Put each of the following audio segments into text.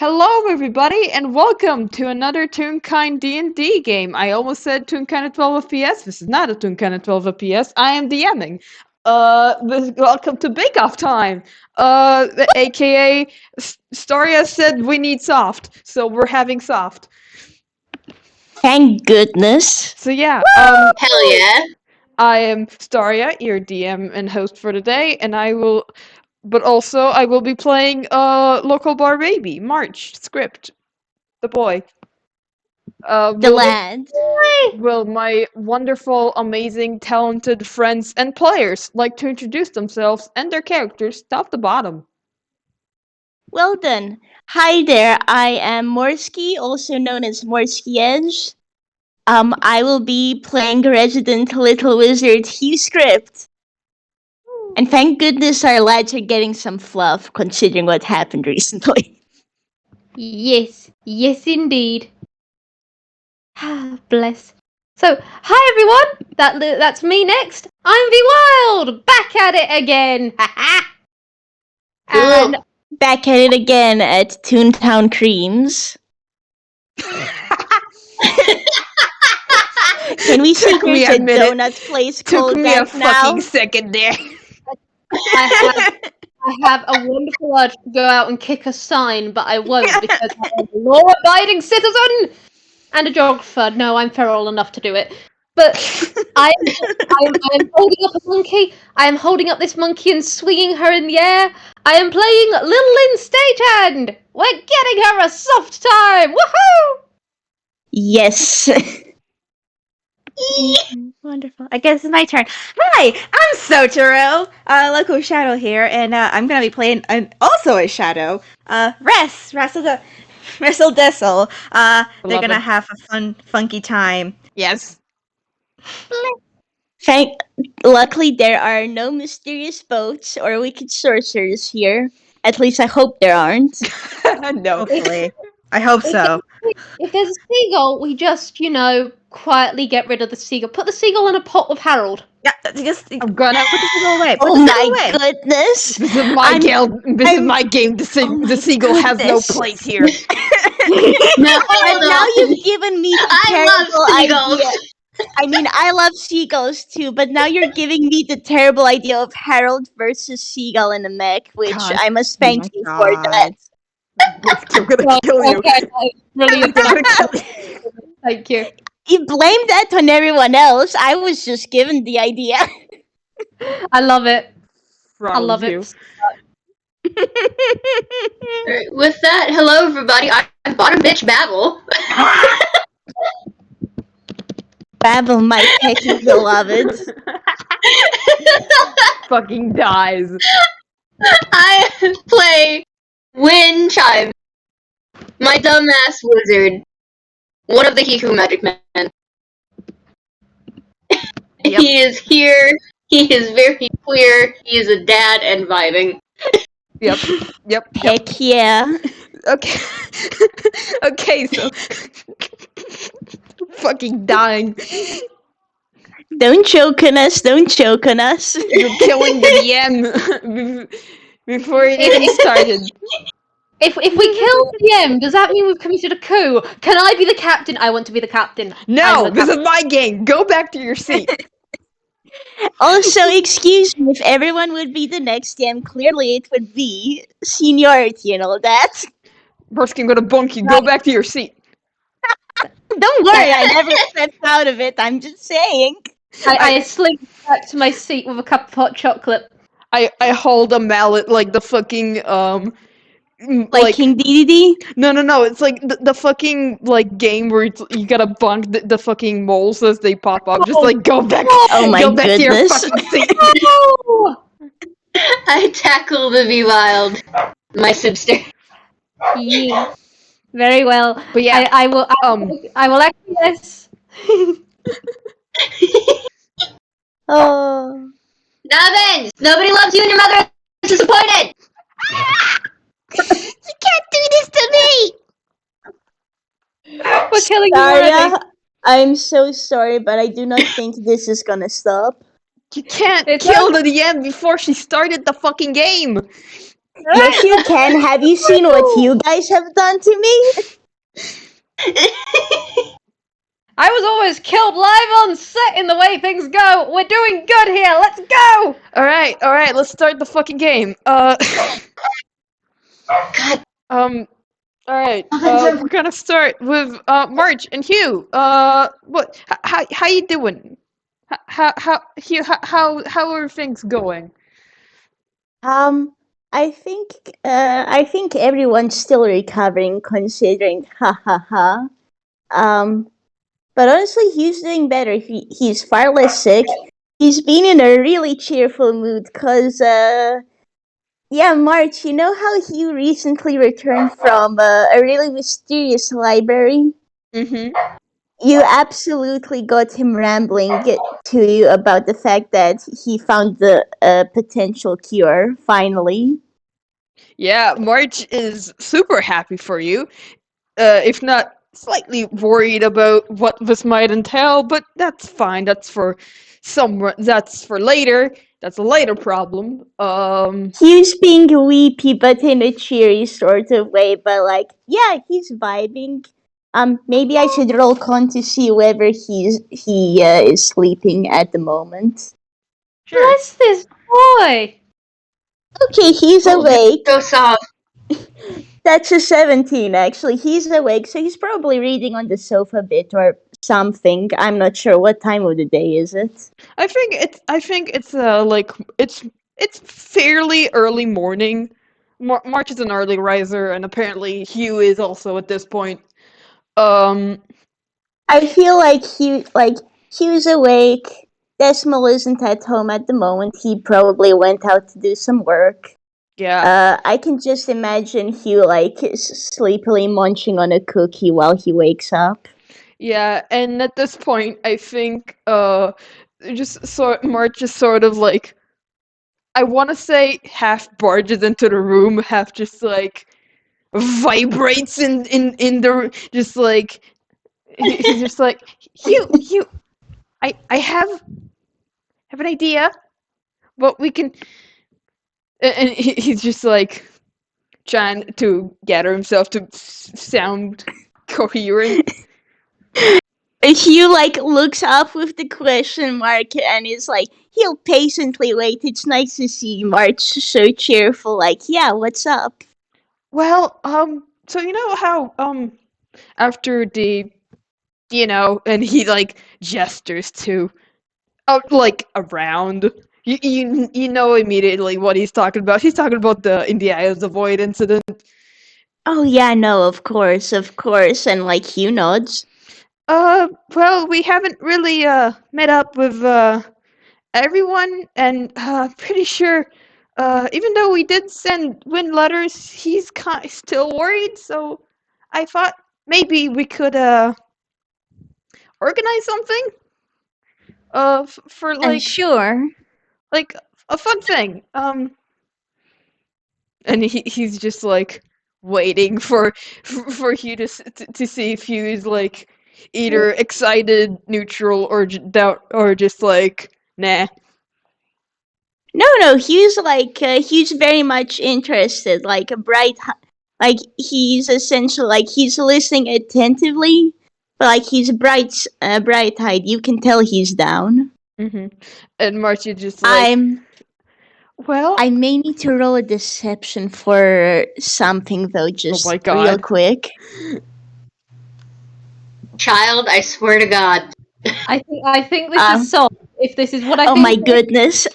Hello, everybody, and welcome to another Toonkind D&D game. I almost said Toonkind at 12 FPS. This is not a Toonkind at 12 FPS. I am DMing. Welcome to BAKEOFF time. AKA Staria said we need soft, so we're having soft. Thank goodness. So yeah, Hell yeah. I am Staria, your DM and host for the day, and I will be playing local bar baby, March, Script, the boy. The lad. Will my wonderful, amazing, talented friends and players like to introduce themselves and their characters top to bottom? Well done. Hi there, I am Morskijez, also known as Morskijez. I will be playing the resident little wizard Hugh Script. And thank goodness our lads are getting some fluff, considering what happened recently. Yes indeed. Bless. So, hi everyone! That's me next. I'm Vwild! Back at it again! And Back at it again at Toontown Creams. Can we see there's a donut place called that now? Fucking second there. I have a wonderful urge to go out and kick a sign, but I won't because I'm a law-abiding citizen and a geographer. No, I'm feral enough to do it. But I am holding up a monkey. I am holding up this monkey and swinging her in the air. I am playing Lil Lin Stagehand. We're getting her a soft time. Woohoo! Yes. Wonderful. I guess it's my turn. Hi, I'm Sotoro, local shadow here, and I'm gonna be playing also a shadow. Rezzesil Dezzesil. They're gonna have a funky time. Yes. Luckily, there are no mysterious boats or wicked sorcerers here. At least I hope there aren't. No. Hopefully. I hope so. If there's a seagull, we just, quietly get rid of the seagull. Put the seagull in a pot with Harold. Yeah, just I'm gonna put the seagull away. Oh my goodness! This is my game. This is my game. The seagull has no place here. Now you've given me the I love terrible seagulls. idea. I mean, I love seagulls too, but now you're giving me the terrible idea of Harold versus Seagull in a mech, which God. I must thank you for that. I'm gonna kill you. Okay, brilliant. I'm gonna kill you. Thank you. You blame that on everyone else. I was just given the idea. I love it. I Ronald love you. it. Alright, with that, hello everybody. I bought a bitch Babel. Babel, my petty beloved. Fucking dies. I play Winn Chive, my dumbass wizard. One of the Hiku magic men. Yep. He is here. He is very queer. He is a dad and vibing. Yep. Heck yeah. Okay. Okay, so fucking dying. Don't choke on us. Don't choke on us. You're killing the DM before it even started. If we kill DM, does that mean we've committed a coup? Can I be the captain? I want to be the captain. No, this is my game. Go back to your seat. Also, excuse me, if everyone would be the next DM, clearly it would be seniority and all that. First, I'm gonna bunk you. Go back to your seat. Don't worry, I never stepped out of it. I'm just saying. I slink back to my seat with a cup of hot chocolate. I hold a mallet like the fucking Like King DDD? No. It's like the fucking like game where you gotta bunk the fucking moles as they pop up. Just like go back. Oh my go back to your goodness. fucking seat. I tackle the Vwild, my sister. Yeah. Very well. But yeah, I will acquiesce. Oh. Nubbins! Nobody loves you and your mother is disappointed! you can't do this to me. We're killing you Staria, already. I'm so sorry, but I do not think this is gonna stop. You can't It's kill the DM before she started the fucking game. Yes, you can. Have you seen what you guys have done to me? I was always killed live on set in the way things go. We're doing good here. Let's go. All right, let's start the fucking game. God. All right. We're gonna start with March and Hugh. What? How you doing? Hugh? How are things going? I think everyone's still recovering, considering. Ha ha ha. But honestly, he's doing better. He's far less sick. He's been in a really cheerful mood, cause yeah, March. You know how he recently returned from a really mysterious library? Mm-hmm. You absolutely got him rambling to you about the fact that he found the potential cure, finally. Yeah, March is super happy for you. If not slightly worried about what this might entail, but that's fine. That's for That's for later. That's a later problem. He's being weepy, but in a cheery sort of way. But like, yeah, he's vibing. Maybe I should roll con to see whether he is sleeping at the moment. Sure. Bless this boy. Okay, he's awake. So soft. That's a 17, actually. He's awake, so he's probably reading on the sofa a bit or something. I'm not sure. What time of the day is it? I think it's like it's fairly early morning. March is an early riser, and apparently Hugh is also at this point. Um, I feel like Hugh's awake. Decimal isn't at home at the moment. He probably went out to do some work. yeah, I can just imagine Hugh like sleepily munching on a cookie while he wakes up. yeah, and at this point, I think March is sort of like I want to say half barges into the room, half just like vibrates in the just like he's just like Hugh, I have an idea, but we can. And he's just like trying to gather himself to sound coherent. Hugh like looks up with the question mark and is like, he'll patiently wait. It's nice to see March so cheerful. Like, yeah, what's up? Well, so you know how after and he like gestures to like around. You know immediately what he's talking about. He's talking about the in the Eye of the Void incident. Oh yeah, no, of course, and like Hugh nods. Well, we haven't really met up with everyone, and pretty sure even though we did send Winn letters, he's still worried. So I thought maybe we could organize something for Sure. like a fun thing. And he's just like waiting for Hugh to see if Hugh's like either excited, neutral, or doubt, or just like nah. No, Hugh's very much interested. Like a like he's essentially like he's listening attentively, but like he's bright-eyed. You can tell he's down. Mm-hmm. And March is just like, well, I may need to roll a deception for something though, just my real God. quick. Child, I swear to God. I think this is solved. If this is what I Oh think. my goodness.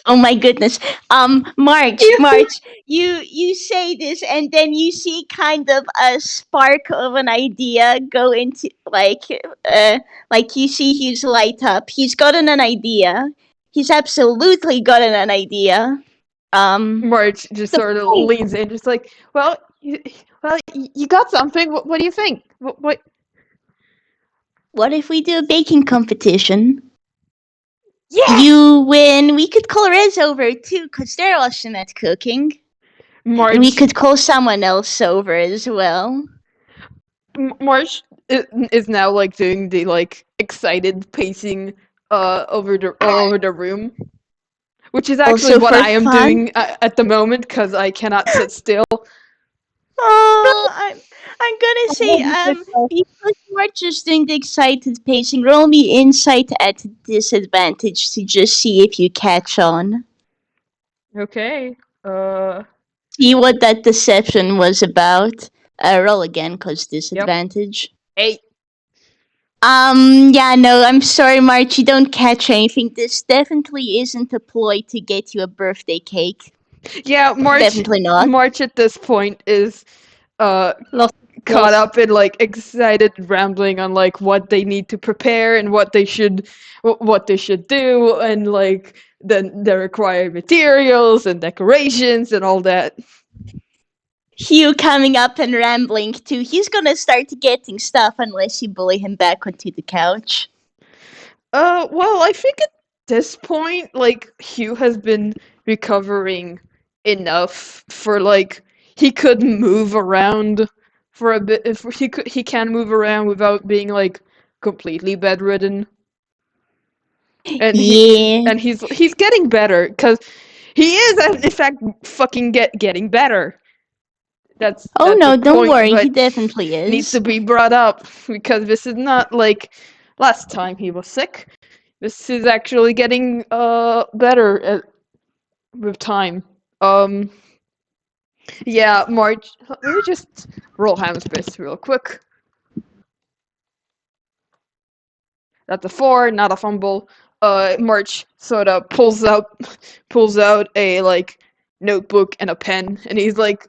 March, you say this and then you see kind of a spark of an idea go into like you see his light up. He's gotten an idea. He's absolutely gotten an idea. March just sort of leans in, just like, well, you got something. What do you think? What if we do a baking competition? Yeah. You win. We could call Rez over too, because they're awesome at cooking. March. And we could call someone else over as well. March is now like doing the like excited pacing all over the room. which is actually Also what for I am fun. doing at the moment because I cannot sit still. Oh, I'm gonna say because you are just doing the excited pacing. Roll me insight at disadvantage to just see if you catch on. Okay. See what that deception was about. Roll again, cause disadvantage. 8. Yeah, no, I'm sorry, March, you don't catch anything. This definitely isn't a ploy to get you a birthday cake. Yeah, Definitely not. March at this point is Lost. caught up in like excited rambling on like what they need to prepare and what they should do and like then the required materials and decorations and all that. Hugh coming up and rambling too. He's gonna start getting stuff unless you bully him back onto the couch. Well, I think at this point, like, Hugh has been recovering enough for, like, he could move around for a bit. If he can move around without being, like, completely bedridden. And Yeah. he's getting better, because he is, in fact, fucking getting better. That's Oh no, the don't point, worry, he but definitely is. needs to be brought up, because this is not, like, last time he was sick. This is actually getting better with time. Yeah, March. Let me just roll Hamspace real quick. That's a 4, not a fumble. March sort of pulls out a like notebook and a pen, and he's like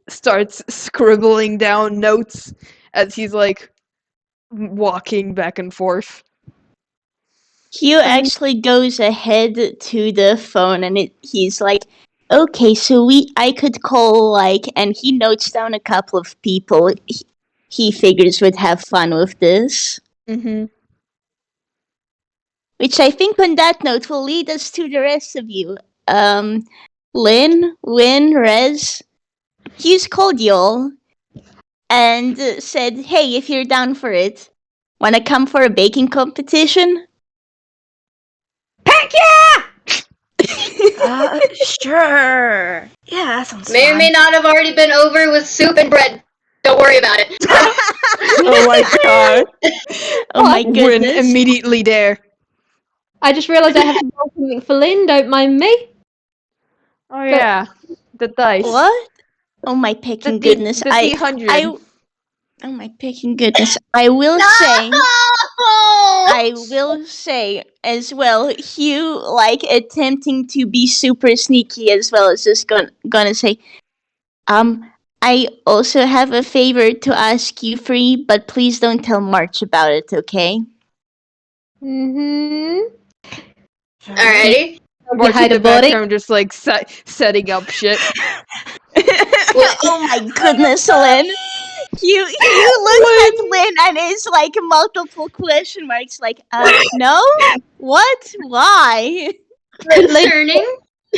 starts scribbling down notes as he's like walking back and forth. Hugh actually goes ahead to the phone and he's like, okay, so I could call like, and he notes down a couple of people he figures would have fun with this. Mm-hmm. Which I think on that note will lead us to the rest of you. Lin, Winn, Rez, Hugh's called y'all and said, hey, if you're down for it, wanna come for a baking competition? Heck yeah! Sure. Yeah, that sounds May or fun. may not have already been over with soup and bread. Don't worry about it. Oh my god! Oh my Win goodness. immediately there. I just realised I have to roll something for Lynn, don't mind me. Oh yeah, the dice. What? Oh my picking The goodness. the D100. Oh my picking goodness. I will say I will say as well, Hugh like attempting to be super sneaky as well as just gonna say, I also have a favor to ask you free, but please don't tell March about it, okay? Mm-hmm. Alrighty. March in hide the a body. background just like setting up shit. Oh my goodness, Lynn. Hugh looks at Lynn and is like multiple question marks like, no? What? Why? Concerning.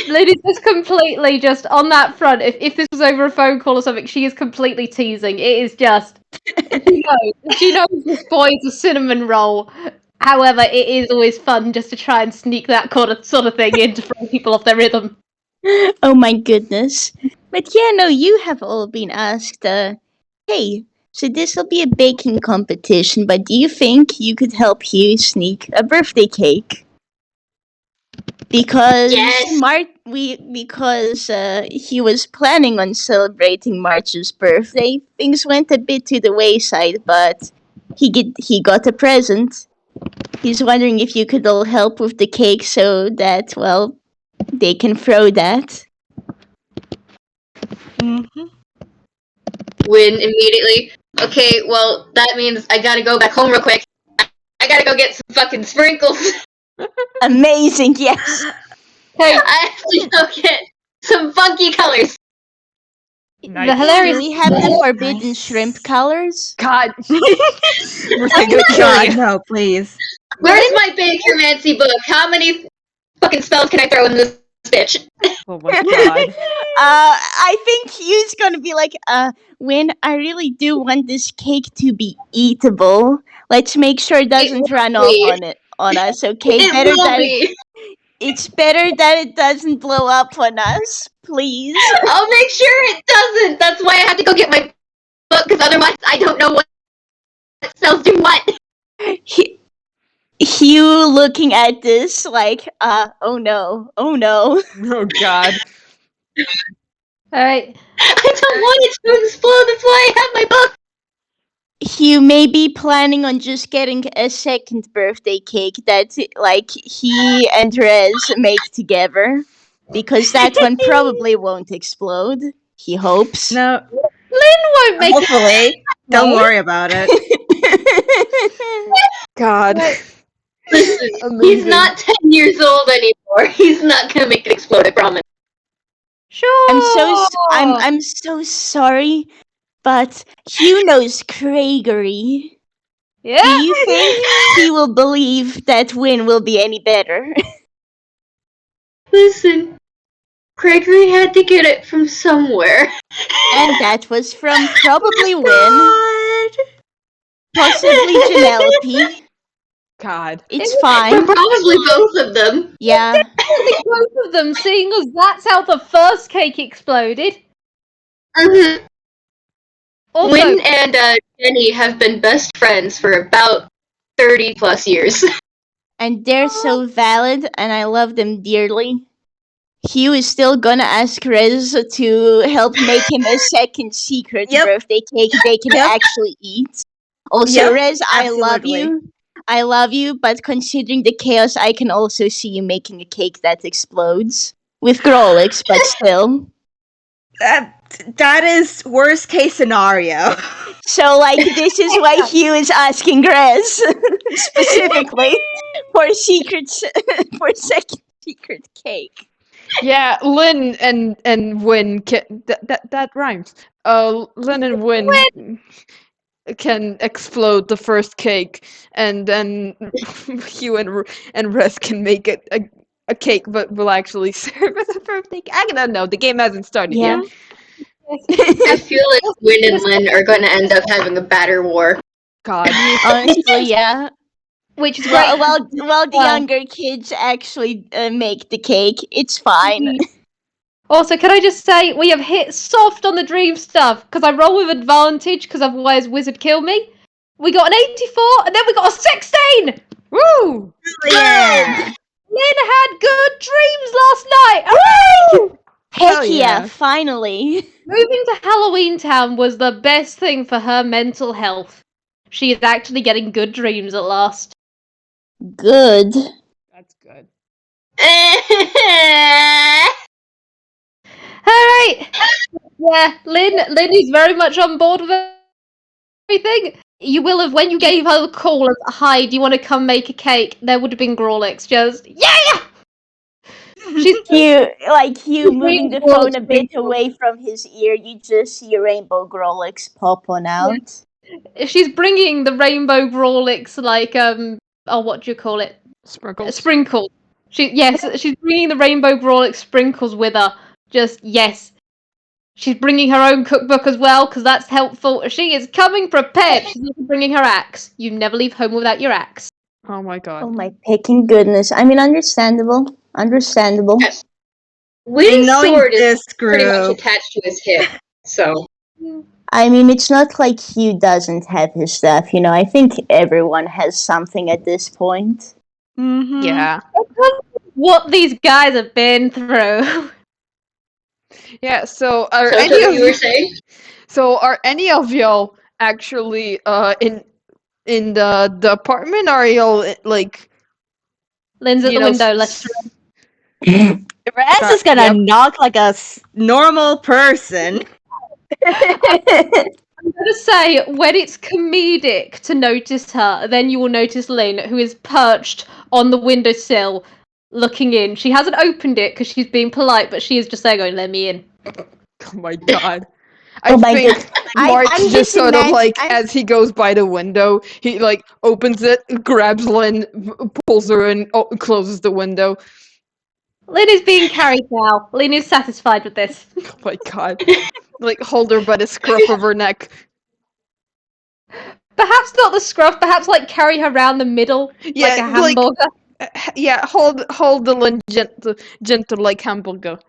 Lynn is completely just on that front. If this was over a phone call or something, she is completely teasing. It is just she knows this boy is a cinnamon roll. However, it is always fun just to try and sneak that sort of thing in to throw people off their rhythm. Oh my goodness. But yeah, no, you have all been asked, hey, so this will be a baking competition, but do you think you could help Hugh sneak a birthday cake? Because Yes. because he was planning on celebrating March's birthday, things went a bit to the wayside, but he got a present. He's wondering if you could all help with the cake so that, well, they can throw that. Mm-hmm. Win immediately. Okay, well, that means I gotta go back home real quick. I gotta go get some fucking sprinkles. Amazing, yes. Hey, I have to go get some funky colors. Nice. the hilarious. Do we have the forbidden Nice. shrimp colors? God. We're Oh gonna my kill god, you. no, please. Where's my Bakermancy book? How many fucking spells can I throw in this bitch? Oh my god. I think Hugh's gonna be like, Winn, I really do want this cake to be eatable. Let's make sure it doesn't run off be. on us, okay? It will be. It's better that it doesn't blow up on us, please. I'll make sure it doesn't. That's why I have to go get my book, because otherwise I don't know what cells do what. Hugh looking at this like, oh no. Oh god. Alright. I don't want it to explode. That's why I have my book. Hugh may be planning on just getting a second birthday cake that, like, he and Rez make together. Because that one probably won't explode. He hopes. No, Lin won't make it. hopefully. Don't worry about it. God. Listen, he's Amazing. not 10 years old anymore. He's not gonna make it explode, I promise. Sure. I'm so sorry, but Hugh knows Craigery. Yeah. Do you think he will believe that Winn will be any better? Listen, Gregory had to get it from somewhere. And that was from probably Winn, possibly Janelope. God. It's From fine. probably both of them. Yeah. Both of them, seeing as that's how the first cake exploded. Mm-hmm. Also, Winn and Jenny have been best friends for about 30 plus years. And they're so valid, and I love them dearly. Hugh is still gonna ask Rez to help make him a second secret Yep. birthday cake they can Yep. actually eat. Also, Yep, Rez, I love absolutely. you. I love you, but considering the chaos, I can also see you making a cake that explodes. With Grolix, but still. That is worst case scenario. So, like, this is why Hugh is asking Rez specifically for secrets, for second secret cake. Yeah, Lin and Win can that rhymes. Lin and Win can explode the first cake, and then Hugh and Rez can make it a cake, but will actually serve as a birthday cake. I don't know. The game hasn't started Yeah. yet. I feel like Winn and Lin are going to end up having a batter war. God. Honestly, yeah. which is great. While the younger kids actually make the cake, it's fine. Also, can I just say, we have hit soft on the dream stuff, because I roll with advantage, because otherwise Wizard kill me. We got an 84, and then we got a 16! Woo! Brilliant. Lin had good dreams last night! Hooray! Heck Hell yeah, yeah. finally. Moving to Halloween Town was the best thing for her mental health. She is actually getting good dreams at last. Good. That's good. Alright! Yeah, Lin is very much on board with everything. You will have, when you gave her the call of, hi, do you want to come make a cake? There would have been Grolix just, yeah! She's Hugh moving the Grolix phone a bit sprinkles. away from his ear, you just see a rainbow Grolix pop on out. She's bringing the rainbow Grolix, like, what do you call it? Sprinkles. Sprinkles. She's bringing the rainbow Grolix sprinkles with her. Just, yes. She's bringing her own cookbook as well, because that's helpful. She is coming prepared. She's also bringing her axe. You never leave home without your axe. Oh my god. Oh my picking goodness. I mean, understandable. Understandable. Yes. Winn's knowing sword is this pretty much group, attached to his hip, so. I mean, it's not like Hugh doesn't have his stuff, you know. I think everyone has something at this point. Mhm. Yeah. What these guys have been through. Yeah, so are So any of you were saying? So are any of y'all actually in the apartment? Or are y'all like Lin's at you the know, window. Let's. Raz is gonna Yep. knock like a normal person. I'm gonna say, when it's comedic to notice her, then you will notice Lin, who is perched on the windowsill, looking in. She hasn't opened it because she's being polite, but she is just there going, "Let me in." Oh my god. Oh I my think god. March I'm just just sort of like I'm- as he goes by the window, he like opens it, grabs Lynn, pulls her in, closes the window. Lin is being carried now. Lin is satisfied with this. Oh my god. Like hold her by the scruff of her neck. Perhaps not the scruff, perhaps like carry her around the middle like a Yeah, like hamburger. Yeah, hold the Lin gentle like hamburger.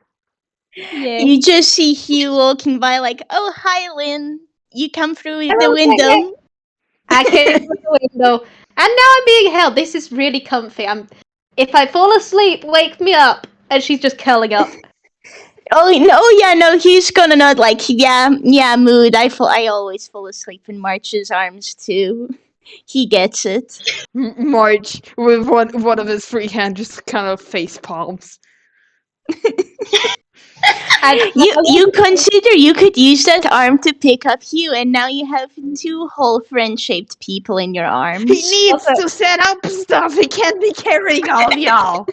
Yeah. You just see Hugh walking by, like, "Oh, hi, Lin. You come through the Okay. window." I came through the window, and now I'm being held. This is really comfy. If I fall asleep, wake me up. And she's just curling up. Oh yeah, no, he's gonna nod like, yeah, mood. I always fall asleep in March's arms too. He gets it. March with one of his free hands just kind of face palms. And You consider you could use that arm to pick up Hugh, and now you have two whole friend-shaped people in your arms. He needs to set up stuff. He can't be carrying all of y'all.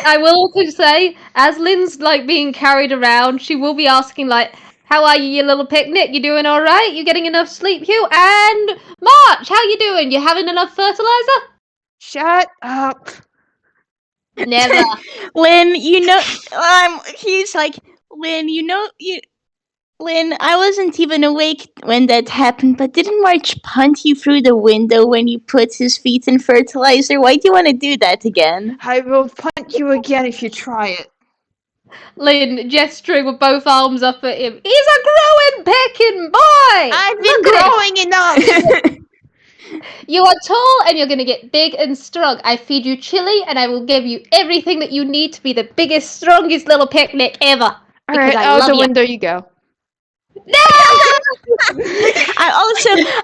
I will also say, as Lynn's like being carried around, she will be asking like, "How are you, your little picnic? You doing all right? You getting enough sleep, Hugh? And March, how you doing? You having enough fertilizer?" Shut up. Never. Lynn, he's like, Lynn, Lynn, I wasn't even awake when that happened, but didn't March punt you through the window when you put his feet in fertilizer? Why do you want to do that again? I will punt you again if you try it. Lynn gesturing with both arms up at him. He's a growing pecking boy! I've been Look at him. growing enough. You are tall and you're going to get big and strong. I feed you chili and I will give you everything that you need to be the biggest, strongest little picnic ever. All Because right, I out love the you. window you go.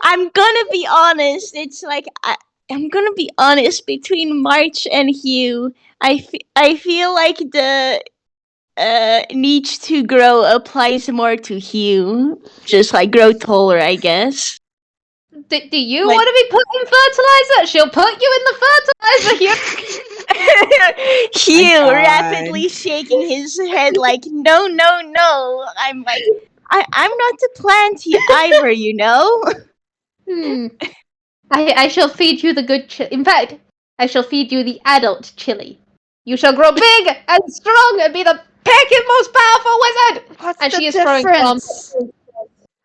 I'm gonna be honest. It's like I'm gonna be honest. Between March and Hugh, I feel like the needs to grow applies more to Hugh. Just like grow taller, I guess. Do you Like- want to be put in fertilizer? She'll put you in the fertilizer here. Hugh God. rapidly shaking his head like, no. I'm like, I'm not the plant either, you know? I shall feed you the good chili. In fact, I shall feed you the adult chili. You shall grow big and strong and be the pecking most powerful wizard. What's And the she is throwing bombs. difference?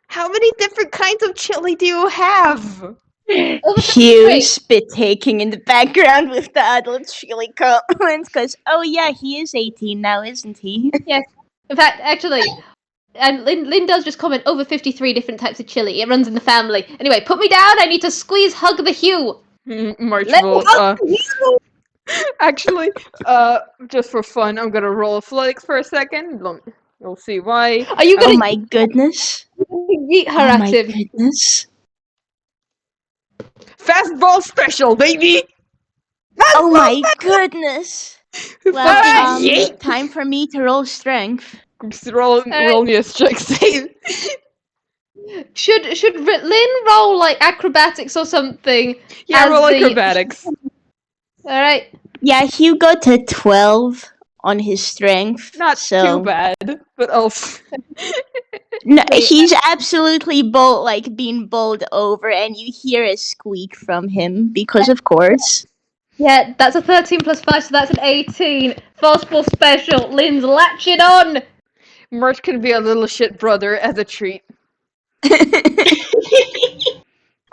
How many different kinds of chili do you have? Hugh spit taking in the background with the adult chili comments, because, oh yeah, he is 18 now, isn't he? Yes. In fact, actually, and Lynn does just comment over 53 different types of chili. It runs in the family. Anyway, put me down. I need to squeeze, hug the Hugh. March Let me will, hug the Hugh. actually, just for fun, I'm gonna roll athletics for a second. You'll see why. Are you Oh gonna my goodness. yeet her Oh at my him? goodness. Fastball special, baby! Oh my goodness. Well, Yeet. time for me to roll strength. Just roll me a strength save. Should Lynn roll like acrobatics or something? Yeah, as roll the- acrobatics. All right. Yeah, Hugh got a 12 on his strength. Not so too bad, but also. No, he's absolutely being bowled over, and you hear a squeak from him because, of course. Yeah, that's a 13 plus 5, so that's an 18. Fastball special. Lynn's latching on. March can be a little shit brother as a treat.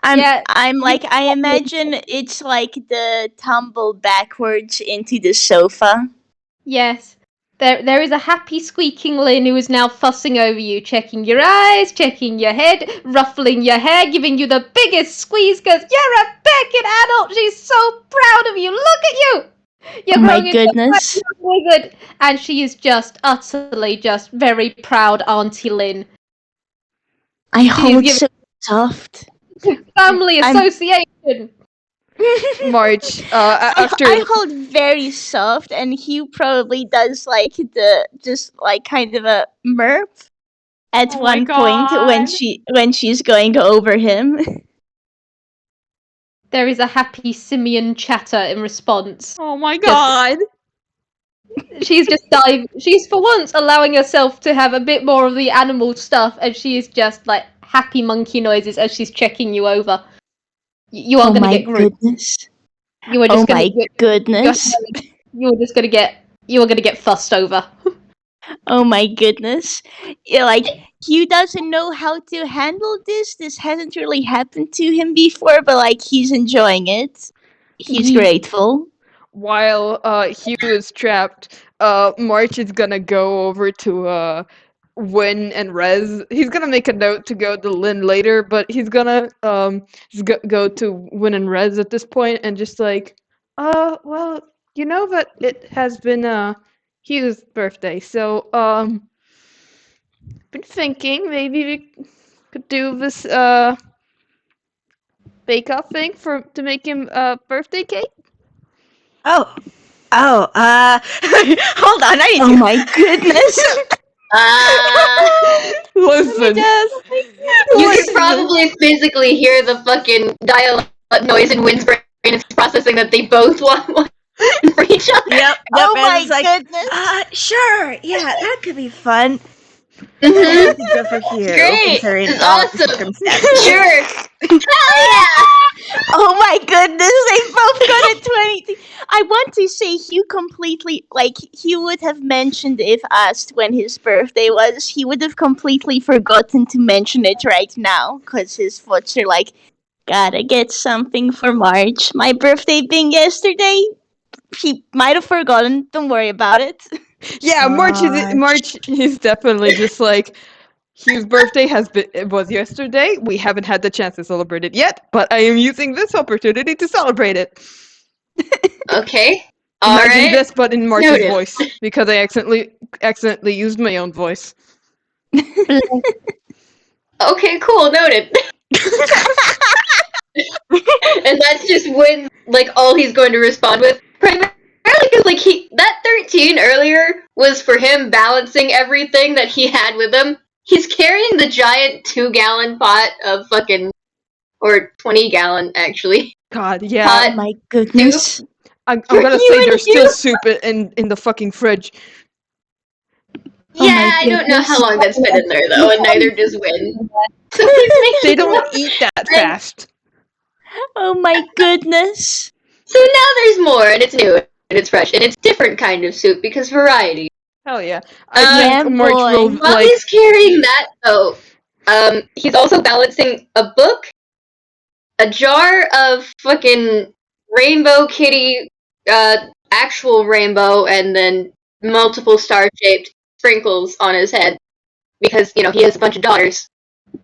I imagine it's like the tumble backwards into the sofa. Yes. There is a happy squeaking Lynn who is now fussing over you, checking your eyes, checking your head, ruffling your hair, giving you the biggest squeeze because you're a pecking adult. She's so proud of you. Look at you. You're Oh my growing into a goodness. fine wizard. And she is just utterly just very proud Auntie Lynn. I hold giving- so soft. Family association. March, after. I hold very soft, and Hugh probably does kind of a murp at Oh my one point when she's going over him. There is a happy simian chatter in response. Oh my god! She's just she's for once allowing herself to have a bit more of the animal stuff, and she is just like happy monkey noises as she's checking you over. You are going to get groomed. Goodness. You are just Oh my going to goodness. You are just going to get fussed over. Oh my goodness. Yeah, Hugh doesn't know how to handle this. This hasn't really happened to him before, but he's enjoying it. he's grateful. While Hugh is trapped, March is gonna go over to Winn and Rez. He's gonna make a note to go to Lin later, but he's gonna go to Winn and Rez at this point and just like, well, you know that it has been Hugh's birthday, so been thinking maybe we could do this bake-off thing to make him a birthday cake. Oh, hold on. I need Oh to. my goodness. Listen, You can probably physically hear the fucking dial-up noise in Wynn's brain. It's processing that they both want one for each other. Yep. Oh my Red's like, goodness. sure. Yeah, that could be fun. Mhm. That'd be good for Hugh, Great. considering It's all the awesome. circumstances. Sure. Hell yeah. Oh my goodness, they both got a 20. I want to say Hugh completely, like, Hugh would have mentioned if asked when his birthday was. He would have completely forgotten to mention it right now, because his thoughts are like, gotta get something for March. My birthday being yesterday, he might have forgotten. Don't worry about it. yeah, March is definitely just like Hugh's birthday was yesterday. We haven't had the chance to celebrate it yet, but I am using this opportunity to celebrate it. Okay. Imagine Alright. this, but in March's Noted. voice, because I accidentally used my own voice. Okay, cool, noted. And that's just when, like, all he's going to respond with. Primarily because, like, that 13 earlier was for him balancing everything that he had with him. He's carrying the giant 2-gallon pot of fucking, or 20-gallon, actually. God, yeah. Oh Pot. my goodness. I'm gonna you say and there's you. still soup in the fucking fridge. Oh Yeah, my I don't know how goodness. long that's been in there, though, and neither does Winn. So They don't eat that fast. Oh my goodness. So now there's more, and it's new, and it's fresh, and it's different kind of soup, because variety. Hell yeah. I Yeah, think March boy. will, While like, he's carrying that, though, he's also balancing a book, a jar of fucking Rainbow Kitty, actual rainbow, and then multiple star-shaped sprinkles on his head. Because, you know, he has a bunch of daughters.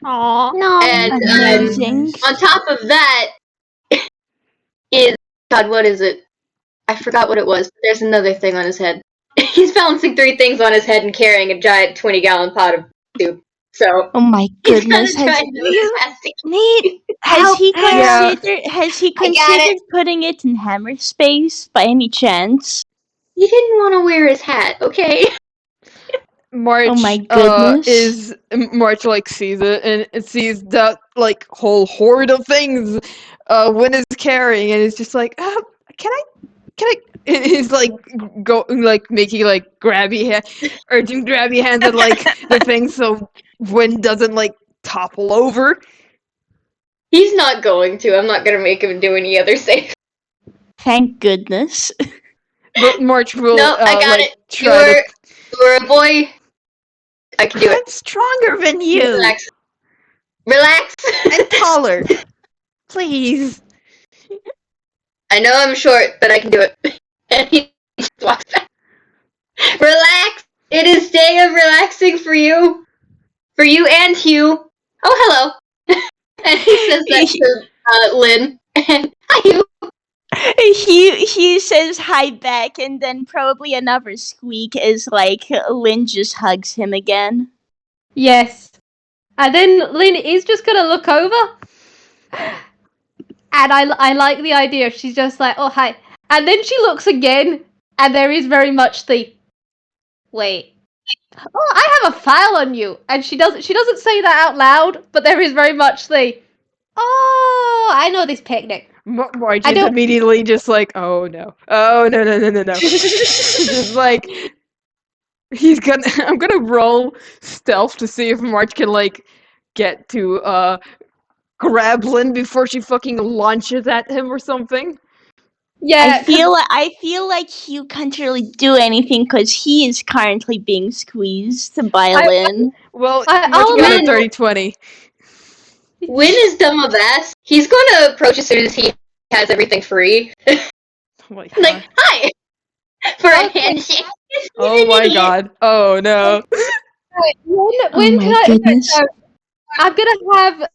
Aww. No. And, Amazing. on top of that is, God, what is it? I forgot what it was, but there's another thing on his head. He's balancing 3 things on his head and carrying a giant 20-gallon pot of soup. So, Oh my he's kind goodness. of trying to multitask. Need Has help. he Yeah. considered putting it in hammer space by any chance? He didn't want to wear his hat, okay? March Oh my goodness. March like sees it and it sees that like whole horde of things Winn is carrying and it's just like can I he's like making like grabby urging grabby hands at like the thing so Winn doesn't like topple over. He's not going to. I'm not going to make him do any other save. Thank goodness. But March will No, I got like it. try You're a boy. I can do it. I'm stronger than you. Relax. Relax. And taller. Please. I know I'm short, but I can do it. And he just walks back. Relax. It is day of relaxing for you. For you and Hugh. Oh, hello. And he says that to Lin. And hi, Hugh. Hugh says hi back, and then probably another squeak as like Lin just hugs him again. Yes. And then Lin is just gonna look over. And I like the idea. She's just like, oh, hi. And then she looks again, and there is very much the, wait. Oh, I have a file on you. And she doesn't say that out loud, but there is very much the, oh, I know this picnic. March I is don't- immediately just like, oh no. Just like I'm gonna roll stealth to see if March can like get to grab Lin before she fucking launches at him or something. Yeah. I feel like Hugh can't really do anything because he is currently being squeezed by Lin. Well, I'll March got a admit- 30-20. Winn is dumb of ass. He's going to approach as soon as he has everything free. Oh my god. Like, hi! For a Okay. handshake. Oh my god. Oh no. Winn, my can I? goodness. So, I'm gonna have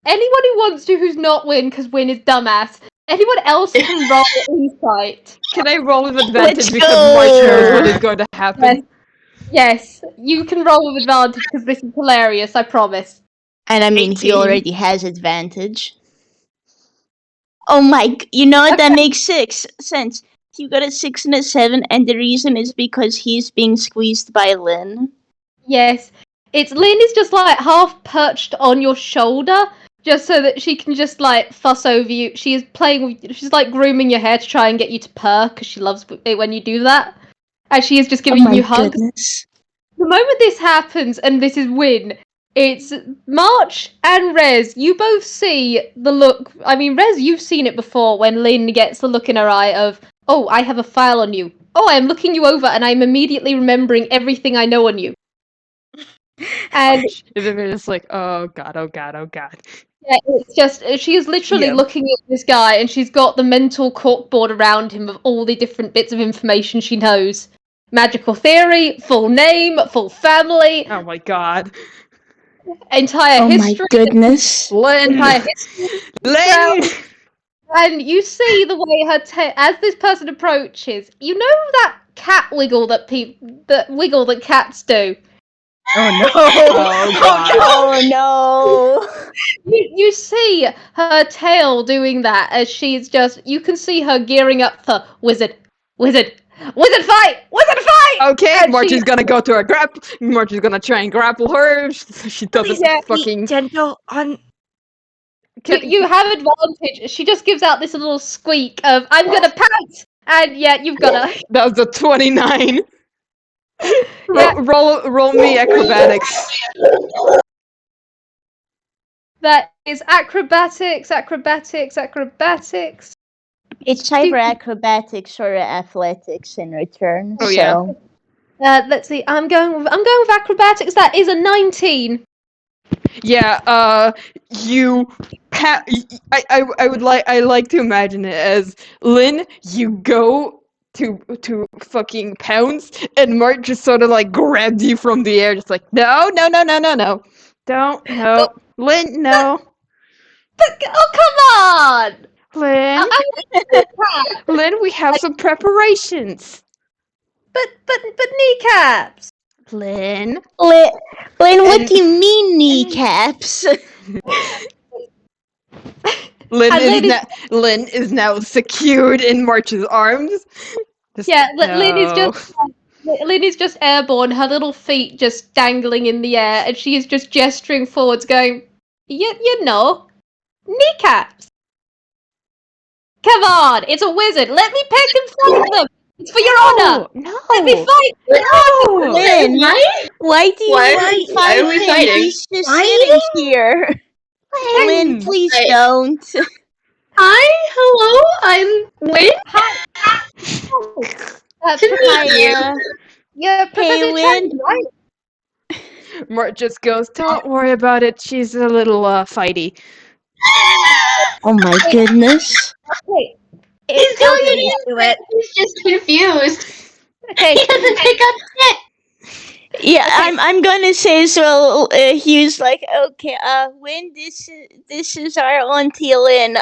anyone who wants to who's not Winn, because Winn is dumbass. Anyone else can roll insight. Can I roll with advantage Let's because March knows what go. is going to happen? Yes, you can roll with advantage because this is hilarious. I promise. And I mean, he 18. already has advantage. Oh my, you know what? That makes sense. You got a 6 and a 7, and the reason is because he's being squeezed by Lin. Yes, it's Lin is just like half perched on your shoulder, just so that she can just like fuss over you. She is playing with. She's like grooming your hair to try and get you to purr because she loves it when you do that. And she is just Oh giving my you hugs. goodness. The moment this happens, and this is Winn, it's March and Rez. You both see the look. I mean, Rez, you've seen it before when Lin gets the look in her eye of, oh, I have a file on you. Oh, I'm looking you over, and I'm immediately remembering everything I know on you. And March is just like, oh god, oh god, oh god. yeah, it's just she is literally Yeah. looking at this guy, and she's got the mental corkboard around him of all the different bits of information she knows. Magical theory, full name, full family, Oh my god. entire Oh my history. goodness. Lin! Entire history. Lin! And you see the way her as this person approaches, you know that cat wiggle that that cats do. Oh no! Oh god. Oh no. You see her tail doing that as she's just. You can see her gearing up for wizard fight. Okay, And March she- is gonna go to a grapple. March is gonna try and grapple her. She doesn't Yeah, fucking. gentle on. You have advantage. She just gives out this little squeak of "I'm gonna pounce," and yeah, you've got her. That was a 29. Yeah. Roll me acrobatics. That is acrobatics. It's either acrobatics or athletics in return. Oh, so. yeah. Let's see. I'm going with acrobatics. That is a 19. Yeah. You. I like to imagine it as Lin. You go to fucking pounce, and March just sort of like grabs you from the air, just like no, don't no, Lin, no, Oh, come on! Lin, Lin, we have some preparations. But kneecaps. Lin, Lin, what And- do you mean kneecaps? Lin is now secured in March's arms. Just, Yeah, Lin is no. just Lin is just airborne. Her little feet just dangling in the air, and she is just gesturing forwards, going, "You know, kneecaps. Come on, it's a wizard. Let me pick and fight them. It's for your honor. No, Let me fight. no. Lin, why do you Why want to why are we fight him? fighting? He's just sitting here. Lin, please I- don't. Hi, hello, I'm Winn. To meet you. Yeah, Professor Hey, Chen, Winn. right? March just goes, don't worry about it. She's a little fighty. Oh my goodness. Okay. He's telling get you used to it. he's just confused. Okay. He doesn't pick up shit. Yeah, I'm gonna say as well. He was like, okay, Winn, this is our auntie Lin.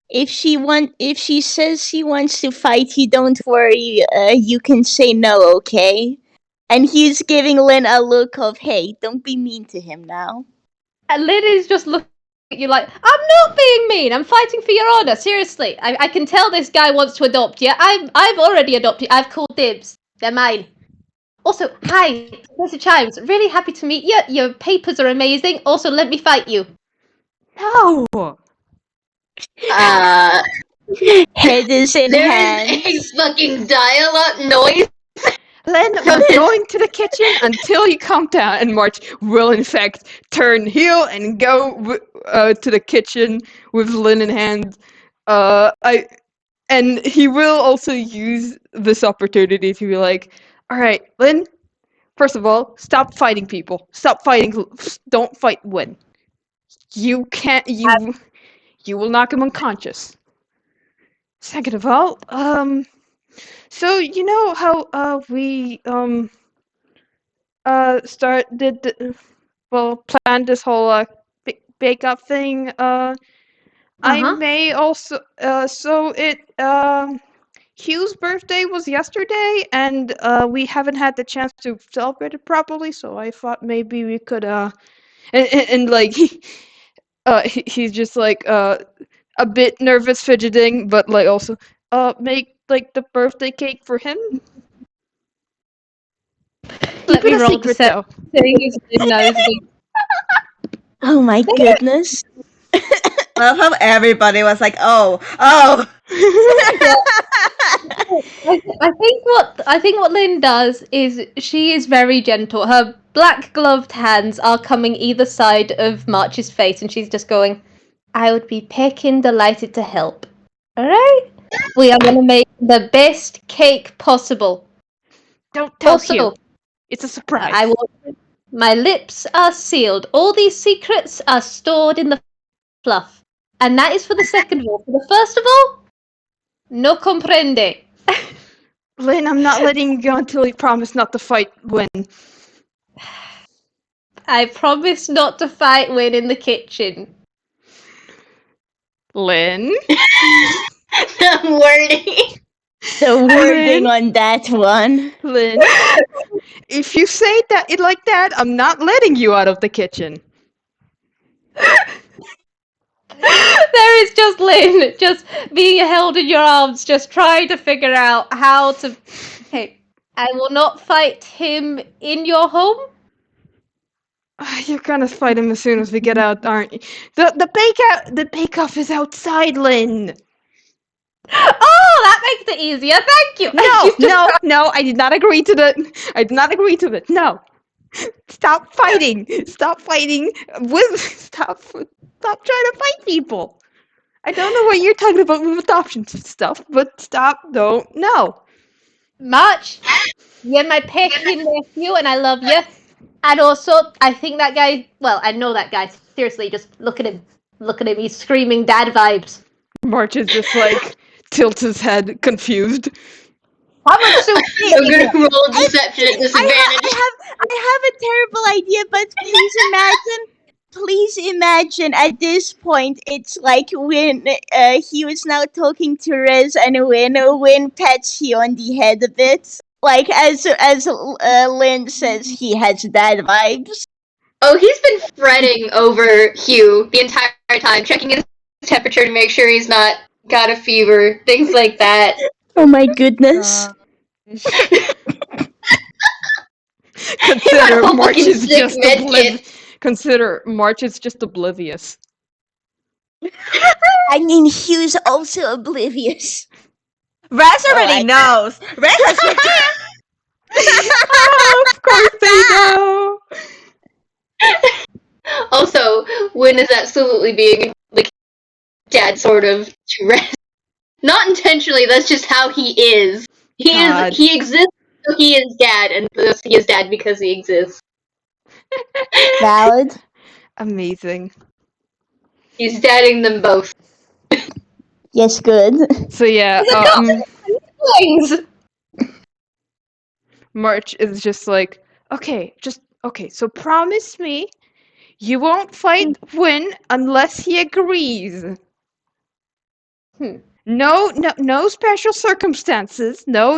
If she says she wants to fight you, don't worry. You can say no, okay? And he's giving Lin a look of, hey, don't be mean to him now. And Lin is just looking at you like, I'm not being mean. I'm fighting for your honor. Seriously, I can tell this guy wants to adopt you. I've already adopted. I've called dibs. They're mine. Also, hi, Professor Chimes. Really happy to meet you. Your papers are amazing. Also, let me fight you. No. Head is in There hand. is a fucking dial-up noise. Lin was going to the kitchen until you calm down, and March will in fact turn heel and go to the kitchen with Lin in hand. And he will also use this opportunity to be like, all right, Lin, first of all, stop fighting people. Stop fighting. Don't fight Winn. You can't. You will knock him unconscious. Second of all, so you know how we planned this whole bake-off thing. I Uh-huh. may also Hugh's birthday was yesterday, and we haven't had the chance to celebrate it properly. So I thought maybe we could and like he's just like a bit nervous, fidgeting, but like also make like the birthday cake for him. Let Keep me it a roll secret deception. though. Seeing as Lin knows the Oh my goodness. Love how everybody was like, oh. I think what Lin does is she is very gentle. Her black gloved hands are coming either side of March's face, and she's just going, "I would be peckin' delighted to help. All right, we are gonna make the best cake possible. Don't tell Also, Hugh. It's a surprise. I will. My lips are sealed. All these secrets are stored in the fluff, and that is for the second of all. For the first of all, no comprende." Lin, I'm not letting you go until you promise not to fight Winn. I promise not to fight Winn in the kitchen. Lin? The wording. The wording on that one. Lin? If you say it like that, I'm not letting you out of the kitchen. There is just Lin, just being held in your arms, just trying to figure out how to. Okay, I will not fight him in your home. You're gonna fight him as soon as we get out, aren't you? The bake-off is outside, Lin. Oh, that makes it easier. Thank you. No, I did not agree to that. I did not agree to it. No. Stop fighting. Stop fighting. Stop trying to fight people. I don't know what you're talking about with adoptions and stuff, but stop. Don't. No. March, you're my pecking nephew, and I love you. And also, I think that guy. Well, I know that guy. Seriously, just look at him. Look at him. He's screaming dad vibes. March is just like tilts his head, confused. How much soup? I'm gonna roll deception at disadvantage. I have a terrible idea, but please imagine at this point it's like when he was now talking to Rez and Winn pats you on the head a bit. Like as Lin says he has dad vibes. Oh, he's been fretting over Hugh the entire time, checking his temperature to make sure he's not got a fever, things like that. Oh my goodness. Consider What a March fucking is sick just med oblivious. Consider March is just oblivious. I mean, Hugh's also oblivious. Raz already knows. Raz has Of course they know. Also, Winn is absolutely being like dad sort of to Rez. Not intentionally, that's just how he is. God. He exists, so he is dad, and thus he is dad because he exists. Valid. Amazing. He's dadding them both. Yes, good. So yeah, Siblings. March is just like, okay, so promise me you won't fight Winn unless he agrees. No special circumstances. No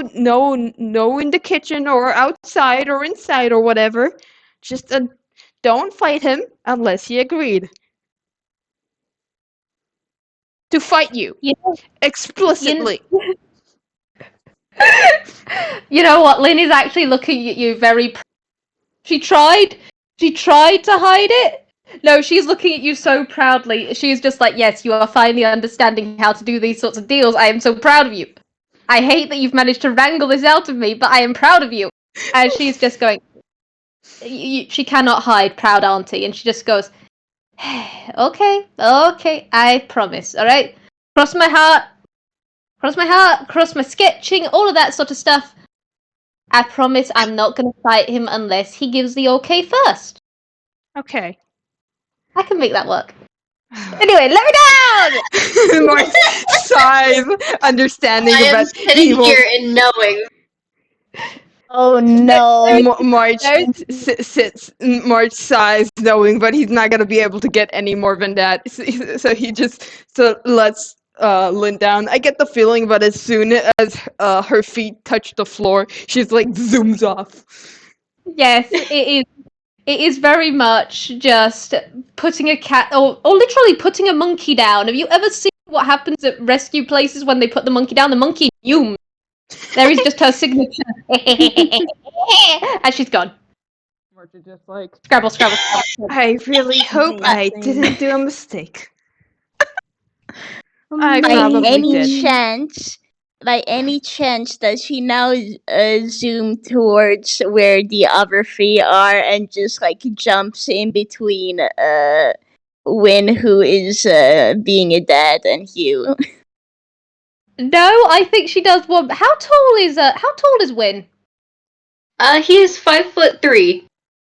in the kitchen or outside or inside or whatever. Just don't fight him unless he agreed to fight you. Explicitly. You know what? Lin is actually looking at you very. She tried to hide it. No, she's looking at you so proudly. She's just like, yes, you are finally understanding how to do these sorts of deals. I am so proud of you. I hate that you've managed to wrangle this out of me, but I am proud of you. And she's just going. She cannot hide, proud auntie, and she just goes, okay, I promise. All right, cross my heart, cross my sketching, all of that sort of stuff. I promise I'm not going to fight him unless he gives the okay first. Okay. I can make that work. Anyway, let me down! March sighs, understanding I am that sitting he won't. here and knowing. Oh no. March There's- sits. March sighs, knowing, but he's not gonna be able to get any more than that. So he just lets Lin down. I get the feeling, but as soon as her feet touch the floor, she's like zooms off. Yes, it is. It is very much just putting a cat, or literally putting a monkey down. Have you ever seen what happens at rescue places when they put the monkey down? The monkey fumes. There is just her signature. And she's gone. March is just like, Scrabble, scrabble, scrabble. I really hope I Amazing. didn't do a mistake. I By probably any did. chance, does she now zoom towards where the other three are and just like jumps in between Winn, who is being a dad, and Hugh? No, I think she does one. How tall is Winn? He's 5'3",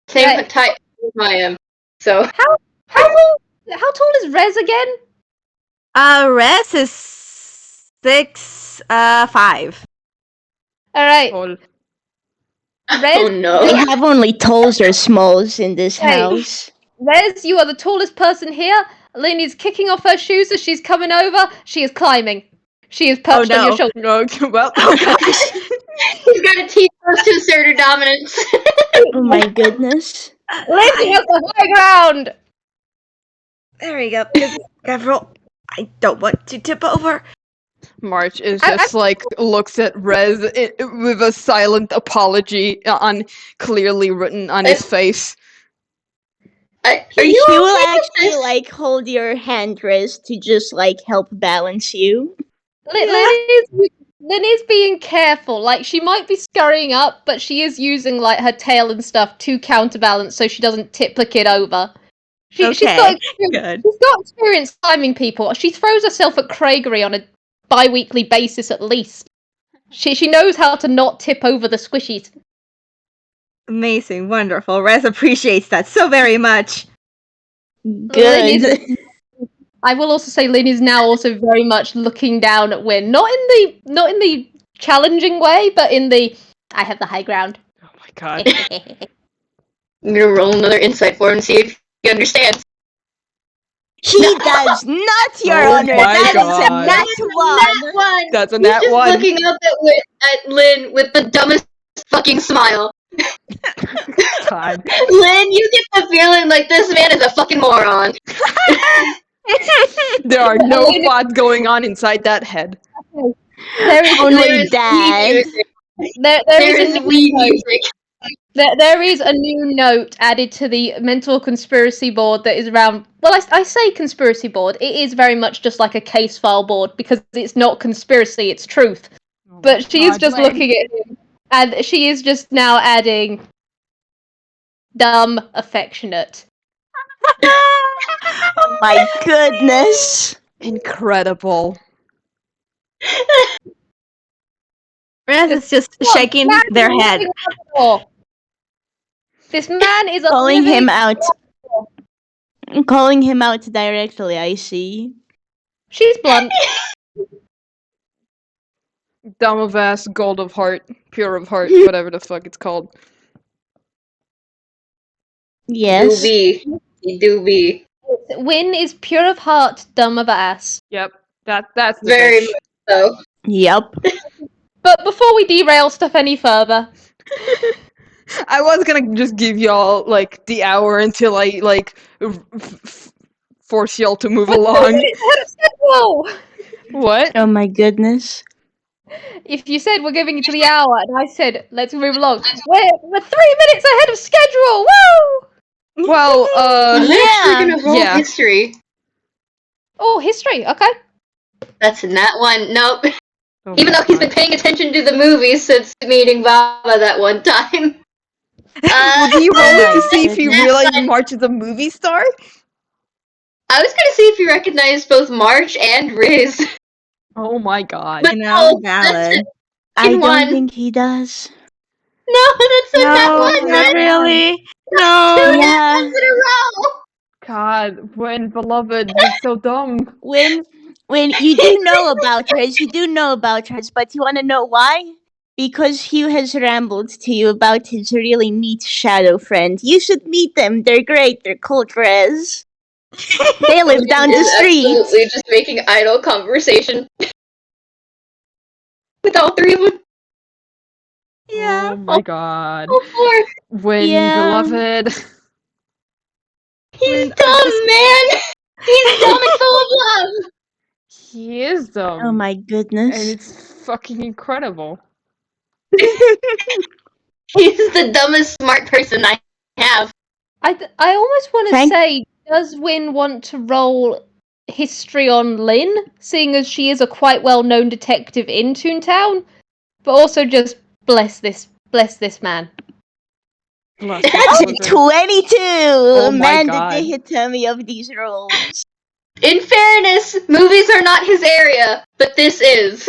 same Right. height as I am. So How tall is Rez again? Rez is 6'5". All right, Lol. Rez. oh no. We have only talls or smalls in this Hey. house. Rez, you are the tallest person here. Lin is kicking off her shoes as she's coming over. She is climbing. She is perched on your no. shoulder. No, well. He's gotta teach us to assert her dominance. Oh my goodness. Lin has the high ground. There we go. Careful. I don't want to tip over. March is I- just like looks at Rez with a silent apology clearly written on his face. Are He you will okay with actually this? like hold your hand, Riz, to just like help balance you. Lin is being careful. Like, she might be scurrying up, but she is using like her tail and stuff to counterbalance so she doesn't tip the kid over. She's got Okay, good. She's got experience climbing people. She throws herself at Craigery on a bi-weekly basis at least. She knows how to not tip over the squishies. Amazing, wonderful. Rez appreciates that so very much. Good. I will also say Lin is now also very much looking down at Winn. Not in the challenging way, but in the I have the high ground. Oh my god. I'm gonna roll another insight for him and see if he understands. He does not, Your Oh Honor. my That is a God. nat one. That one! That's a He's nat just one. looking up at Lin with the dumbest fucking smile. God. Lin, you get the feeling like this man is a fucking moron. There are no thoughts going on inside that head. There is Only There is dad. weed music. there There is is a new weed note. music. There is a new note added to the mental conspiracy board that is around. Well, I say conspiracy board. It is very much just like a case file board because it's not conspiracy, it's truth. But she is just looking at him, and she is just now adding dumb, affectionate. Oh my goodness. Incredible. Rez is just shaking Man their is a head. living Labrador. This man is a Calling living him out. Calling him out directly, I see. She's blunt. Dumb of ass, gold of heart, pure of heart, whatever the fuck it's called. Yes. Do be. He do be. Winn is pure of heart, dumb of ass. Yep. That's the Very bitch. much so. Yep. But before we derail stuff any further, I was gonna just give y'all like the hour until I like force y'all to move along. schedule. What? Oh my goodness. If you said we're giving it to the hour, and I said let's move along, we're 3 minutes ahead of schedule. Woo! Well, Next, we're Yeah. gonna roll Yeah. history. Oh, history. Okay. That's not one. Nope. oh Even my though he's been God. paying attention to the movies since meeting Baba that one time. Do you roll it to my see if you goodness. realize March is a movie star? I was gonna see if you recognized both March and Riz. Oh my god. But You know, no, that's valid. it. I don't one. think he does. No, that's a not No, one. not Riz. really. Two No. Yeah. in a row. God, when beloved, you're so dumb. When you do know about hers, but you want to know why? Because Hugh has rambled to you about his really neat shadow friend. You should meet them. They're great. They're cult Rez. They live down the Is street. absolutely just making idle conversation with all three of them. Yeah. Oh my God. Oh, poor. When Yeah. beloved. He's When- dumb, man. He's dumb and full of love. He is dumb. Oh my And goodness. it's fucking incredible. He's the dumbest smart person I have. I almost want to Thank- say, does Winn want to roll history on Lin, seeing as she is a quite well-known detective in Toontown, but also just bless this man. Bless That's the a wizard. 22! Oh my Man, God. did they hit me of these rolls. In fairness, movies are not his area, but this is.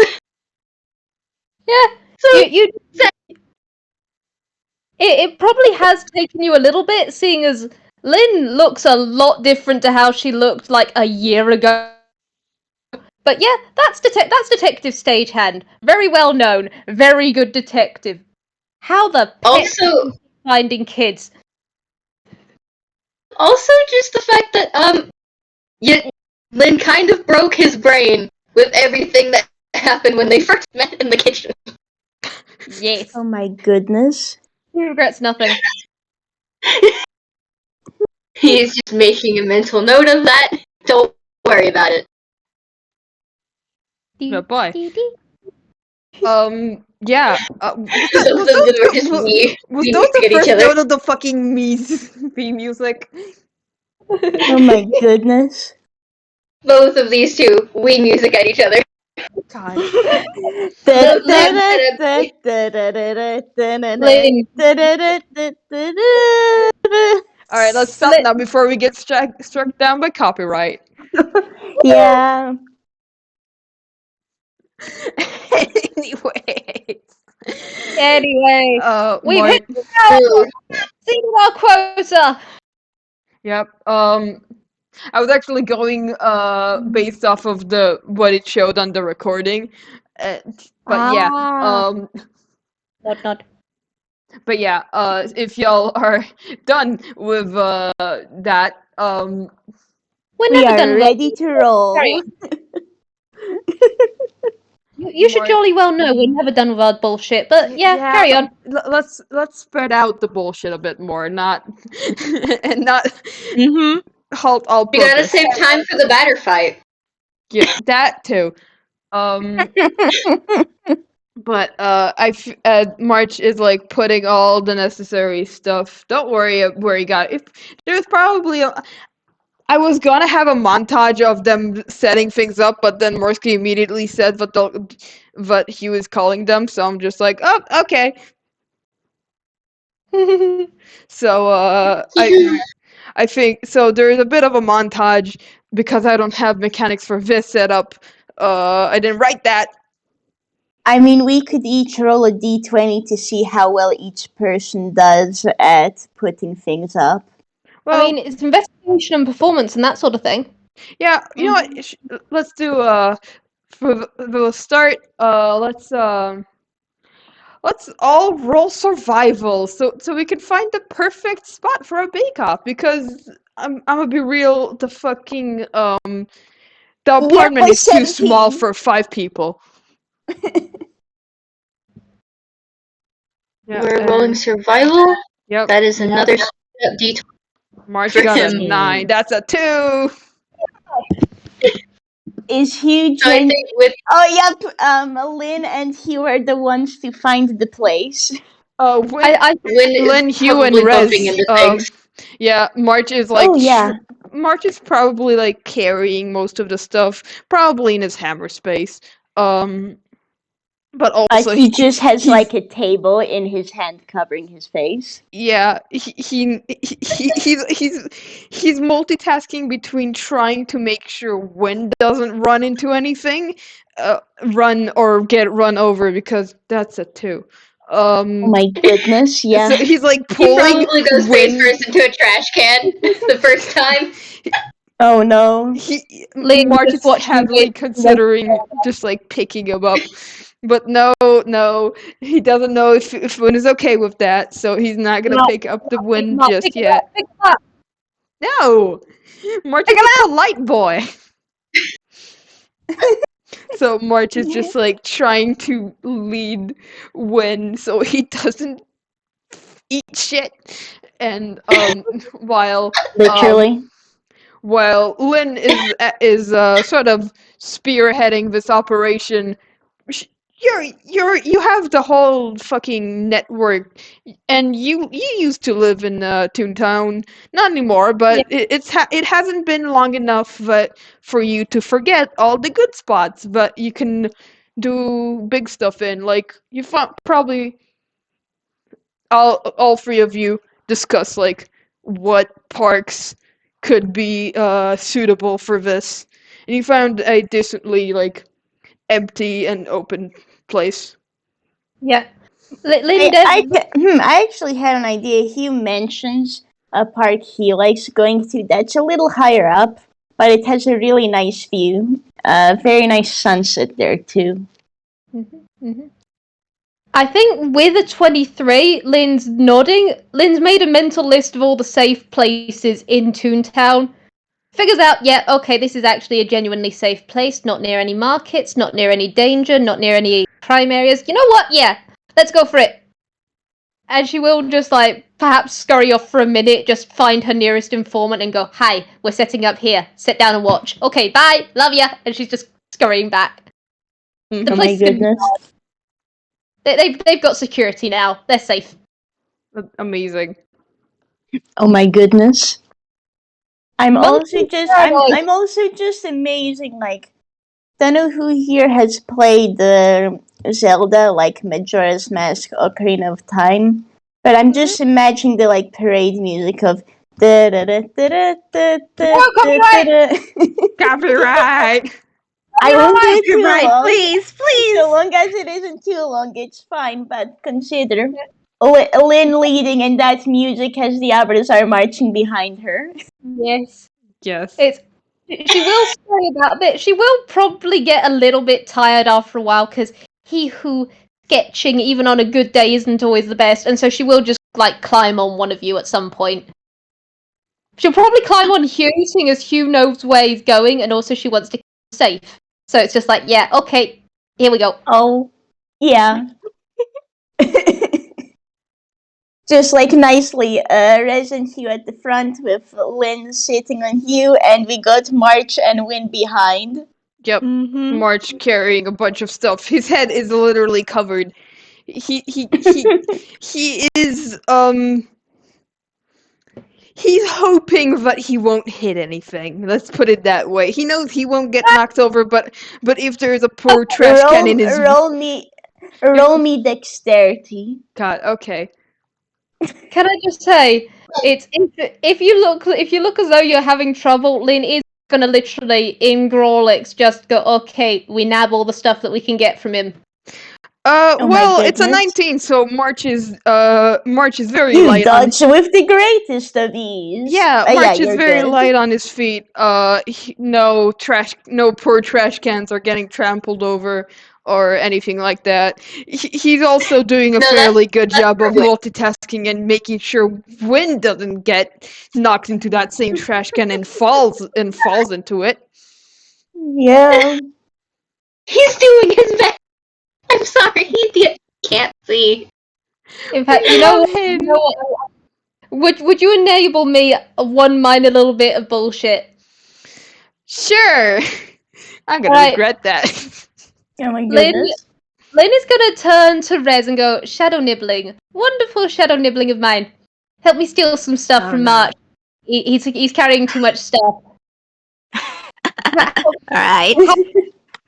Yeah, So you it probably has taken you a little bit, seeing as Lin looks a lot different to how she looked like a year ago. But yeah, that's Detective Stagehand. Very well known, very good detective. How the peck also, finding kids? just the fact that Lin kind of broke his brain with everything that happened when they first met in the kitchen. Yes, Oh my goodness. he regrets nothing. He's just making a mental note of that. Don't worry about it. Oh boy. Dee-dee. Yeah. Those of them were just me. Was We those look the at each first other. note of the fucking Mies theme music? Oh my goodness. Both of these two, we music at each other. God. Lin. Alright, let's stop now before we get struck down by copyright. Yeah. Anyways. Anyway, we've Mark. hit the single our quota. Yep. I was actually going based off of what it showed on the recording. But yeah. Not. But yeah, if y'all are done with that, We're We never are done. ready to roll. Carry on. You should More- jolly well know we're never done with our bullshit. But yeah, carry on. Let's spread out the bullshit a bit more, not and not Mm-hmm. halt all We gotta purpose. save time for the batter fight. Yeah, that too. But March is like putting all the necessary stuff. Don't worry where he got it. There's probably I was gonna have a montage of them setting things up, but then Morsky immediately said what he was calling them, so I'm just like, oh, okay. So I think so. There's a bit of a montage because I don't have mechanics for this setup. I didn't write that. I mean, we could each roll a d20 to see how well each person does at putting things up. Well, I mean, it's investigation and performance and that sort of thing. yeah, you know what? Let's do for the start. Let's all roll survival so we can find the perfect spot for a bake-off because I'm gonna be real. The fucking the apartment by is too small 17. for 5 people. Yeah, We're rolling survival. Yep. That is another D20. March for got a him. 9. That's a 2. Is Hugh So I joined? think with Oh, yep. Lin and Hugh are the ones to find the place. Oh, Winn, I Winn is Lin, Hugh, and probably bumping Rez. into things. Yeah, March is like. Oh, yeah. March is probably like carrying most of the stuff, probably in his hammer space. But also He just has he's- like a table in his hand covering his face. yeah, he's multitasking between trying to make sure Winn doesn't run into anything, run or get run over because that's a 2. Oh my goodness, yeah. So he's like He pulling probably goes face Winn. first into a trash can the first time. Oh no. Lin March just is watching heavily it. considering just like picking him up, but no, he doesn't know if Winn is okay with that, so he's not gonna No, pick up the Winn Pick just it up, yet. pick it up. No, March is a polite boy. So March is just like trying to lead Winn so he doesn't eat shit, and while Literally. while Lin is sort of spearheading this operation. You have the whole fucking network, and you used to live in Toontown, not anymore, Yeah. but it hasn't been long enough that for you to forget all the good spots, but you can do big stuff in, like you probably all three of you discuss like what parks could be suitable for this, and you found a decently like empty and open place. Yeah. Lin I actually had an idea. Hugh mentions a park he likes going to that's a little higher up, but it has a really nice view. Very nice sunset there too. I think with a 23, Lin's nodding. Lin's made a mental list of all the safe places in Toontown. Figures out, yeah, okay, this is actually a genuinely safe place, not near any markets, not near any danger, not near any crime areas. You know what? Yeah, let's go for it. And she will just, like, perhaps scurry off for a minute, just find her nearest informant and go, hi, we're setting up here. Sit down and watch. Okay, bye, love ya. And she's just scurrying back. The Oh place my is gonna be goodness. They've got security now. They're safe. Amazing. Oh my goodness. I'm Monkey Paradise. also just amazing, like, don't know who here has played the Zelda, like Majora's Mask Ocarina of Time, but I'm just imagining the like parade music of da da da da da da da copyright! da. Copyright. I won't do it too Right, long. please, please. So long as it isn't too long, it's fine. But consider Lin leading, and that music as the others are marching behind her. Yes. Yes. She will scurry about a bit. She will probably get a little bit tired after a while because he who sketching even on a good day isn't always the best, and so she will just like climb on one of you at some point. She'll probably climb on Hugh, seeing as Hugh knows where he's going, and also she wants to keep him safe. So it's just like, yeah, okay, here we go. Oh, yeah. Just like nicely, Rez and Hugh at the front with Lin sitting on Hugh, and we got March and Winn behind. Yep. Mm-hmm. March carrying a bunch of stuff. His head is literally covered. He is he's hoping that he won't hit anything. Let's put it that way. He knows he won't get knocked over, but if there's a poor trash can in his Roll me dexterity. God, okay. Can I just say, it's if you look as though you're having trouble, Lin is gonna literally in Grawlix just go, okay, we nab all the stuff that we can get from him. Oh my Well, it's a goodness. 19, so March is very You light on. dodge with the greatest of ease. Yeah, March is you're very good. light on his feet. No poor trash cans are getting trampled over or anything like that. He's also doing a No, fairly good that's job of for Winn. multitasking and making sure Winn doesn't get knocked into that same trash can and falls into it. Yeah. He's doing his best. I'm sorry, he can't see. In fact, We you know love what? him. You know what? Would you enable me one minor little bit of bullshit? Sure. I'm gonna Right. regret that. Oh my Lin, goodness. Lin is gonna turn to Rez and go, shadow nibbling. Wonderful shadow nibbling of mine. Help me steal some stuff Oh, from no. March. He's carrying too much stuff. Alright.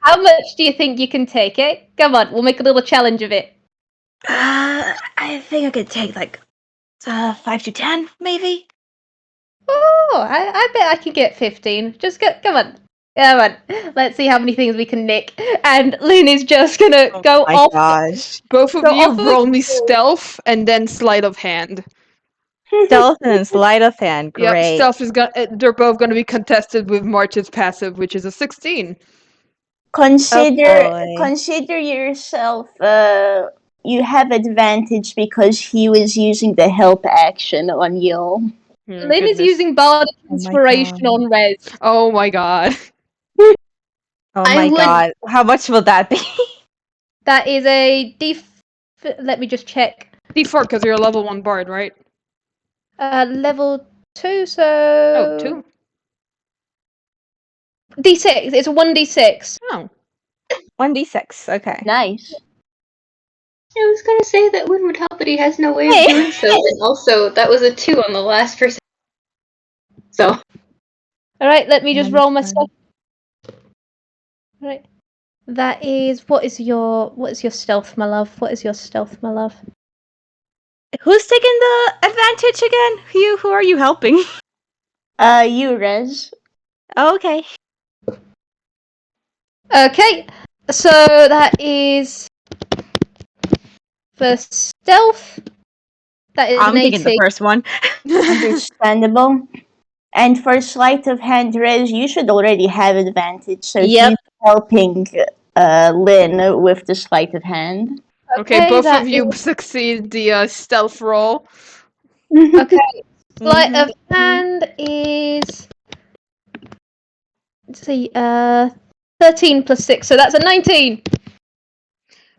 How much do you think you can take, eh? Come on, we'll make a little challenge of it. I think I could take like 5 to 10, maybe. Oh, I bet I can get 15. Just come on. Come on, let's see how many things we can nick. And Lin is just gonna go My off. gosh. Both of So you off roll me the- stealth and then sleight of hand. Stealth and sleight of hand. Yep, Great. stealth is gonna. They're both gonna be contested with March's passive, which is a 16. boy. Consider yourself. You have advantage because he was using the help action on you. Lin is Goodness. using Bardic Oh my Inspiration God. on Rez. Oh my god. Oh I my would- god. How much will that be? That is a let me just check. D4 because you're a level 1 bard, right? Level 2, so Oh, 2. D6. It's a 1d6. Oh. 1d6. Okay. Nice. I was gonna say that Winn would help, but he has no way Hey. of doing so. And also, that was a 2 on the last person. So, All right, let me just roll my Fine. stuff. All right. That is what is your stealth, my love? What is your stealth, my love? Who's taking the advantage again? Who are you helping? You, Rez. Okay. Okay, so that is for stealth. That is I'm an taking the 18. first one. Understandable. And for sleight of hand, Rez, you should already have advantage. So Yep. he's helping Lin with the sleight of hand. Okay, both that of you succeed the stealth roll. Okay, sleight Mhm. of hand is let's see, 13 plus 6, so that's a 19.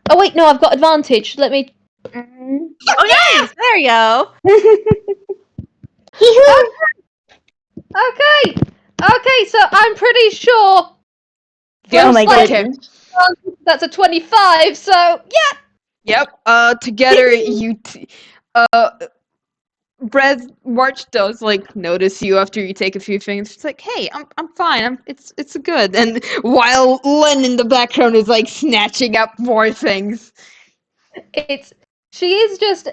Oh wait, no, I've got advantage. Let me. Mhm. Oh, nice! There you go. Okay, so I'm pretty sure. Yeah, Oh my sleight of goodness. hand, that's a 25. So yeah. Yep. Together March does like notice you after you take a few things. It's like, hey, I'm fine. It's good. And while Lin in the background is like snatching up more things. She is just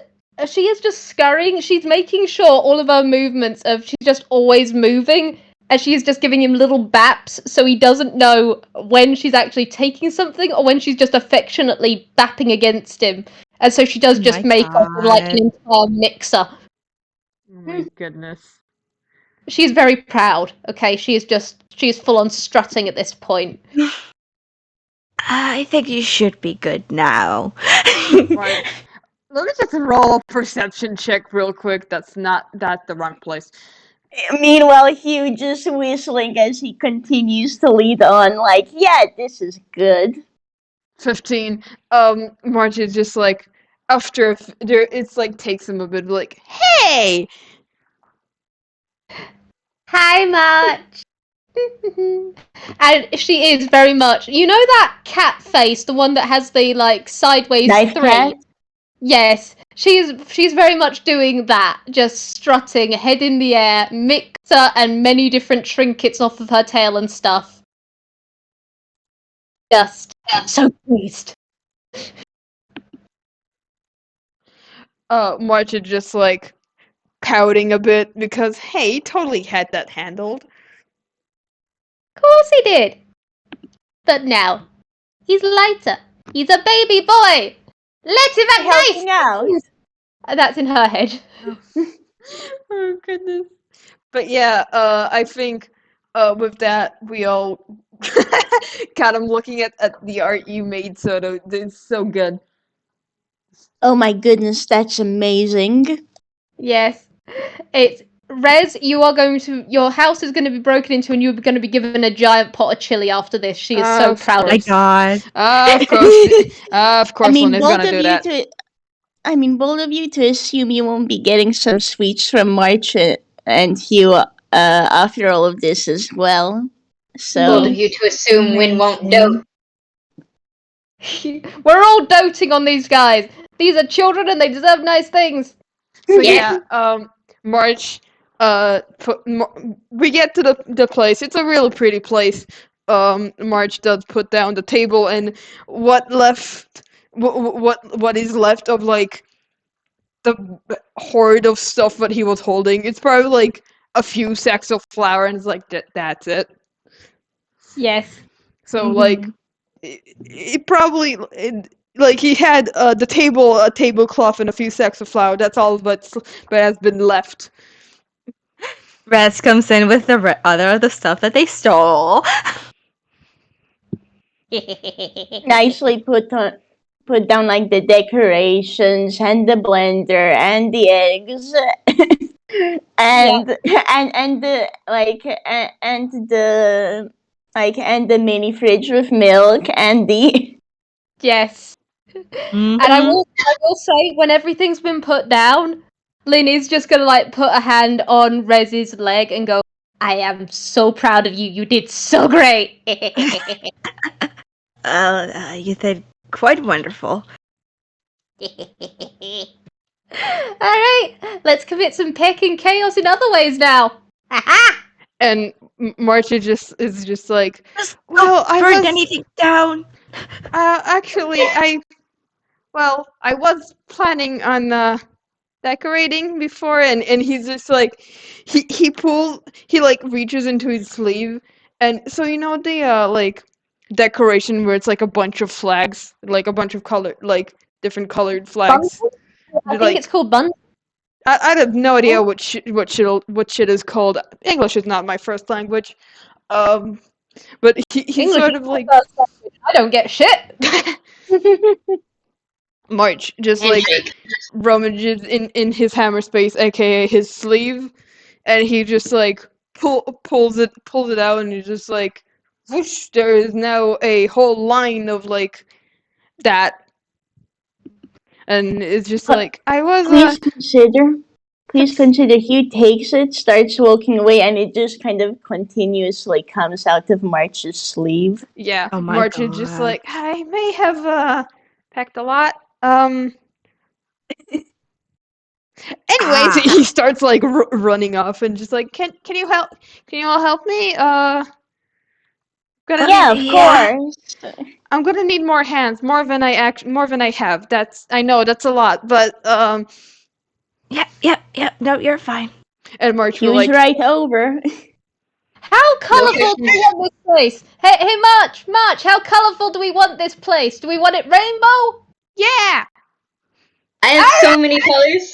scurrying. She's making sure all of her movements she's just always moving, and she's just giving him little baps so he doesn't know when she's actually taking something or when she's just affectionately bapping against him. And so she does Oh just my make up like an God. entire mixer. Oh my goodness. She's very proud. Okay, she's full on strutting at this point. I think you should be good now. Right. Let me just roll a perception check real quick. That's the wrong place. Meanwhile, Hugh just whistling as he continues to lead on, like, yeah, this is good. 15. March is just like after there. It's like takes him a bit. Like, hey. Hi, March. And she is very much, you know that cat face, the one that has the like sideways Knife 3. cat? Yes, she's very much doing that, just strutting, head in the air, mixer and many different trinkets off of her tail and stuff. Just so pleased. March is just like pouting a bit because hey, he totally had that handled. Of course he did. But now, he's lighter. He's a baby boy. Let him have Helping nice out. things. That's in her head. Oh goodness. But yeah, I think with that we all kind of looking at the art you made, Soto. It's so good. Oh my goodness, that's amazing. Yes. It's Rez, your house is going to be broken into and you're going to be given a giant pot of chili after this. She is so Of proud Oh my of God. Of course. Of course, I mean, Lin is both gonna of do you that. bold of you to assume you won't be getting some sweets from March and Hugh after all of this as well. So bold of you to assume Winn won't dote. We're all doting on these guys. These are children and they deserve nice things. So Yeah. March. We get to the place. It's a really pretty place. March does put down the table, and what is left of like the hoard of stuff that he was holding. It's probably like a few sacks of flour, and it's like that's it. Yes. So like, Mhm. it probably like he had the table, a tablecloth, and a few sacks of flour. That's all, but has been left. Rez comes in with the other of the stuff that they stole. Nicely put down like the decorations and the blender and the eggs and and the and the mini fridge with milk and the Yes. Mhm. And I will say, when everything's been put down, Lin is just gonna like put a hand on Rez's leg and go, "I am so proud of you. You did so great." You did quite wonderful. Alright, let's commit some peck and chaos in other ways now. Aha! And March is just like, Just well, don't I burn was anything down. actually I was planning on decorating before, and he's just like, he like reaches into his sleeve, and so you know the like decoration where it's like a bunch of flags, like a bunch of different colored flags. Bundle? I think Like, it's called bundle. I have no idea what shit is called. English is not my first language. Um, but he's English sort is of my like first language. I don't get shit. March just like rummages in his hammer space, aka his sleeve, and he just like pulls it out, and he's just like, whoosh, there is now a whole line of like that, and it's just like, I was please consider Hugh takes it, starts walking away, and it just kind of continuously comes out of March's sleeve. yeah, Oh my March is just god. like, I may have packed a lot. Anyways, he starts like running off and just like, can you help? Can you all help me? Gonna Yeah, need of Yeah. course. I'm gonna need more hands, more than I have. I know that's a lot, but Yep. No, you're fine. and March will Hugh's like, right over. How colourful do we want this place? Hey, March, how colourful do we want this place? Do we want it rainbow? yeah. I have so many colors.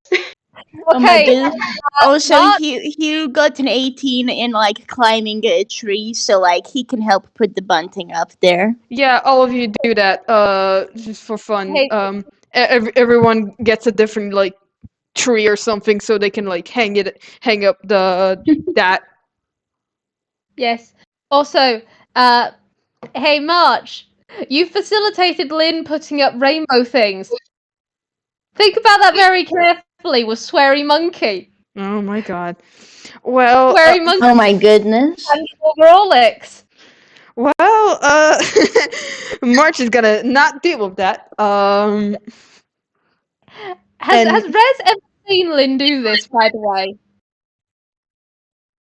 Oh my Okay, goodness. Also, March, Hugh got an 18 in like climbing a tree, so like he can help put the bunting up there. Yeah, all of you do that, just for fun. Hey. Everyone gets a different like tree or something, so they can like hang up that. Yes. Also, hey, March, you facilitated Lin putting up rainbow things. Think about that very carefully with Sweary Monkey. Oh my god. Well, Sweary Monkey Oh my goodness. and Rolex. March is gonna not deal with that. Has And- Rez ever seen Lin do this, by the way?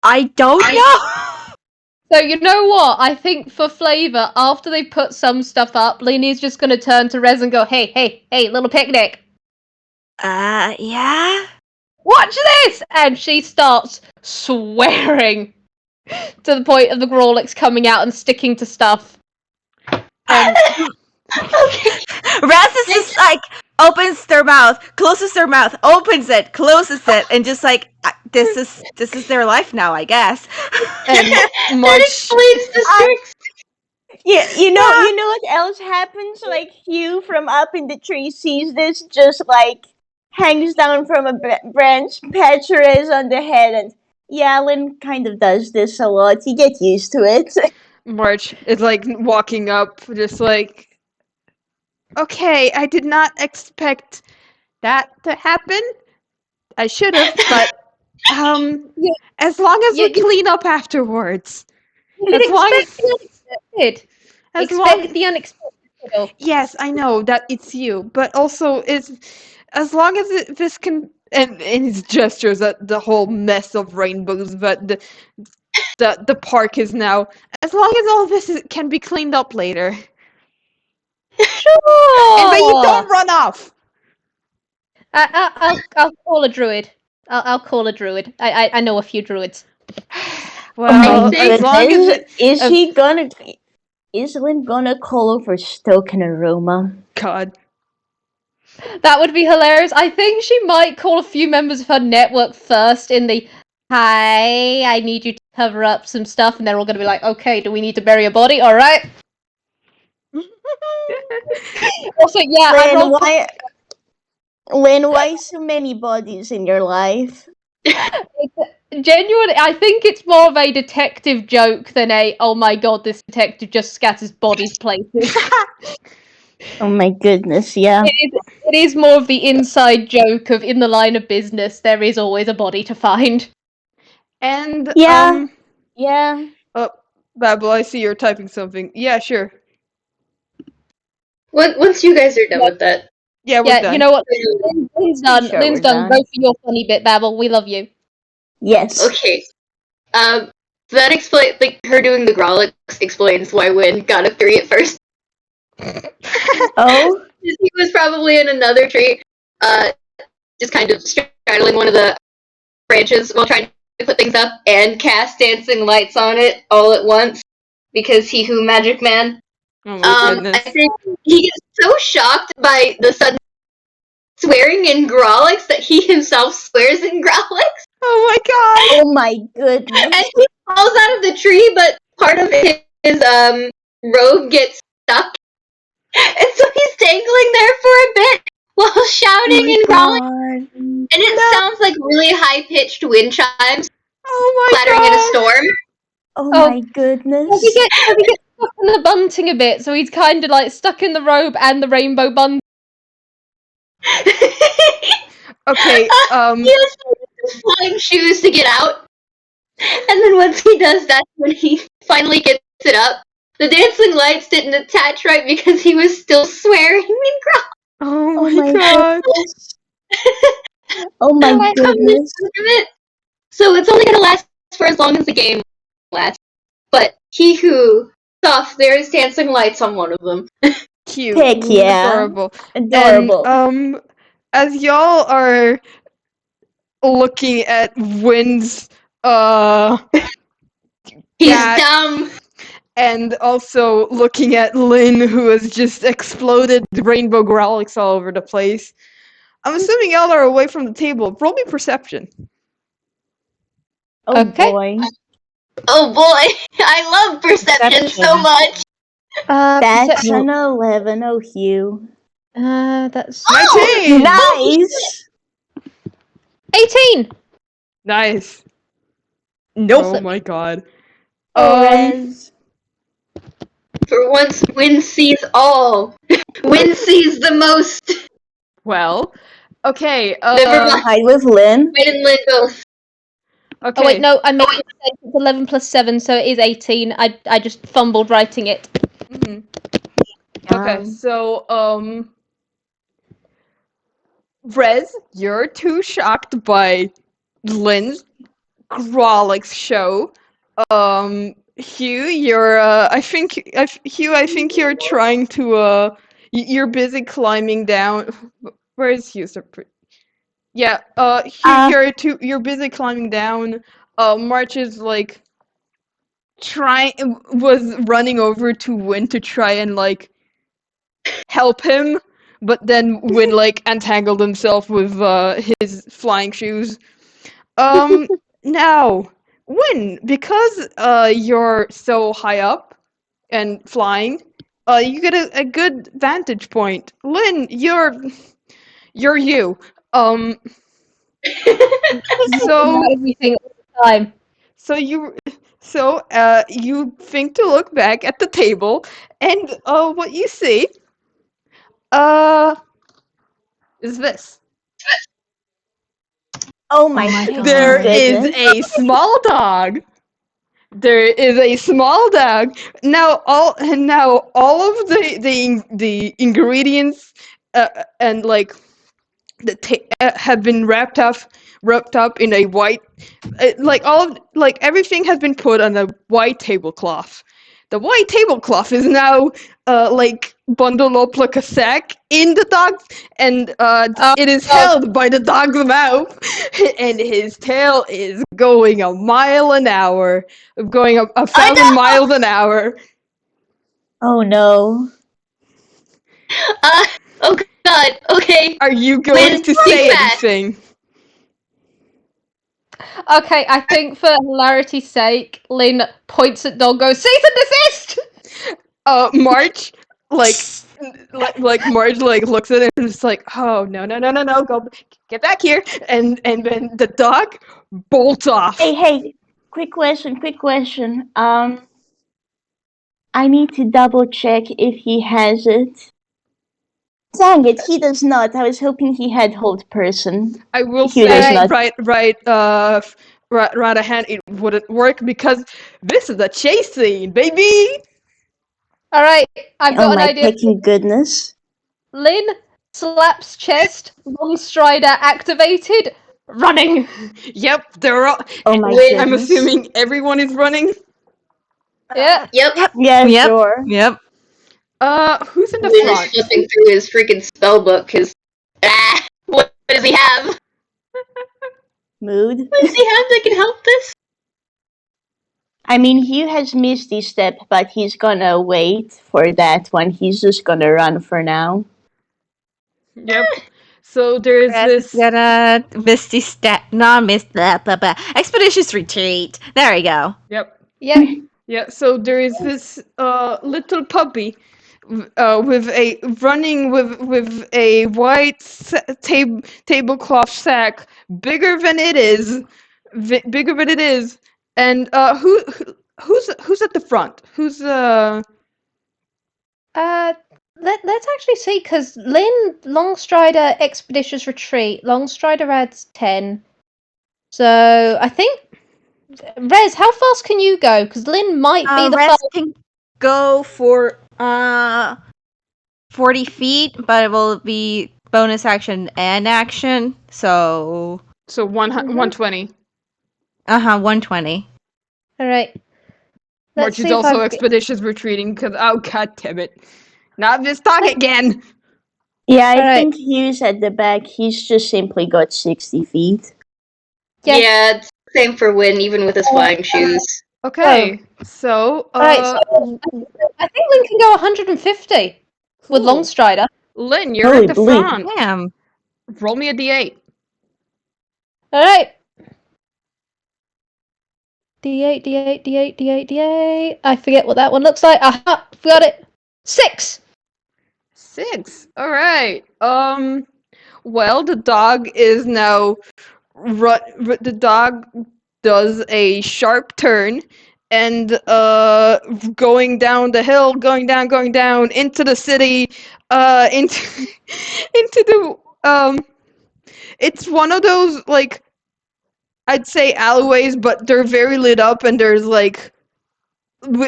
I don't know. So you know what? I think for flavour, after they put some stuff up, Leanie's just gonna turn to Rez and go, hey, little picnic. Yeah. Watch this! And she starts swearing to the point of the Growlix coming out and sticking to stuff. and Raz is just like opens their mouth, closes their mouth, opens it, closes it, and just like this is their life now, I guess. and That March explains the tricks. Yeah, you know what else happens? Like Hugh from up in the tree sees this, just like hangs down from a branch, pats Rez on the head, and yeah, Lin kind of does this a lot. You get used to it. March is like walking up, just like, okay, I did not expect that to happen. I should have, but Yeah. as long as we You- clean up afterwards. You'd As long expect the unexpected. As Expect long the unexpected. Yes, I know that it's you, but also it's as long as this can, and in his gestures at the whole mess of rainbows that the park is now. As long as all this can be cleaned up later, Sure. and but you don't run off. I'll call a druid. I'll call a druid. I know a few druids. Well, my as long as goodness. it, Is Lin gonna call over Stoke and Aroma? God. That would be hilarious. I think she might call a few members of her network first in the hi, I need you to cover up some stuff, and they're all gonna be like, okay, do we need to bury a body? Alright. Also, yeah, I Lin, rolled why so many bodies in your life? genuinely, I think it's more of a detective joke than a oh my god, this detective just scatters bodies places. Oh my goodness, yeah. It is more of the inside joke of in the line of business, there is always a body to find. And Yeah. Yeah. Babel, I see you're typing something. Yeah, sure. Once you guys are done with that. Yeah, we're Yeah, done. you know what? Lynn's done. Sure, Lynn's we're done. done. Go for your funny bit, Babel. We love you. Yes. Okay. That explains, like, her doing the Grolix explains why Winn got a 3 at first. Oh? He was probably in another tree, just kind of straddling one of the branches while trying to put things up and cast dancing lights on it all at once because he who magic man. Oh my goodness. I think he gets so shocked by the sudden swearing in Grolix that he himself swears in Grolix. Oh my god! Oh my goodness. And he falls out of the tree, but part of his robe gets stuck. And so he's dangling there for a bit while shouting and growling. God. And it sounds like really high-pitched wind chimes Oh my clattering in a god! storm. Oh Oh. my goodness. Does he get stuck in the bunting a bit? So he's kind of like stuck in the robe and the rainbow bunting. Okay, He has to use his flying shoes to get out. And then once he does that, when he finally gets it up, the dancing lights didn't attach right because he was still swearing and growling. oh my god! goodness. Oh my Come to goodness. think of it. So it's only gonna last for as long as the game lasts. But he who saw there's dancing lights on one of them. Cute. Heck yeah. Adorable. Adorable. And, as y'all are looking at Wynn's, He's cat, dumb. and also looking at Lin, who has just exploded rainbow growlix all over the place, I'm assuming y'all are away from the table. Roll me perception. Oh Okay. boy. Oh boy, I love perception so much. That's an 11, oh Hugh. That's 19! Nice! 18. Nice. Nope. Oh my god. Rez. For once, Winn sees all. Winn sees the most. Well, okay, Never mind. Hi with Lin. Winn and Lin both. okay. Oh wait, no, I made a mistake. It's 11 plus 7, so it is 18. I just fumbled writing it. Mhm. Okay, so, Rez, you're too shocked by Lin's Grolix show. Hugh, you're, Hugh, I think you're trying to, you're busy climbing down. Where is Hugh? Yeah, Hugh, you're busy climbing down. March is like was running over to Winn to try and like help him, but then Winn like entangled himself with his flying shoes. Now, Winn, because you're so high up and flying, you get a good vantage point. Lin, you're you. So Everything all the time. So you think to look back at the table, and what you see is this. Oh my god. There is Goodness. a small dog. There is a small dog. Now all of the ingredients and like have been wrapped up in a white, like everything has been put on a white tablecloth. the white tablecloth is now like bundled up like a sack in the dog, and it is held by the dog's mouth, and his tail is going a mile an hour, going a 1,000 miles an hour. Oh no. Oh god, okay. Are you going Lin, to think say fast. anything? Okay, I think for hilarity's sake, Lin points at Dog, goes, cease and desist! Marge, like Marge, like looks at it and is like, oh no, go get back here, and then the dog bolts off. Hey, quick question. I need to double check if he has it. Dang it, he does not. I was hoping he had hold person. I will He does say, not. right a hand, it wouldn't work because this is a chase scene, baby. Alright, I've got Oh an my idea. pecking goodness. Lin slaps chest, long strider activated, running. Yep, they're all. Oh my Win. I'm goodness. assuming everyone is running. Yeah. Yep. Yeah, Yep. sure. Yep. Who's in the Win is front? flipping through his freaking spell book because what does he have? Mood. What does he have that can help this? I mean, Hugh has Misty Step, but he's gonna wait for that one. He's just gonna run for now. Yep. So there's this. Gonna Misty Expeditious Retreat. There we go. Yep. Yeah. Yeah, so there is this little puppy with a running with a white tablecloth sack bigger than it is, and who's at the front? Who's Let's actually see, because Lin, Longstrider, Expeditious Retreat. Longstrider adds 10. So, I think... Rez, how fast can you go? Because Lin might be the Rest fastest. can go for 40 feet, but it will be bonus action and action. So 120? 120. Alright. March is also expeditious retreating because god damn it, not this dog again. Yeah, I Alright. think Hugh's at the back. He's just simply got 60 feet. Yeah. Yeah, it's same for Win, even with his flying shoes. Okay, so Alright, so I think Lin can go 150 with cool. Longstrider. Lin, you're Holy at the bleep. front. Damn. Roll me a d8. Alright. D8. I forget what that one looks like. Aha! Got it. 6! 6. All right. Well, the dog is now. The dog does a sharp turn and going down the hill, going down into the city, into the It's one of those, like, I'd say alleyways, but they're very lit up, and there's like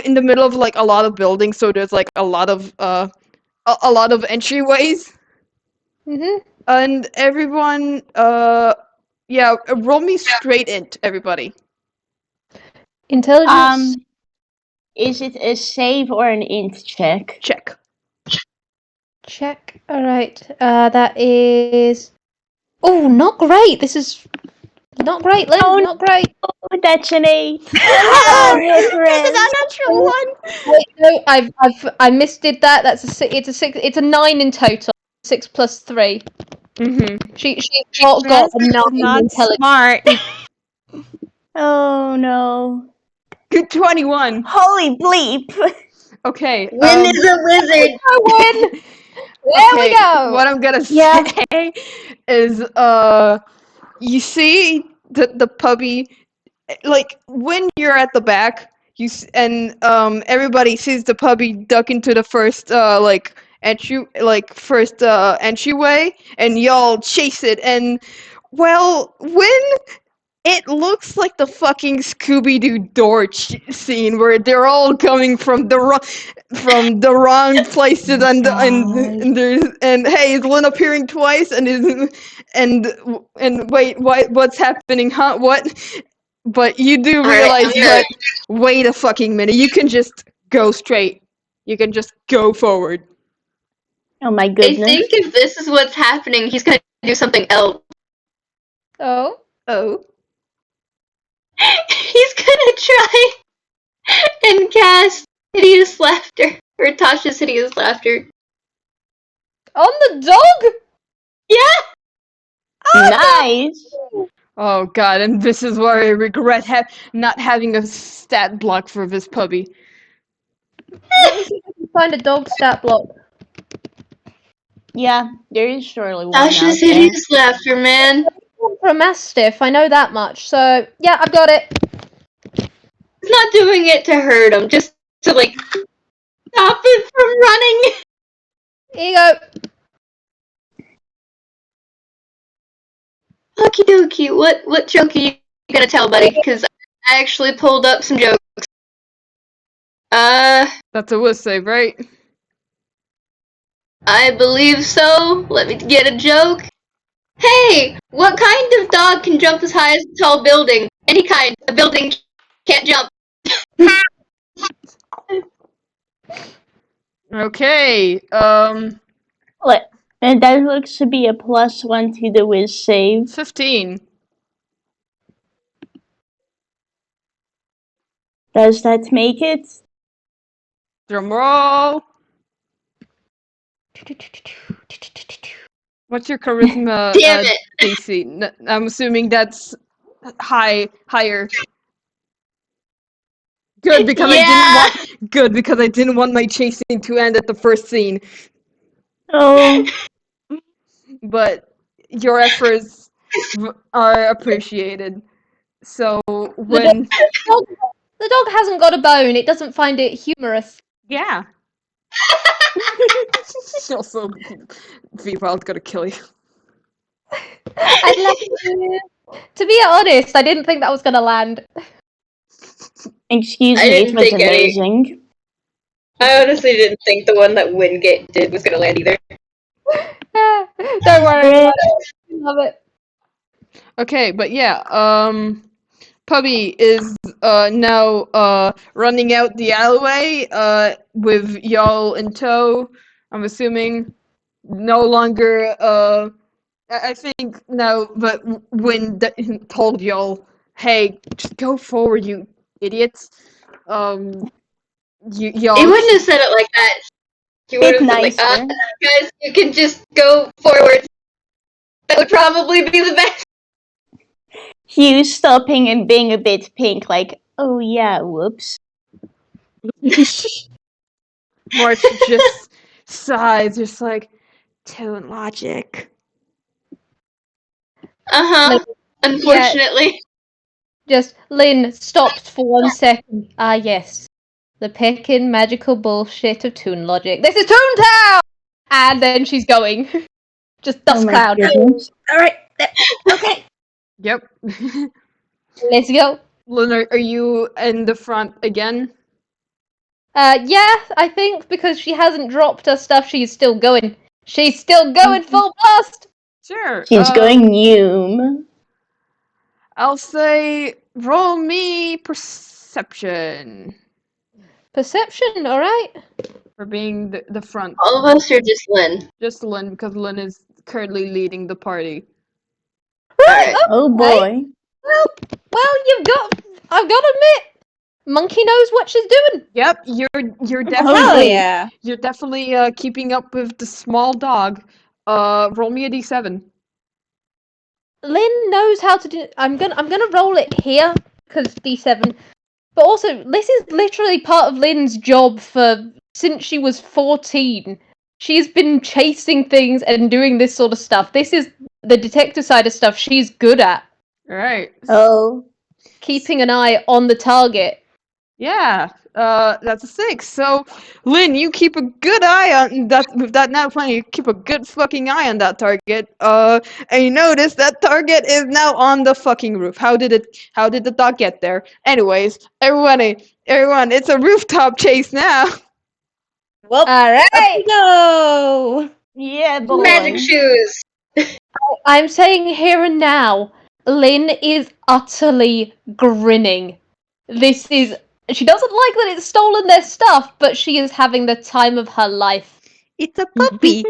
in the middle of like a lot of buildings, so there's like a lot of entryways. Mm-hmm. And everyone, yeah, roll me straight int, everybody. Intelligence. Is it a save or an int check? Check. Check. Alright. That is... Oh, not great. This is... Not great, Lin. Oh, not great. Oh, that's an 8. Oh, yes, Rez. unnatural one. Wait, no, I misdid that. That's a 6. It's a 6. It's a 9 in total. 6 plus 3. Mm-hmm. She's not got a 9 Not intelligence. smart. Oh no. 21. Holy bleep. Okay. Win is a wizard. I win. There we go. What I'm gonna Yeah. say is, you see the puppy, like when you're at the back, everybody sees the puppy duck into the first entryway, and y'all chase it, and well, when it looks like the fucking Scooby-Doo door scene where they're all coming from the wrong places, and hey, is Lin appearing twice, and wait, what's happening? Huh? What? But you do All right, realize I'm gonna- that wait a fucking minute, you can just go straight. You can just go forward. Oh my I goodness. think if this is what's happening, he's gonna do something else. Oh? Oh. He's gonna try and cast hideous laughter, or Tasha's hideous laughter. On the dog? Yeah! Nice. Oh god, and this is where I regret not having a stat block for this puppy. Let me see if I can find a dog stat block. Yeah, there is surely one out Tasha's there. hideous laughter, man. For a mastiff, I know that much. So, yeah, I've got it. He's not doing it to hurt him, just to, like, stop it from running. Here you go. Okie dokie, what joke are you gonna tell, buddy? Because I actually pulled up some jokes. That's a will save, right? I believe so. Let me get a joke. Hey, what kind of dog can jump as high as a tall building? Any kind. A building can't jump. Okay, What? And that looks to be a +1 to the whiz save. 15. Does that make it? Drum roll. What's your charisma Damn it. DC? I'm assuming that's higher. Good because I didn't want my chasing to end at the first scene. Oh, But your efforts are appreciated. So when The dog hasn't got a bone. It doesn't find it humorous. yeah. Also, Vwild gonna kill you. I'd love to. To be honest, I didn't think that was going to land. excuse I me, it didn't was think any- amazing. I honestly didn't think the one that Winn did was gonna land either. Don't worry about it. I love it. Okay, but yeah, Puppy is now running out the alleyway with y'all in tow. I'm assuming no longer I think now that Winn told y'all, hey, just go forward, you idiots. Y'all He wouldn't have said it like that. He would Bit have said like, nicer. guys, you can just go forward. That would probably be the best. Hugh stopping and being a bit pink, like, oh yeah, whoops. March just sighs, just like, tone logic. Uh-huh. Unfortunately. Just, Lin stopped for 1 second. Ah, yes. The peckin' magical bullshit of Toon logic. This is Toontown! And then she's going. Just dust Oh my cloud. goodness. Alright, okay. Yep. Let's go. Lin, are you in the front again? Yeah, I think because she hasn't dropped her stuff, she's still going. She's still going full blast! Sure. She's going Noom. I'll say roll me perception Perception, alright? for being the front. All of us are just Lin. Just Lin, because Lin is currently leading the party. Alright. Oh boy. Well, I've got to admit, Monkey knows what she's doing. Yep, you're Hell definitely yeah. you're definitely keeping up with the small dog. Roll me a d7. Lin knows how to do. I'm gonna roll it here because D7. But also, this is literally part of Lin's job since she was 14. She's been chasing things and doing this sort of stuff. This is the detective side of stuff she's good at. All right. Oh. Keeping an eye on the target. Yeah, that's a 6. So, Lin, you keep a good eye on that. With that nat 20, you keep a good fucking eye on that target. And you notice that target is now on the fucking roof. How did the dog get there? Anyways, everyone, it's a rooftop chase now. Well, Alright! go! Yeah, boy. Magic shoes. I'm saying here and now, Lin is utterly grinning. This is She doesn't like that it's stolen their stuff, but she is having the time of her life. It's a puppy.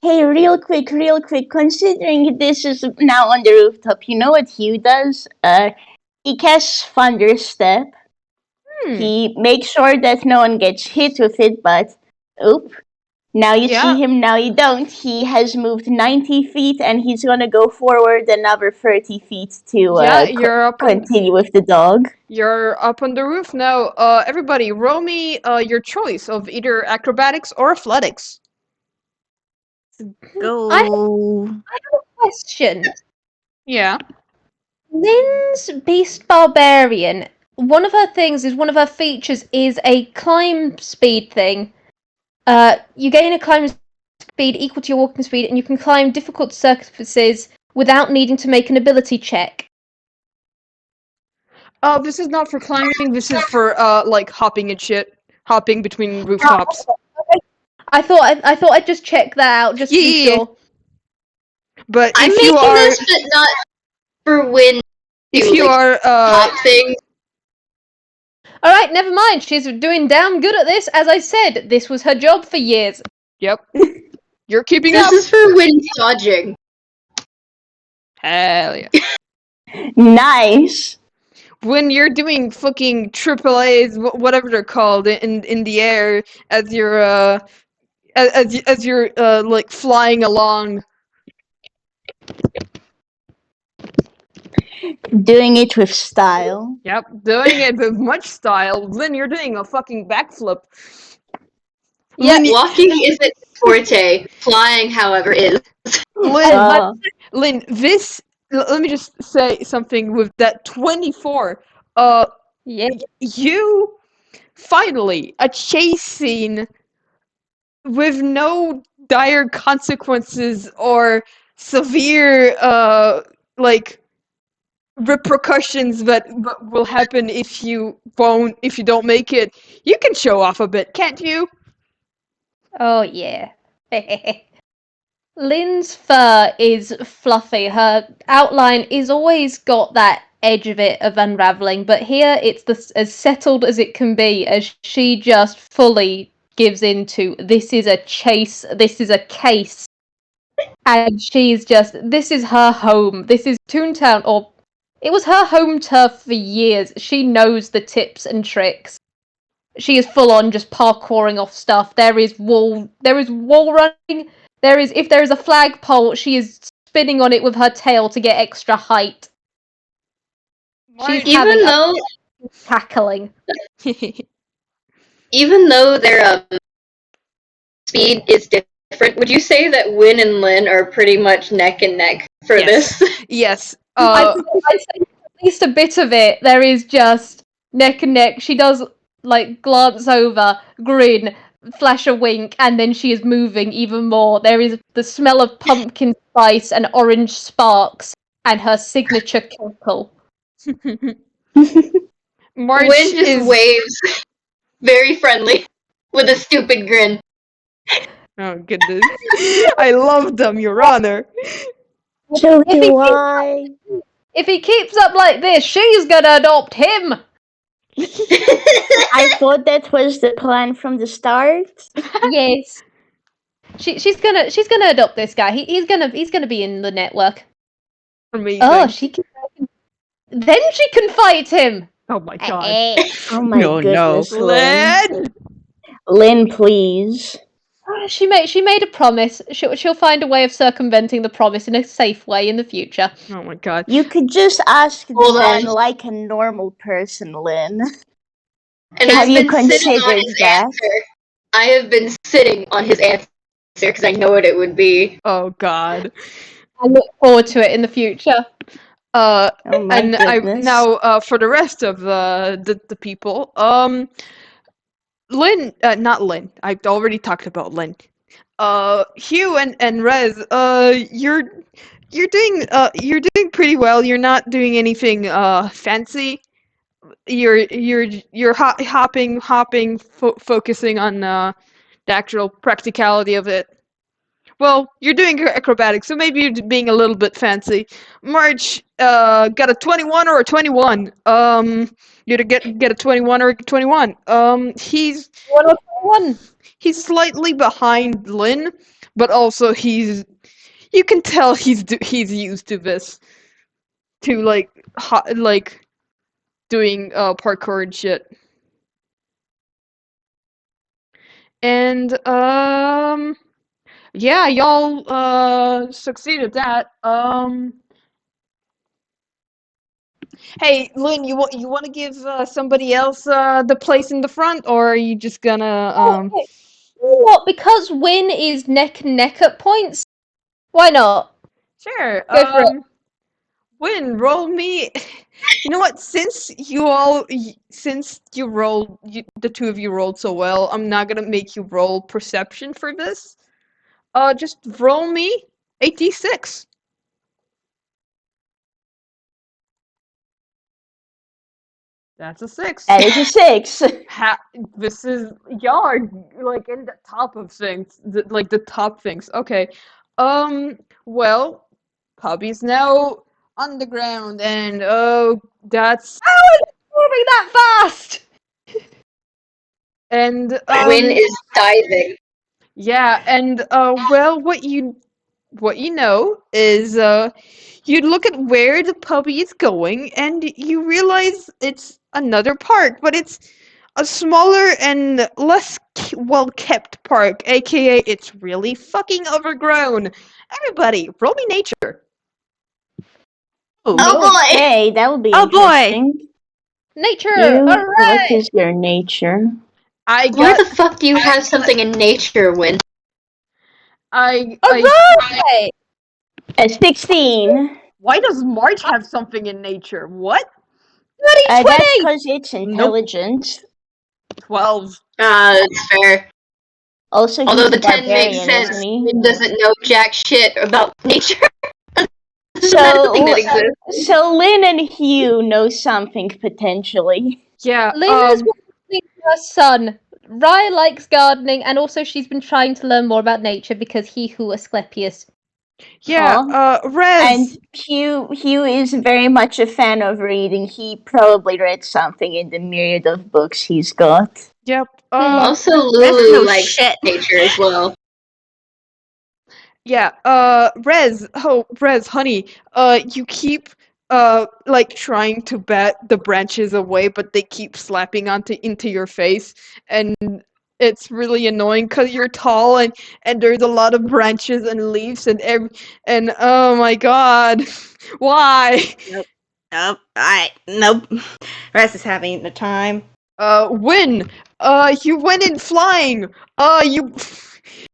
Hey, real quick, considering this is now on the rooftop, you know what Hugh does? He casts Thunderstep. He makes sure that no one gets hit with it, but now you see him, now you don't. He has moved 90 feet and he's gonna go forward another 30 feet to you're up on, continue with the dog. You're up on the roof now. Everybody, roll me your choice of either acrobatics or athletics. Go. I have a question. Yeah. Lin's Beast Barbarian, one of her features is a climb speed thing. You gain a climb speed equal to your walking speed, and you can climb difficult surfaces without needing to make an ability check. Oh, this is not for climbing. This is for like hopping and shit, hopping between rooftops. I thought I'd just check that out just to be sure. But I'm if you making are, this, but not for Winn. if you are, Hop things. All right, never mind. She's doing damn good at this. As I said, this was her job for years. yep, you're keeping This up. is for Winn dodging. Hell yeah. Nice. When you're doing fucking triple A's, whatever they're called, in the air as you're as you're like flying along. Doing it with style. Yep, doing it with much style. Lin, you're doing a fucking backflip. Yeah, walking isn't forte. Flying, however, is. Lin, this. Let me just say something with that 24. Yeah. You finally a chase scene with no dire consequences or severe like repercussions that will happen if you don't make it. You can show off a bit, can't you? Oh yeah. Lin's fur is fluffy. Her outline is always got that edge of it of unraveling, but here it's as settled as it can be as she just fully gives into this is a chase, this is a case. And she's just, this is her home. This is Toontown, or it was her home turf for years. She knows the tips and tricks. She is full on just parkouring off stuff. There is wall running. If there is a flagpole, she is spinning on it with her tail to get extra height. She's Even though tackling. Even though their speed is different, would you say that Winn and Lin are pretty much neck and neck for Yes. this? Yes. I'd say at least a bit of it. There is just neck and neck. She does like glance over, grin, flash a wink, and then she is moving even more. There is the smell of pumpkin spice and orange sparks, and her signature cackle. March Winn just waves, very friendly, with a stupid grin. Oh goodness! I love them, Your Honor. So do I. If he keeps up like this, she's gonna adopt him. I thought that was the plan from the start. Yes. She's gonna adopt this guy. He's gonna be in the network. Amazing. Oh, she can. Then she can fight him. Oh my god. Oh my goodness, Lin! Lin, please. She made a promise. She'll find a way of circumventing the promise in a safe way in the future. Oh my god. You could just ask Hold them on. like a normal person, Lin. And Have I've you been sitting on considered his that? answer. I have been sitting on his answer because I know what it would be. Oh god. I look forward to it in the future. Oh my And goodness. now for the rest of the people, Lin, not Lin. I've already talked about Lin. Hugh and Rez, you're doing pretty well. You're not doing anything fancy. You're hopping, focusing on the actual practicality of it. Well, you're doing acrobatics, so maybe you're being a little bit fancy. March got a 21 or a 21. You to get a 21 or a 21. He's 101. he's slightly behind Lin, but also you can tell he's used to this, to like doing parkour and shit. And yeah, y'all succeeded that. Hey, Lynn, you want to give somebody else the place in the front, or are you just gonna Okay. You know what? Because Winn is neck and neck at points, why not? Sure. Go for it. Win, roll me. You know what? Since you rolled, the two of you rolled so well, I'm not gonna make you roll perception for this. Just roll me 86. That's a 6. That is a 6. This is y'all are like in the top of things, like the top things. Okay. Well, Puppy's now underground, and that's Moving that fast! and Winn is diving. yeah, and well, what you know is you look at where the puppy is going, and you realize it's another park, but it's a smaller and less well kept park, aka it's really fucking overgrown. Everybody, roll me nature. Oh boy! Okay, that would be Oh, boy. interesting. Nature! Hugh, what Alright! is your nature? I Why got the fuck do you have something in nature, Winn? I Alright! A 16. why does March have something in nature? What? Bloody 20! That's because it's intelligent. 12. That's fair. Also, he's Although a the 10 makes barbarian, sense. isn't he? Winn doesn't know jack shit about nature. It's So, not a thing that exists. so Lynn and Hugh know something potentially. Yeah, Lena's been listening to her son. Rye likes gardening, and also she's been trying to learn more about nature because he who Asclepius. yeah, Rez. And Hugh is very much a fan of reading. He probably read something in the myriad of books he's got. Yep. Also, That's Lulu no likes shit. nature as well. Yeah, Rez, honey, you keep, like trying to bat the branches away, but they keep slapping into your face, and it's really annoying because you're tall and there's a lot of branches and leaves and oh my god, why? Nope. Nope. Rest is having the time. Win, you went in flying,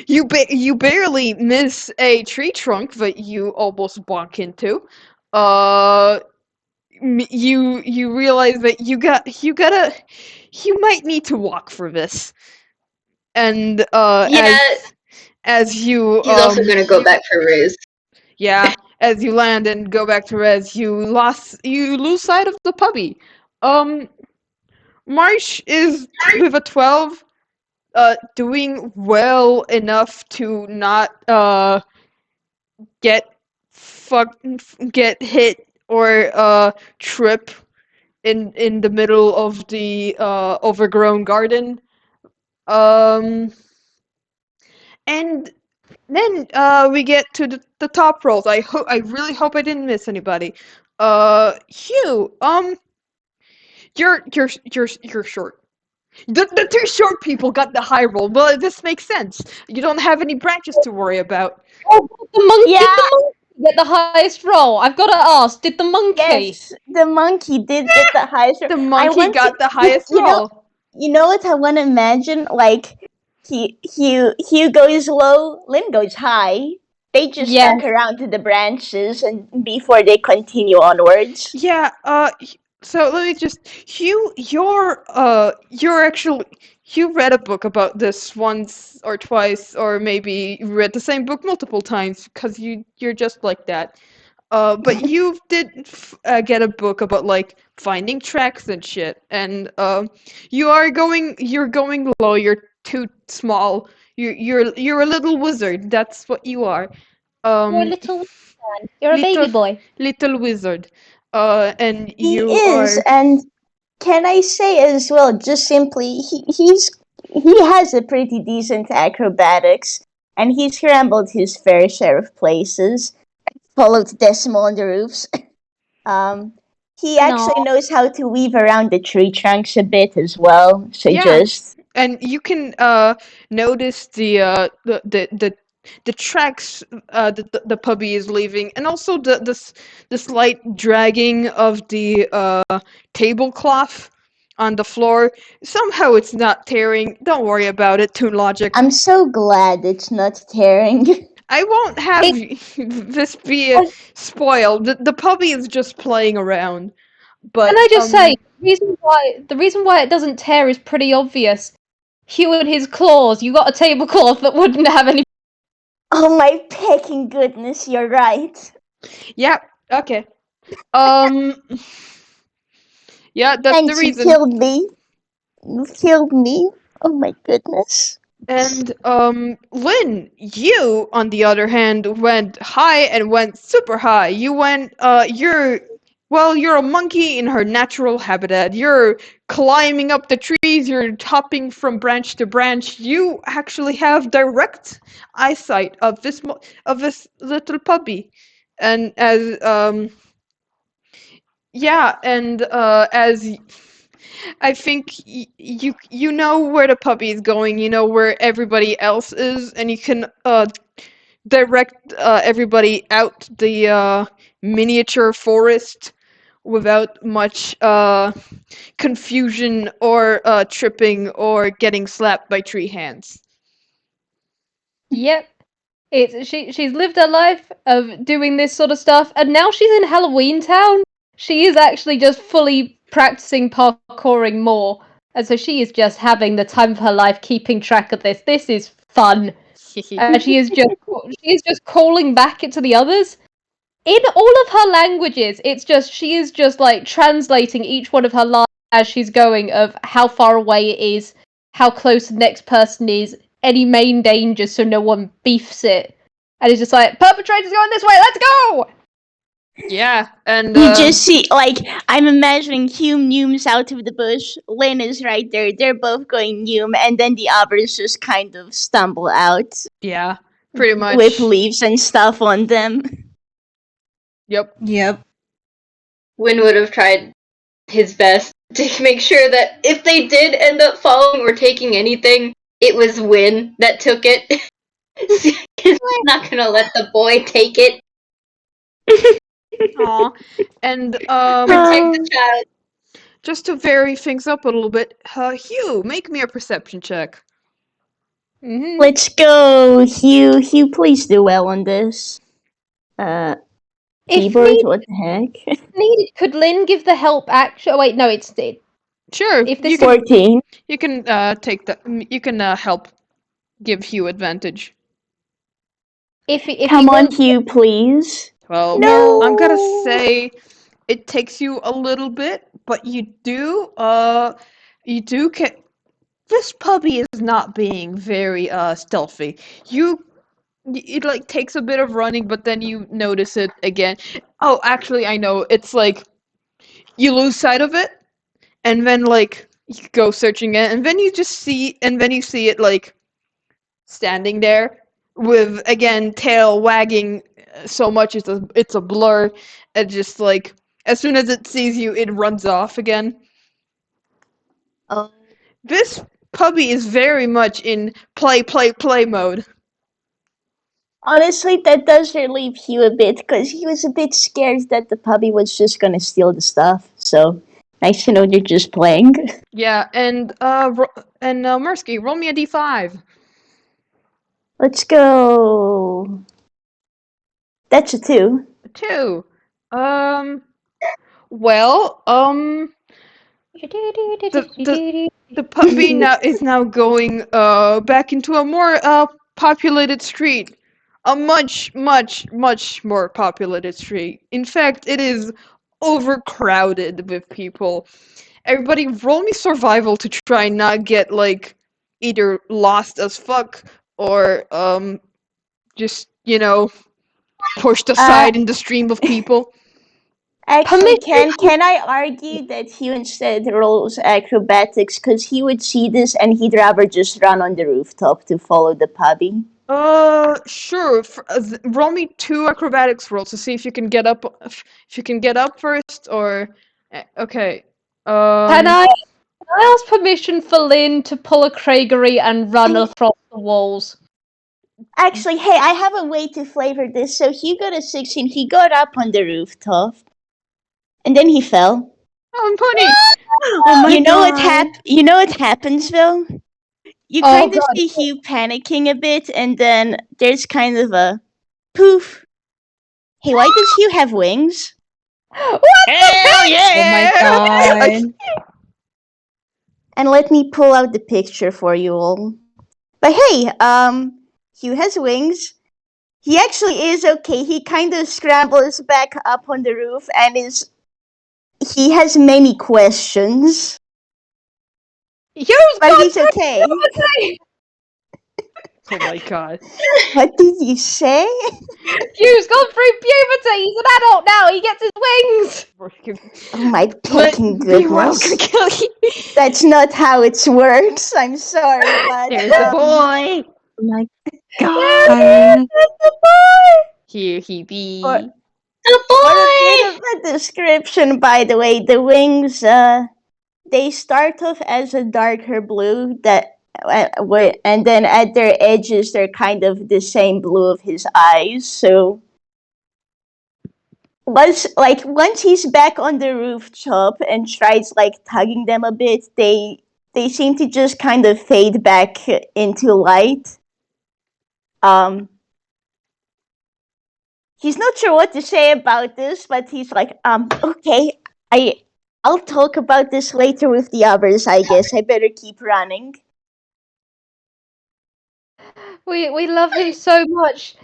you barely miss a tree trunk that you almost bonk into. You realize that you might need to walk for this. And Yeah, as you he's also gonna go back for Riz. yeah, as you land and go back to Rez, you lose sight of the puppy. Marsh is with a 12, doing well enough to not get get hit or trip in the middle of the overgrown garden. Um, and then we get to the top rolls. I really hope I didn't miss anybody. Hugh, you're short. The two short people got the high roll. Well, this makes sense. You don't have any branches to worry about. Oh, the monkey! Yeah. Did the monkey get the highest roll? I've got to ask, did the monkey? Yes, the monkey did get the highest. The monkey got the highest roll. You know what I want to imagine? Like, Hugh goes low, Lynn goes high. They just Yes. back around to the branches and before they continue onwards. Yeah, so let me just Hugh, you're actually you read a book about this once or twice, or maybe you read the same book multiple times because you're just like that. But you did get a book about like finding tracks and shit, and you're going low. You're too small. You're a little wizard. That's what you are. You're a little man. You're a baby boy. Little wizard. And He you is, are and can I say as well, just simply, he has a pretty decent acrobatics, and he's scrambled his fair share of places, followed Decimal on the roofs. He actually knows how to weave around the tree trunks a bit as well. So Yeah. just And you can notice the tracks the puppy is leaving, and also the slight dragging of the tablecloth on the floor. Somehow it's not tearing. Don't worry about it, Toon Logic. I'm so glad it's not tearing. I won't have this be spoiled. The puppy is just playing around. But Can I just say, the reason why it doesn't tear is pretty obvious. Hugh and his claws, you got a tablecloth that wouldn't have any. Oh my pecking goodness, you're right. Yeah, okay. Yeah, that's And the you reason. killed me. You killed me. Oh my goodness. And Lin, you on the other hand went high and went super high. You went you're a monkey in her natural habitat. You're climbing up the trees, you're hopping from branch to branch. You actually have direct eyesight of this little puppy. And as yeah, and as I think you know where the puppy is going, you know where everybody else is, and you can direct everybody out the miniature forest without much confusion or tripping or getting slapped by tree hands. Yep. She's lived her life of doing this sort of stuff, and now she's in Halloween Town. She is actually just fully practicing parkouring more, and so she is just having the time of her life, keeping track of this. This is fun, and she is just calling back to the others in all of her languages. It's just she is just like translating each one of her lines as she's going of how far away it is, how close the next person is, any main dangers so no one beefs it. And it's just like, perpetrator's going this way, let's go! Yeah, and You just see, like, I'm imagining Hume Neumes out of the bush. Lin is right there. They're both going Neume, and then the others just kind of stumble out yeah, pretty much. with leaves and stuff on them. Yep. Yep. Winn would have tried his best to make sure that if they did end up following or taking anything, it was Winn that took it. He's not gonna let the boy take it. Aw. And Protect the child. just to vary things up a little bit, Hugh, make me a perception check. Mm-hmm. Let's go, Hugh. Hugh, please do well on this. If Keyboard, what the heck? needed, could Lin give the help action? Oh, wait, no, it's it. Sure. If this you can 14. you can take the you can help give Hugh advantage. If Come he on, wants, Hugh, please. Well, No. I'm gonna say it takes you a little bit, but you do get this puppy is not being very stealthy. It like takes a bit of running, but then you notice it again. Oh, actually, I know. It's like you lose sight of it, and then like you go searching it, and then you see it like standing there with again tail wagging so much it's a blur, and just like as soon as it sees you, it runs off again. Oh. This puppy is very much in play mode. Honestly, that does relieve Hugh a bit, because he was a bit scared that the puppy was just gonna steal the stuff. So, nice to know they're just playing. Yeah, and Mursky, roll me a d5. Let's go. That's a 2. 2. Well, the puppy now is now going back into a more populated street. A much more populated street. In fact, it is overcrowded with people. Everybody roll me survival to try and not get like either lost as fuck or just, pushed aside in the stream of people. Actually, Permission. can I argue that he instead rolls acrobatics because he would see this and he'd rather just run on the rooftop to follow the puppy? Sure. Roll me 2 acrobatics rolls to see if you can get up. If you can get up first, or okay. Can I ask permission for Lin to pull a Craigery and run across the walls? Actually, hey, I have a way to flavor this. So he got a 16. He got up on the rooftop, and then he fell. Oh, Pony! Oh my You know god. You know what happens, Phil? You Oh, kind of God. see Hugh panicking a bit, and then there's kind of a poof. Hey, why does Hugh have wings? Hell Oh my god. And let me pull out the picture for you all. But hey, Hugh has wings. He actually is okay. He kind of scrambles back up on the roof and he has many questions, Hugh's but got he's okay. Oh my god. What did you say? Hugh's gone through puberty. He's an adult now. He gets his wings. Oh my But fucking Meanwhile, goodness. kill you. That's not how it works. I'm sorry, but There's a boy. Oh my god. Here he be. For- The For a boy! bit of a description, by the way, the wings, they start off as a darker blue and then at their edges they're kind of the same blue of his eyes. So once he's back on the rooftop and tries like tugging them a bit, they seem to just kind of fade back into light. He's not sure what to say about this, but he's like, okay, I'll talk about this later with the others, I guess. I better keep running. We love him so much.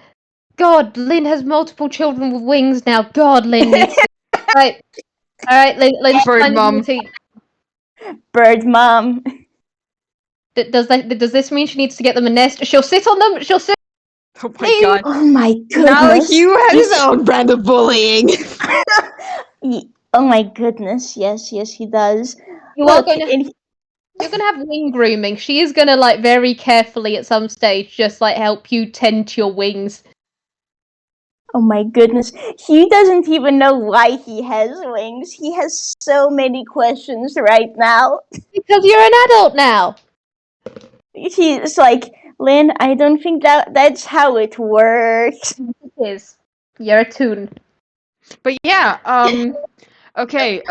God, Lin has multiple children with wings now. God, Lin needs to. Right. Alright, Lin's Bird finding mom. routine. Bird mom. Does this mean she needs to get them a nest? She'll sit on them. She'll sit. Oh my god. Oh my Now goodness. Hugh has his own brand of bullying. Oh my goodness. Yes, he does. You Look, are going to. You're gonna have wing grooming. She is gonna like very carefully at some stage just like help you tend to your wings. oh my goodness. He doesn't even know why he has wings. He has so many questions right now. Because you're an adult now. He's like, Lin, I don't think that's how it works. It is. You're a toon. But yeah, okay,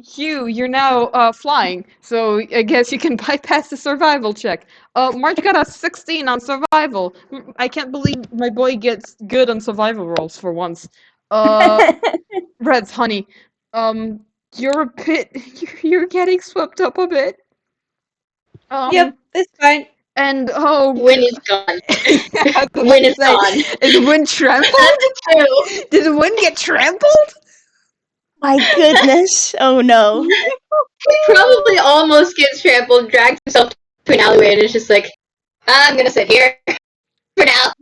Hugh, you're now flying, so I guess you can bypass the survival check. March got a 16 on survival. I can't believe my boy gets good on survival rolls for once. Reds, honey, you're a bit, you're getting swept up a bit. Yep, it's fine. And Winn is gone. I was Winn gonna is gone. is Winn trampled? That's true. Did Winn get trampled? My goodness. Oh no. He probably almost gets trampled, drags himself to an alleyway, and is just like, I'm gonna sit here for now.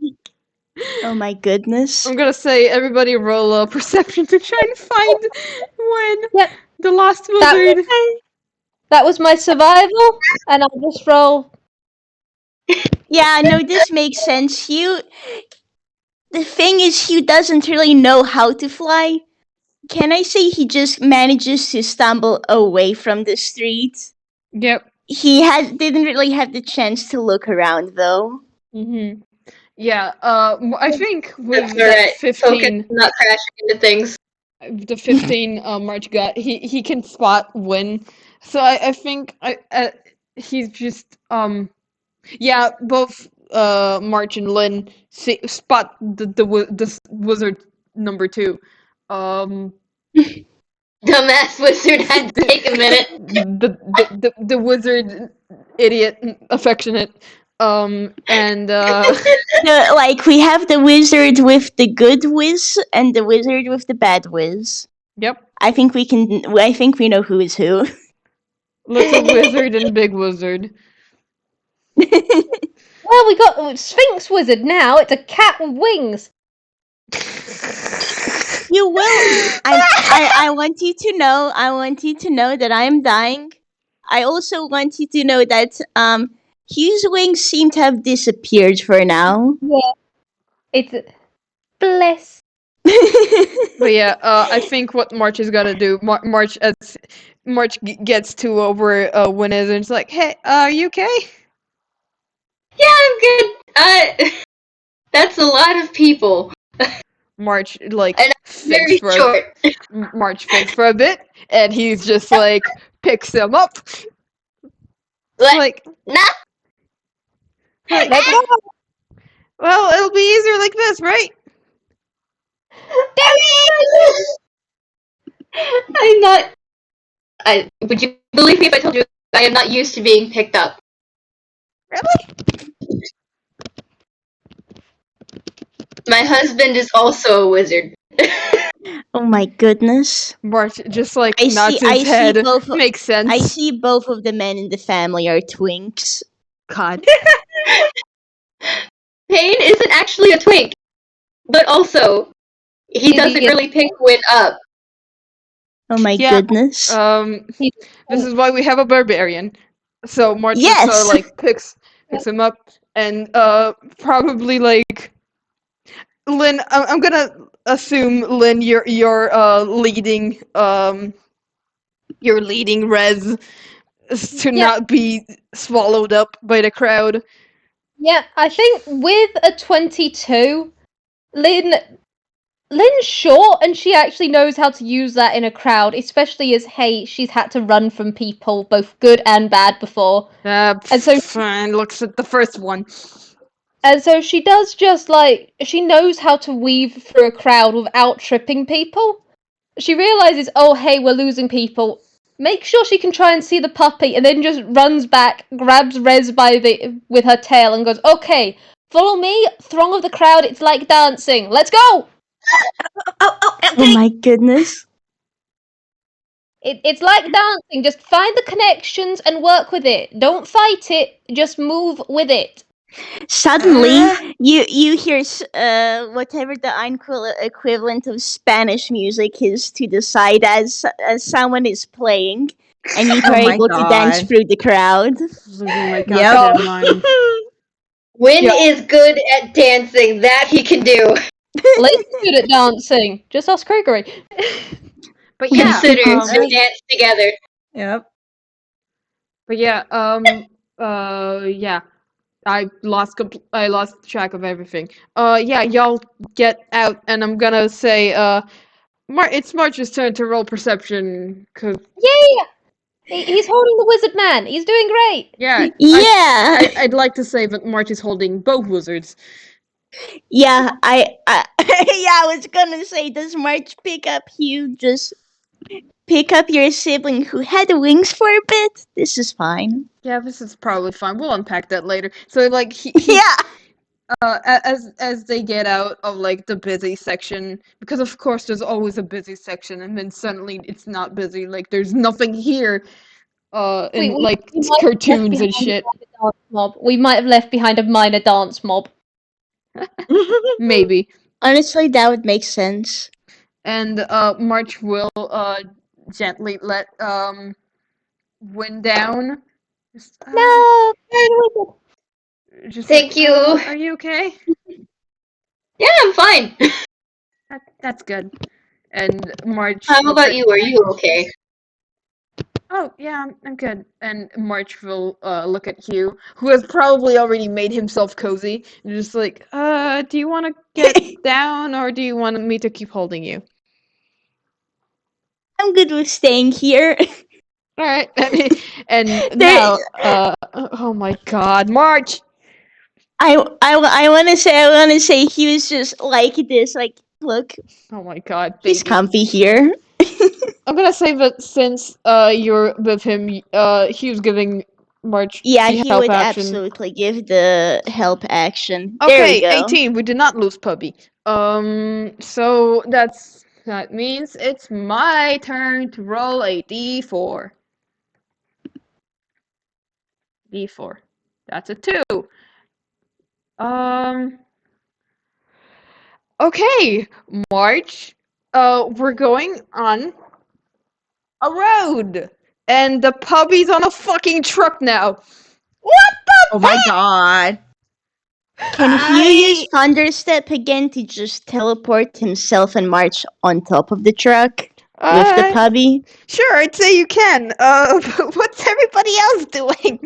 Oh my goodness. I'm gonna say everybody roll a perception to try and find Winn, Yep. the last That wizard. That was my survival, and I'll just roll. Yeah, no, this makes sense. The thing is, Hugh doesn't really know how to fly. Can I say he just manages to stumble away from the street? Yep. He didn't really have the chance to look around, though. Mm-hmm. Yeah. I think with That's that alright. 15, Not crashing into things. the 15 March got, he can spot Winn. So I think he's just yeah, both March and Lin spot the wizard number 2. Dumbass wizard had to take a minute. The wizard idiot affectionate and We have the wizard with the good whiz and the wizard with the bad whiz. yep, I think we know who is who. little wizard and big wizard. Well, we got Sphinx Wizard now. It's a cat with wings. You will. I want you to know. I want you to know that I'm dying. I also want you to know that Hugh's wings seem to have disappeared for now. Yeah. It's bless. But yeah, I think what March is gonna do, March as March gets to where Winn is, and it's like, hey, are you okay? Yeah, I'm good. That's a lot of people. March like And I'm very short. March thinks for a bit, and he's just like picks them up. Like, Nah. Let's go. well, it'll be easier like this, right? I'm not. Would you believe me if I told you I am not used to being picked up? Really? My husband is also a wizard. Oh my goodness. March just like I nods see- I his see head. both- Makes sense. I see both of the men in the family are twinks. God. Payne isn't actually a twink, but also he doesn't really pick Winn up. Oh my Yeah, goodness. This is why we have a barbarian. So March Yes! just like picks him up, and probably like Lin. I'm gonna assume Lin, you're leading Rez to not be swallowed up by the crowd. Yeah, I think with a 22, Lynn's short and she actually knows how to use that in a crowd, especially as, hey, she's had to run from people, both good and bad, before. And so- Fine. Looks at the first one. And so she does just like, she knows how to weave through a crowd without tripping people. She realizes, oh, hey, we're losing people. Make sure she can try and see the puppy, and then just runs back, grabs Rez with her tail, and goes, okay, follow me, throng of the crowd, it's like dancing. Let's go! Oh my goodness. It's like dancing. Just find the connections and work with it. Don't fight it. Just move with it. Suddenly, you hear whatever the equivalent of Spanish music is to the side as someone is playing, and you are my able to dance God. through the crowd. Losing my Yep. goddamn mind. Winn Yeah. is good at dancing. That he can do. Lynn's good at dancing. Just ask Gregory. But yeah, Consider to dance together. Yep. but yeah, yeah. I lost track of everything. Yeah, y'all get out, and I'm gonna say, it's March's turn to roll perception. 'Cause Yeah! He's holding the wizard man. He's doing great. yeah, Yeah, I'd like to say that March is holding both wizards. yeah. I yeah. I was gonna say, does March pick up Hugh? Just pick up your sibling who had wings for a bit. This is fine. Yeah, this is probably fine. We'll unpack that later. So like he Yeah. as they get out of like the busy section, because of course there's always a busy section, and then suddenly it's not busy. Like there's nothing here. In We like might have left cartoons and behind shit. a dance mob. We might have left behind a minor dance mob. Maybe. Honestly, that would make sense. And March will gently let Winn down. Just, No! just Thank you. Are you okay? Yeah, I'm fine. That's good. And March. How looks about at- you? Are you okay? Oh yeah, I'm good. And March will look at Hugh, who has probably already made himself cozy, and just like, do you want to get down, or do you want me to keep holding you? I'm good with staying here. All right. And now, oh my God, March. I want to say he was just like this. Like, look, Oh my God, he's baby. comfy here. I'm gonna say that since you're with him, he was giving March Yeah, the he help would action. absolutely give the help action. There we Okay, go. 18. We did not lose puppy. So that means it's my turn to roll a d4. D4. That's a 2. Okay, March we're going on a road, and the puppy's on a fucking truck now. Oh my god. Can Hugh use Thunderstep again to just teleport himself and march on top of the truck with the puppy? Sure, I'd say you can. But what's everybody else doing?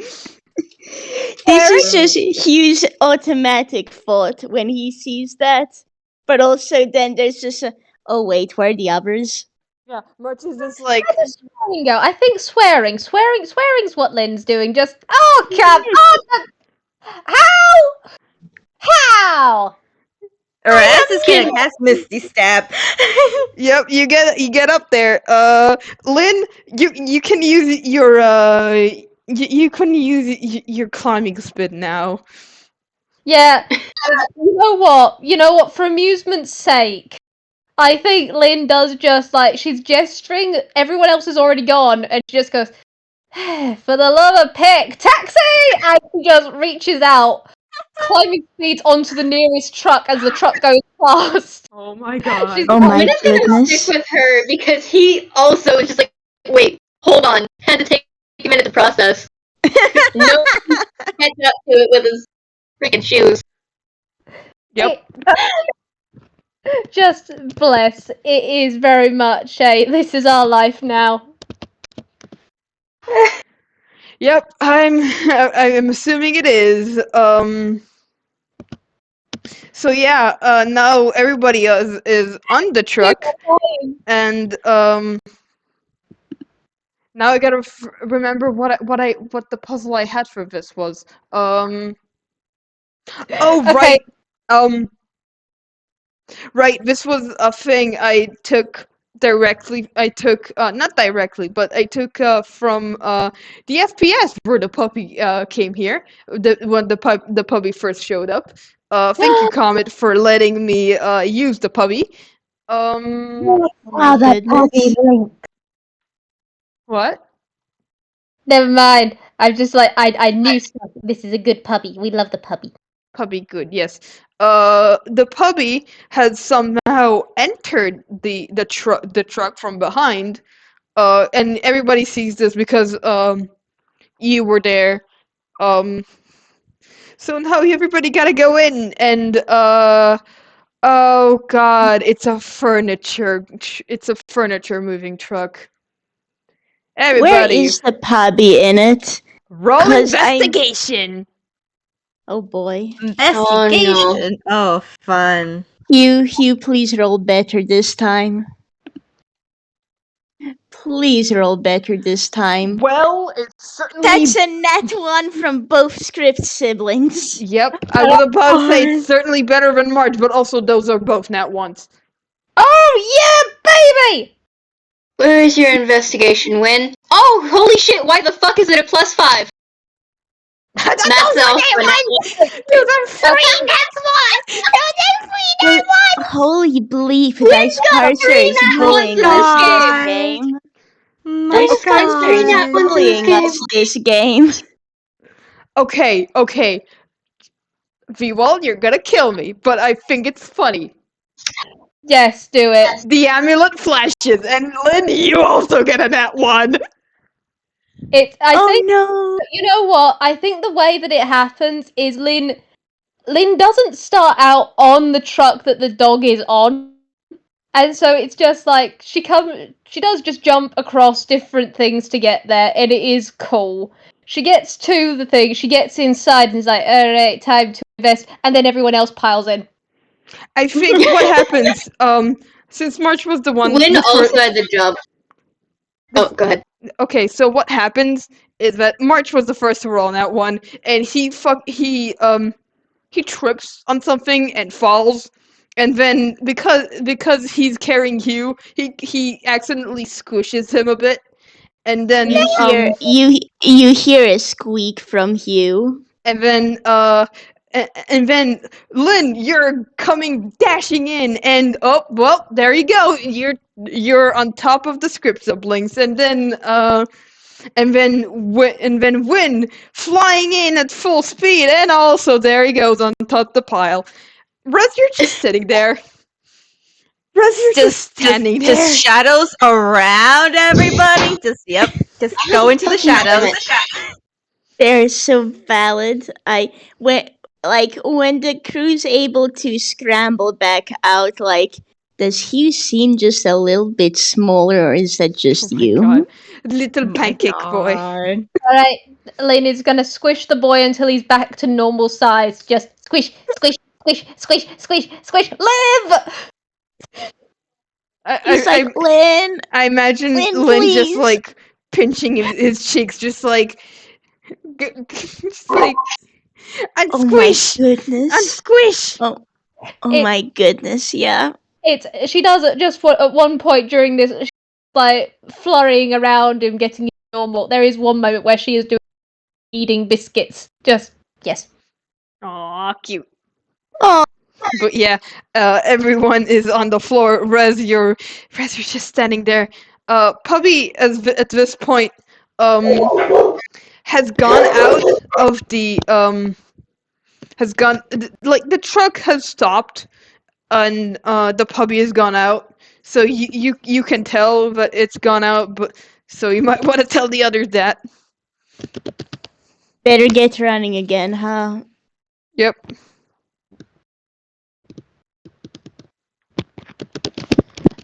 This is just Hugh's automatic thought when he sees that. But also then there's just a, oh wait, where are the others? Yeah, March is just like, Where does swearing go? I think swearing's what Lynn's doing. Just come on, how? Rez is gonna cast Misty Step. yep, you get up there. Lin, you can use your you can use your climbing speed now. Yeah. You know what? For amusement's sake, I think Lynn does just like she's gesturing. Everyone else is already gone, and she just goes, "For the love of pick, taxi!" And she just reaches out, climbing speeds onto the nearest truck as the truck goes past. Oh my god. Oh my Winn is gonna goodness. stick with her because he also is just like, wait, hold on, had to take a minute to process. No, catch up to it with his freaking shoes. Yep. Just bless. It is very much a this is our life now. Yep, I'm assuming it is. So yeah, now everybody is on the truck, and now I gotta remember what the puzzle I had for this was. Oh Okay. right, right. This was a thing I took directly. I took not directly, but I took from the FPS where the puppy came here. When the puppy first showed up. Thank you, Comet, for letting me use the puppy. Oh my goodness. What? Never mind. I'm just like I knew something. This is a good puppy. We love the puppy. Puppy, good, yes. The puppy had somehow entered the truck from behind. And everybody sees this because you were there. So now everybody gotta go in and oh god, it's a furniture moving truck. Where Everybody, is the puppy in it? roll 'Cause investigation. Oh boy. Investigation. Oh, fun. Hugh, please roll better this time. Please roll better this time. Well, it's certainly. That's a nat one from both script siblings. Yep, I was about to say it's certainly better than March, but also those are both nat ones. Oh yeah, baby! Where is your investigation, Winn? Oh, holy shit, why the fuck is it a +5? That's all. Holy bleep, guys, Carter is bullying us this game. My Guys, Carter is god. bullying us this game. Okay. Vwild, you're gonna kill me, but I think it's funny. Yes, do it. The amulet flashes, and Lynn, you also get a nat 1. Oh think no. you know what? I think the way that it happens is Lynn doesn't start out on the truck that the dog is on. And so it's just like she does just jump across different things to get there, and it is cool. She gets to the thing, she gets inside and is like, alright, time to invest, and then everyone else piles in. I think what happens, since March was the one. Winn also had the job. Oh, go ahead. Okay, so what happens is that March was the first to roll on that one, and he trips on something and falls, and then because he's carrying Hugh, he accidentally squishes him a bit, and then You hear a squeak from Hugh. and then Lynn, you're coming dashing in, and oh well, there you go. You're on top of the script siblings, and then Winn flying in at full speed, and also there he goes on top of the pile. Rez, you're just sitting there. You're just standing there. Just shadows around everybody. Just go into the shadows. They're so valid. When the crew's able to scramble back out, like, does Hugh seem just a little bit smaller, or is that just Oh my you? god. Little Oh my pancake boy. God. Alright, Lin is gonna squish the boy until he's back to normal size. Just squish, squish, squish, squish, squish, squish. Live! He's like, Lin, I imagine Lin, Lin just please. like pinching his cheeks, just like, just like, and Oh my squish, goodness. and squish. Oh It- my goodness, yeah. She does it just at one point during this, she's like flurrying around and getting normal. There is one moment where she is eating biscuits. Just yes. Aw, cute. Oh, But yeah, everyone is on the floor. You're just standing there. Puppy, at this point, has gone out of the like the truck has stopped, and the puppy has gone out. So you can tell that it's gone out, but so you might want to tell the others that. better get running again, huh? Yep.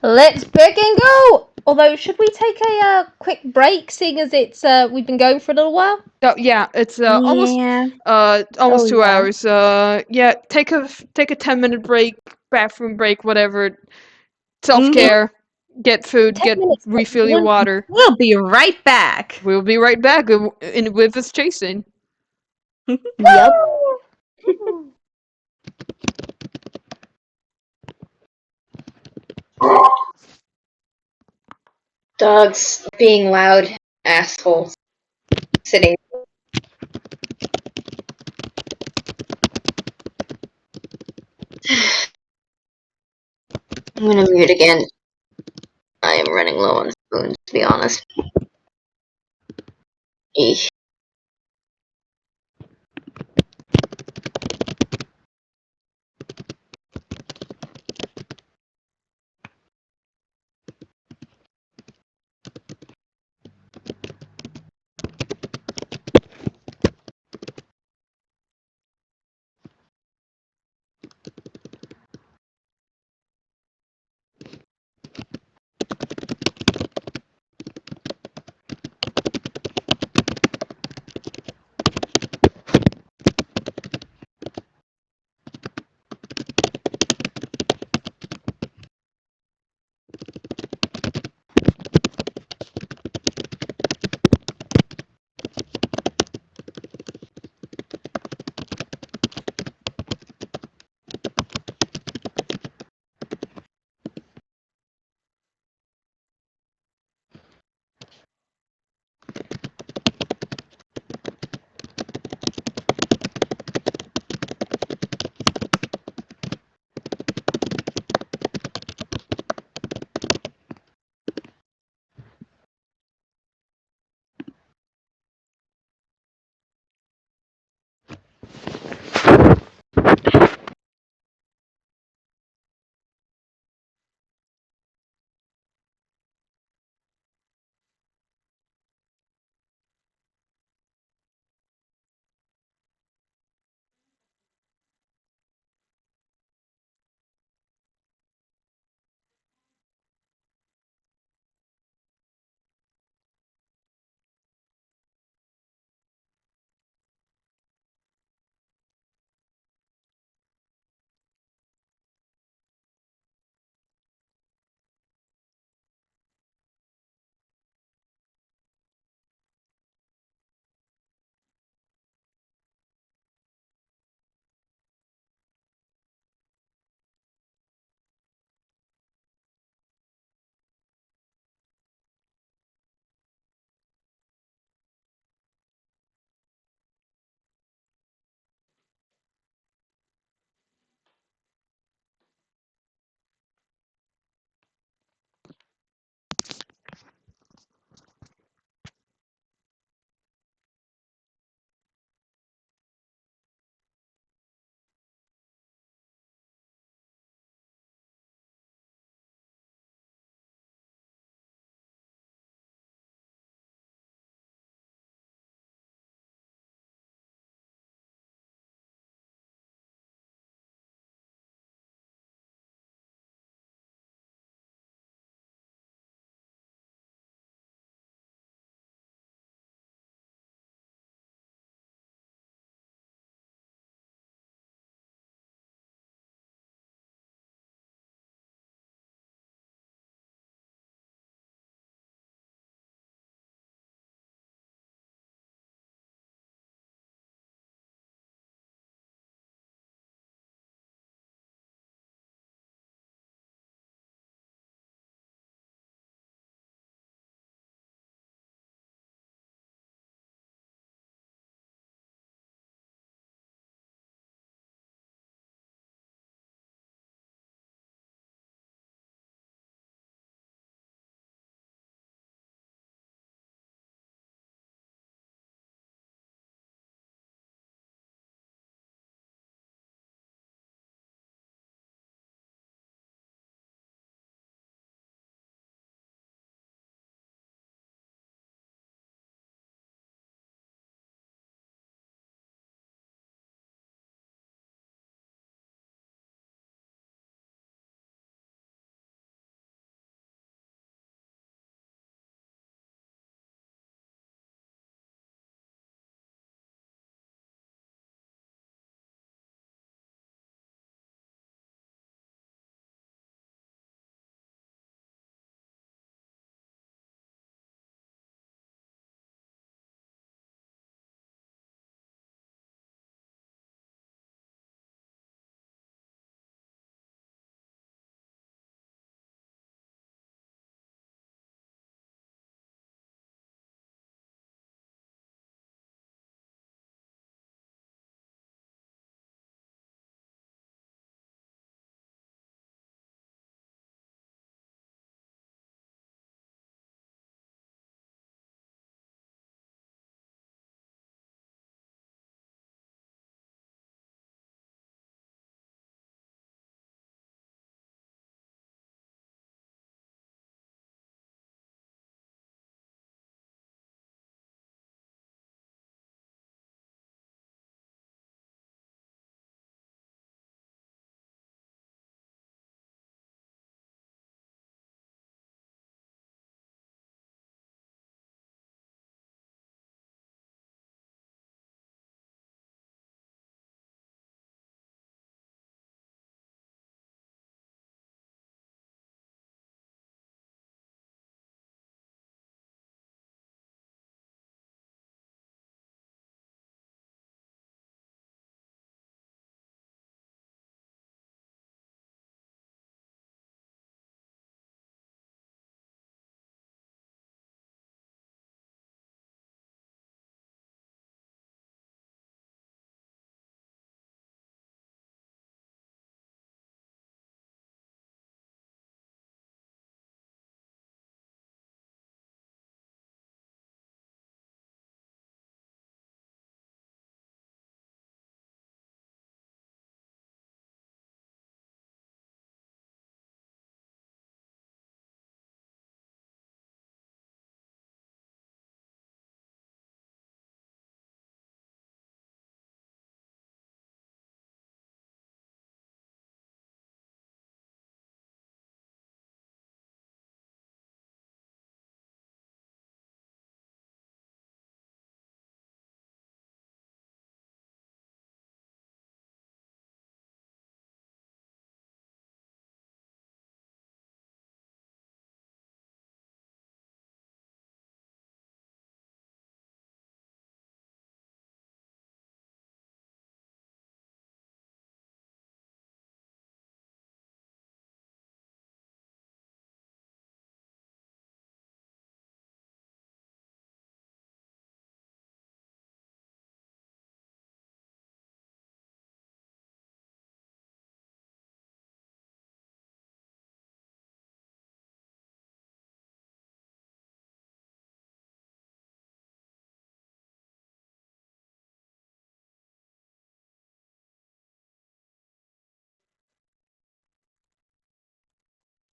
Let's fucking go! Although, should we take a quick break, seeing as it's we've been going for a little while? Oh, yeah, it's almost Yeah. almost Oh, 2 yeah. hours. Yeah, take a 10-minute break, bathroom break, whatever. Self-care, get food, 10 minutes. refill your water. We'll be right back. We'll be right back with us chasing. Yep. Dogs being loud assholes. Sitting. I'm gonna mute again. I am running low on spoons, to be honest. Eesh.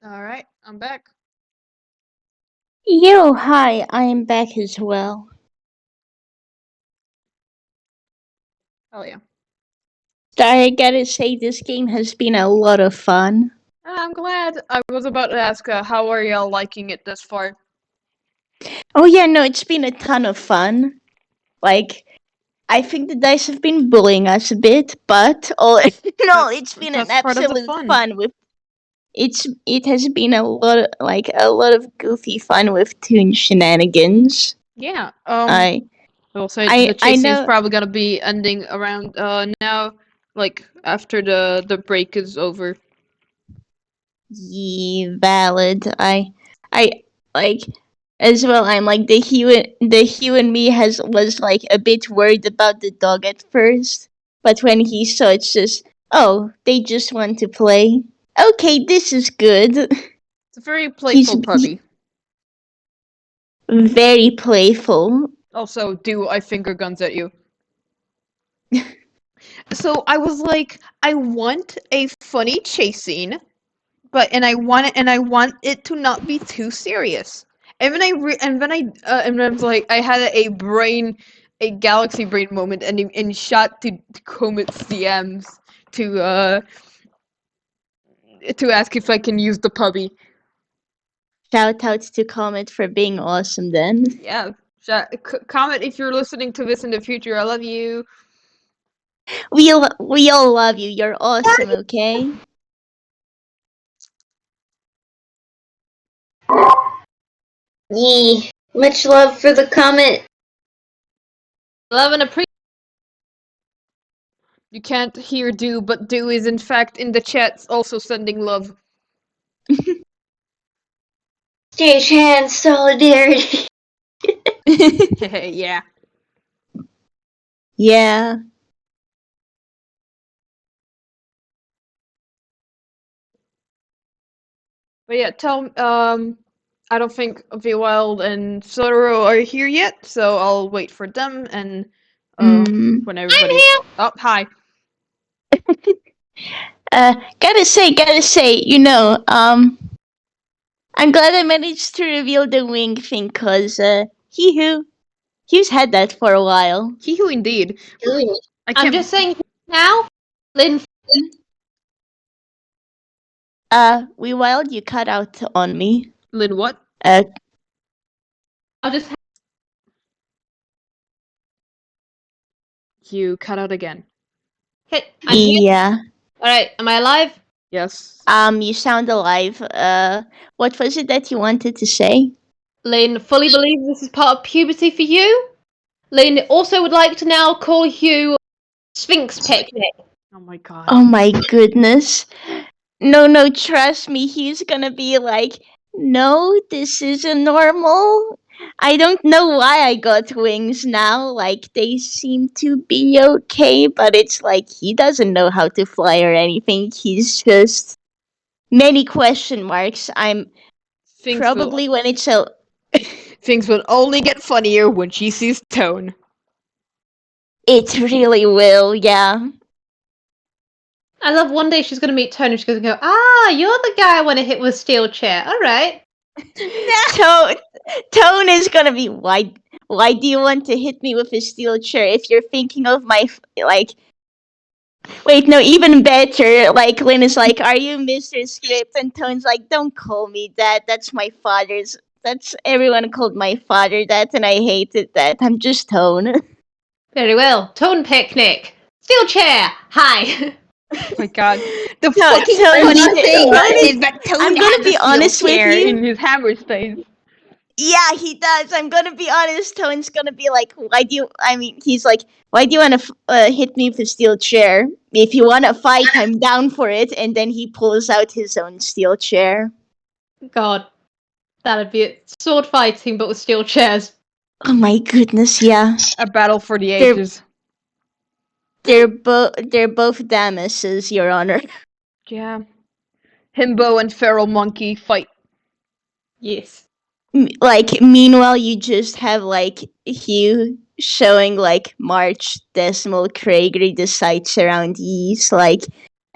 Alright, I'm back. Yo, hi, I am back as well. Oh yeah. I gotta say, this game has been a lot of fun. I'm glad. I was about to ask, how are y'all liking it this far? Oh yeah, no, it's been a ton of fun. Like, I think the dice have been bullying us a bit, but no, it's been an That's part of the absolute fun. fun with. It has been a lot of goofy fun with Toon shenanigans. Yeah. I will say I the chase scene's know. probably gonna be ending around now, like after the break is over. Yeah, valid. I like as well. I'm like the Hugh and me was like a bit worried about the dog at first, but when he saw it's just they just want to play. Okay, this is good. It's a very playful puppy. Very playful. Also, do I finger guns at you? So I was like, I want a funny chase scene, and I want it to not be too serious. And then I was like, I had a galaxy brain moment, and shot to Comet's DMs to ask if I can use the puppy. Shout out to Comet for being awesome. Then Yeah, Comet, if you're listening to this in the future, I love you. we all love you. You're awesome. Okay. Yee. Much love for the comment. Love and appreciation. You can't hear Do, but Do is in fact in the chat also sending love. Stagehand solidarity. Yeah. Yeah. But yeah, I don't think Vwild and Sotoro are here yet, so I'll wait for them and when everybody. Oh, hi. Gotta say, I'm glad I managed to reveal the wing thing, cause Hugh's had that for a while. Who indeed. Ooh. I'm just saying now, Lin. Vwild, you cut out on me. Lin, what? I'll just. You cut out again. Okay, I'm here. Yeah. All right, am I alive? Yes. You sound alive. What was it that you wanted to say? Lin fully believes this is part of puberty for you. Lin also would like to now call you Sphinx Picnic. Oh my god. Oh my goodness. No, trust me, he's gonna be like, no, this isn't normal. I don't know why I got wings now. Like, they seem to be okay, but it's like he doesn't know how to fly or anything. He's just many question marks. I'm Things probably when it's a. Things will only get funnier when she sees Tone. It really will, yeah. I love one day she's going to meet Tony and she's going to go, you're the guy I want to hit with a steel chair. All right. Tone is gonna be why do you want to hit me with a steel chair if you're thinking of my like wait no even better like Lin is like are you Mr. Script and Tone's like don't call me that, that's my father's, that's everyone called my father that and I hated that, I'm just Tone. Very well. Tone Picnic. Steel chair. Hi. Oh my god. The No, fucking Tone funny is- thing Tone is- is that Tone I'm gonna has be a honest steel with chair you. in his hammer space. Yeah, he does. I'm gonna be honest. Tone's gonna be like, he's like, why do you want to hit me with a steel chair? If you want to fight, I'm down for it. And then he pulls out his own steel chair. God. That'd be it. Sword fighting, but with steel chairs. Oh my goodness, yeah. A battle for the They're- ages. They're both Damuses, Your Honor. Yeah. Himbo and Feral Monkey fight. Yes. Meanwhile, you just have like Hugh showing like March, Decimal, Craigery, the sights around east, like,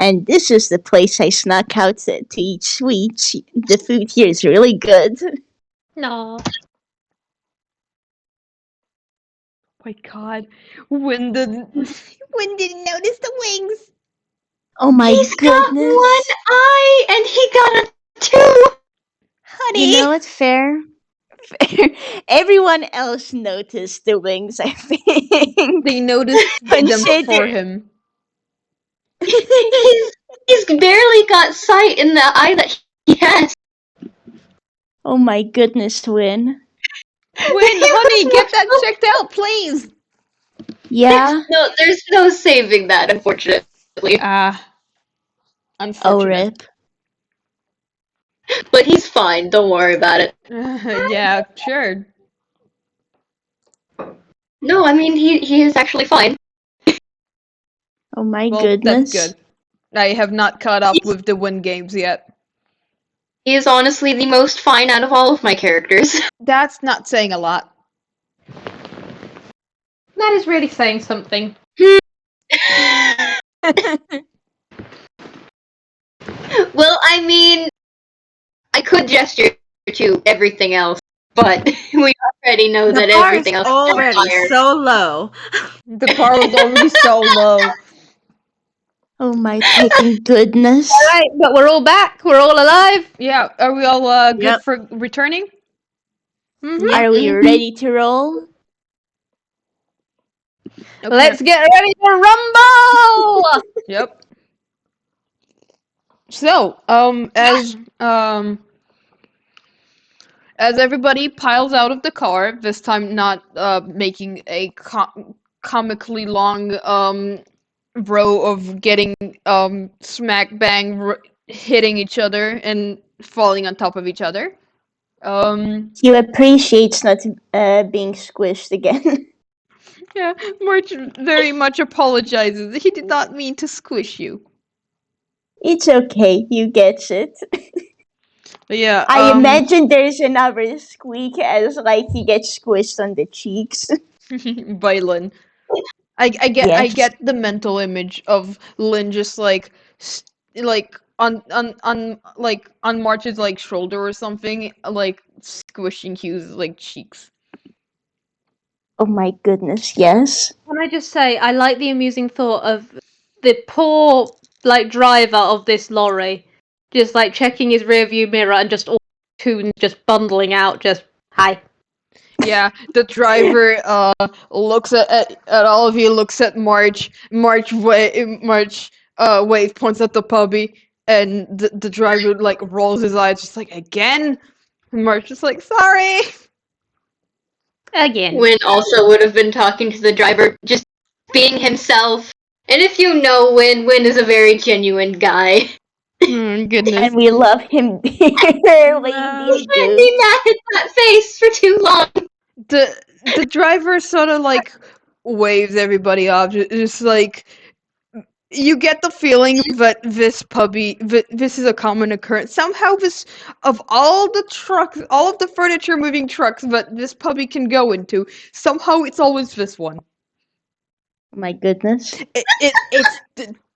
and this is the place I snuck out to eat sweets. The food here is really good. No. My God, when didn't notice the wings? Oh my He's got goodness. one eye and he got a two. Honey. You know what, Fair? Everyone else noticed the wings, I think. They noticed them Consider- for him. He's barely got sight in the eye that he has. Oh my goodness, Winn. Win, honey, get that checked out, please. Yeah? No, there's no saving that, unfortunately. Ah, Oh, unfortunate. rip. But he's fine. Don't worry about it. Yeah, sure. No, I mean he is actually fine. Oh my Well, goodness. that's good. I have not caught up with the Win games yet. He is honestly the most fine out of all of my characters. That's not saying a lot. That is really saying something. Well, I mean, I could gesture to everything else, but we already know that The bar everything is else is already higher. so low. The bar was already so low. Oh my fucking goodness. Alright, but we're all back. We're all alive. Yeah, are we all good Yep. for returning? Mhm. Are we ready to roll? Okay. Let's get ready to rumble! Yep. So, as everybody piles out of the car, this time not making a comically long row of getting smack bang hitting each other and falling on top of each other. He appreciates not being squished again. Yeah, March very much apologizes. He did not mean to squish you. It's okay, you gets it. But yeah, I imagine there's another squeak as like he gets squished on the cheeks. by Lin. I get Yes. the mental image of Lin just like like on March's like shoulder or something, like squishing Hugh's like cheeks. Oh my goodness, yes. Can I just say, I like the amusing thought of the poor, like, driver of this lorry, just, like, checking his rearview mirror and just all tunes just bundling out, just, hi. Yeah, the driver looks at all of you, looks at March. March wave points at the puppy, and the driver like rolls his eyes, just like again. And March just like sorry. Again. Winn also would have been talking to the driver, just being himself. And if you know Winn, Winn is a very genuine guy. Oh, goodness. And we love him dearly. He can't be mad at that face for too long. The driver sort of like waves everybody off, just like you get the feeling that this puppy, this is a common occurrence. Somehow, this of all the trucks, all of the furniture moving trucks that this puppy can go into, somehow it's always this one. Oh my goodness. It's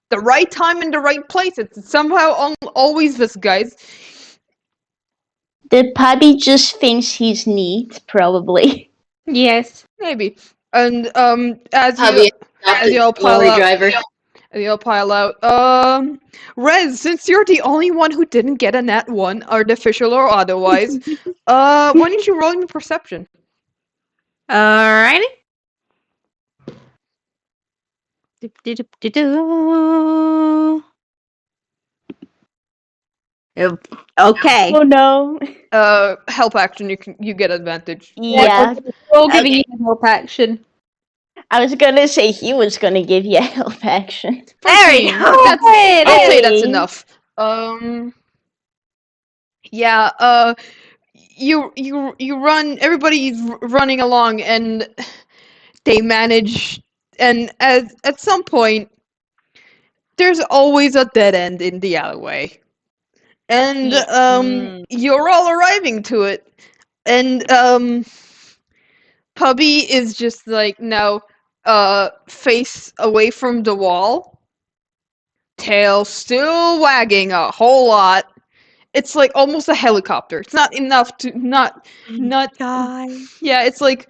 the right time and the right place. It's somehow always this, guys. The puppy just thinks he's neat, probably. Yes. Maybe. And as Hubby, you all pile lorry out, driver. They'll pile out. Rez, since you're the only one who didn't get a nat 1, artificial or otherwise, why don't you roll me perception? Alrighty. Do-do-do-do-do. Okay. Oh no. Help action, you get advantage. Yeah. We're all giving you a help action. I was gonna say he was gonna give you a help action. There we 14. go. I'll say that's Hey. enough. Yeah, you run, everybody's running along, and they manage, and at some point, there's always a dead end in the alleyway. And, you're all arriving to it. And, Pubby is just like now, face away from the wall, tail still wagging a whole lot. It's like almost a helicopter. It's not enough to not. God. Yeah, it's like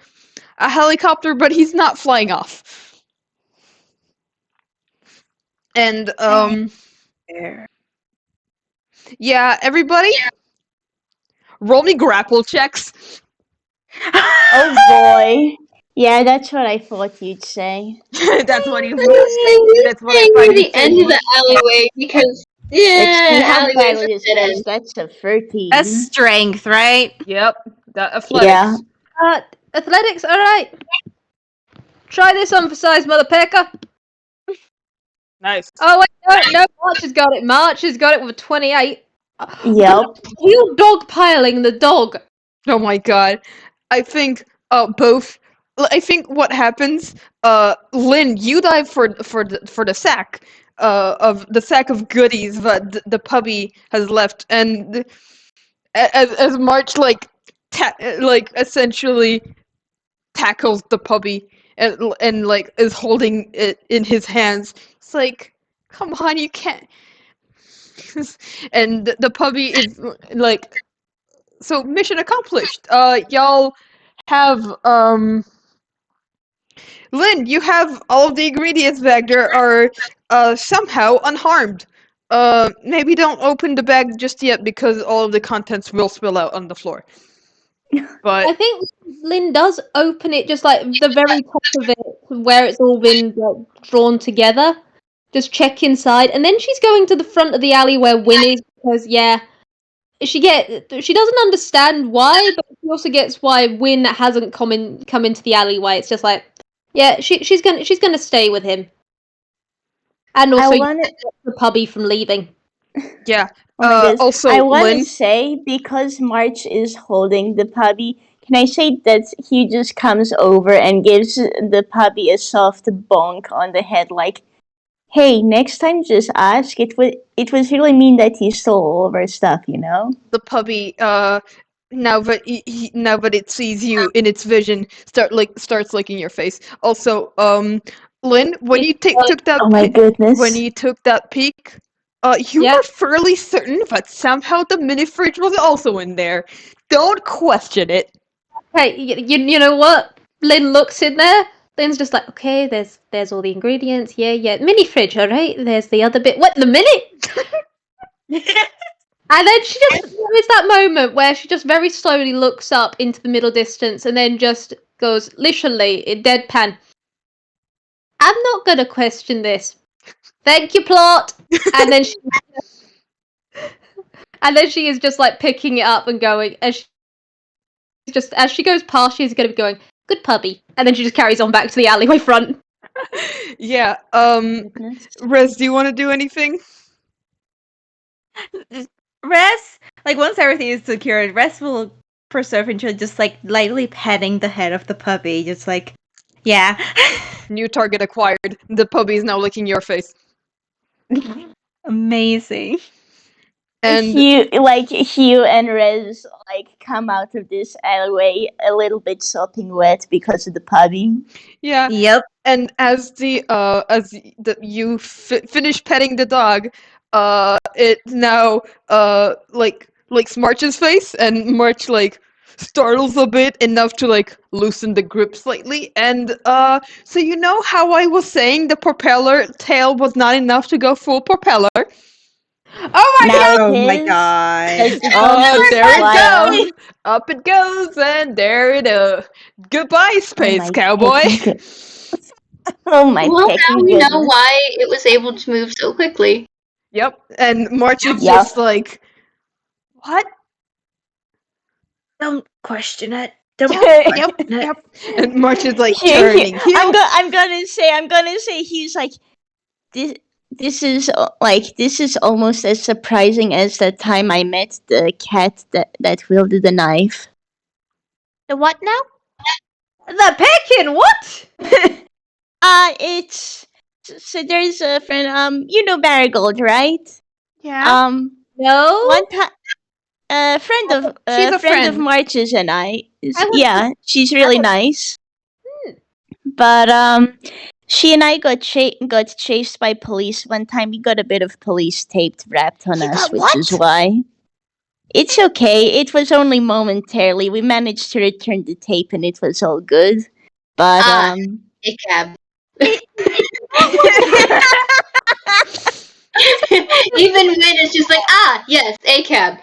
a helicopter, but he's not flying off. And yeah, everybody, roll me grapple checks. Oh boy. Yeah, that's what I thought you'd say. That's what you. That's what I near find the end of the alleyway because Let's see how alleyways bad are this dead is. end. That's a 13. That's strength, right? Yep, that athletics. Yeah. Athletics, alright. Try this on for size, mother pecker. Nice. Oh, wait, no, March has got it. March has got it with a 28. Yep. You dog piling the dog. Oh my god. I think both. I think what happens. Lin, you dive for the sack. Of the sack of goodies that the puppy has left, and as March like essentially tackles the puppy and like is holding it in his hands. It's like, come on, you can't. And the puppy is like, so mission accomplished. Y'all have Lin, you have all of the ingredients back there are somehow unharmed. Maybe don't open the bag just yet because all of the contents will spill out on the floor. I But think Lynn does open it just like the very top of it where it's all been like, drawn together. Just check inside, and then she's going to the front of the alley where Winn is because she doesn't understand why, but she also gets why Winn hasn't come into the alleyway. It's just like, yeah, she's gonna stay with him, and also I want to. the puppy from leaving. yeah. Oh my goodness. Also, I want Lin. to say, because March is holding the puppy, can I say that he just comes over and gives the puppy a soft bonk on the head, like, hey, next time just ask. It would really mean that he stole all of our stuff, you know? The puppy now that now that it sees you in its vision starts licking your face. Also, Lin, when you took that Oh my goodness. when you took that peek, you Yeah. were fairly certain that somehow the mini fridge was also in there. Don't question it. Hey, you know what? Lynn looks in there. Lynn's just like, okay, there's all the ingredients. Yeah. Mini fridge, all right. There's the other bit. What, the mini? And then she just there's that moment where she just very slowly looks up into the middle distance and then just goes literally in deadpan. I'm not gonna question this. Thank you, plot. And then she is just like picking it up and going as she goes past, she's gonna be going, good puppy. And then she just carries on back to the alleyway front. Yeah. Goodness. Rez, do you want to do anything? Res, like once everything is secured, Res will preserve into just like lightly petting the head of the puppy, just like, yeah. New target acquired. The puppy is now licking your face. Amazing. And Hugh and Rez like come out of this alleyway a little bit sopping wet because of the puppy. yeah, Yep. and as you finish petting the dog, it now likes March's face, and March like startles a bit enough to like loosen the grip slightly, and so you know how I was saying the propeller tail was not enough to go full propeller. Oh my Now Oh it my is. god. Oh, There fly it goes! Up it goes, and there it is. Goodbye, Space my Cowboy! pecking Oh my Well, now pecking we know goodness. why it was able to move so quickly. Yep, and March is Yep. just like, what? Don't question it. Don't Yep. And March is like turning. I'm gonna say he's like this is almost as surprising as the time I met the cat that wielded the knife. The what now? The pecking, what? It's so there's a friend, you know Marigold, right? Yeah. No. One time, friend of She's a friend of friend. March's and I. I was- Yeah, she's really nice. But She and I got chased by police one time. We got a bit of police tape wrapped on You us, got which what? is why. It's okay. It was only momentarily. We managed to return the tape, and it was all good. But A cab. Even when it's just like, yes, a cab.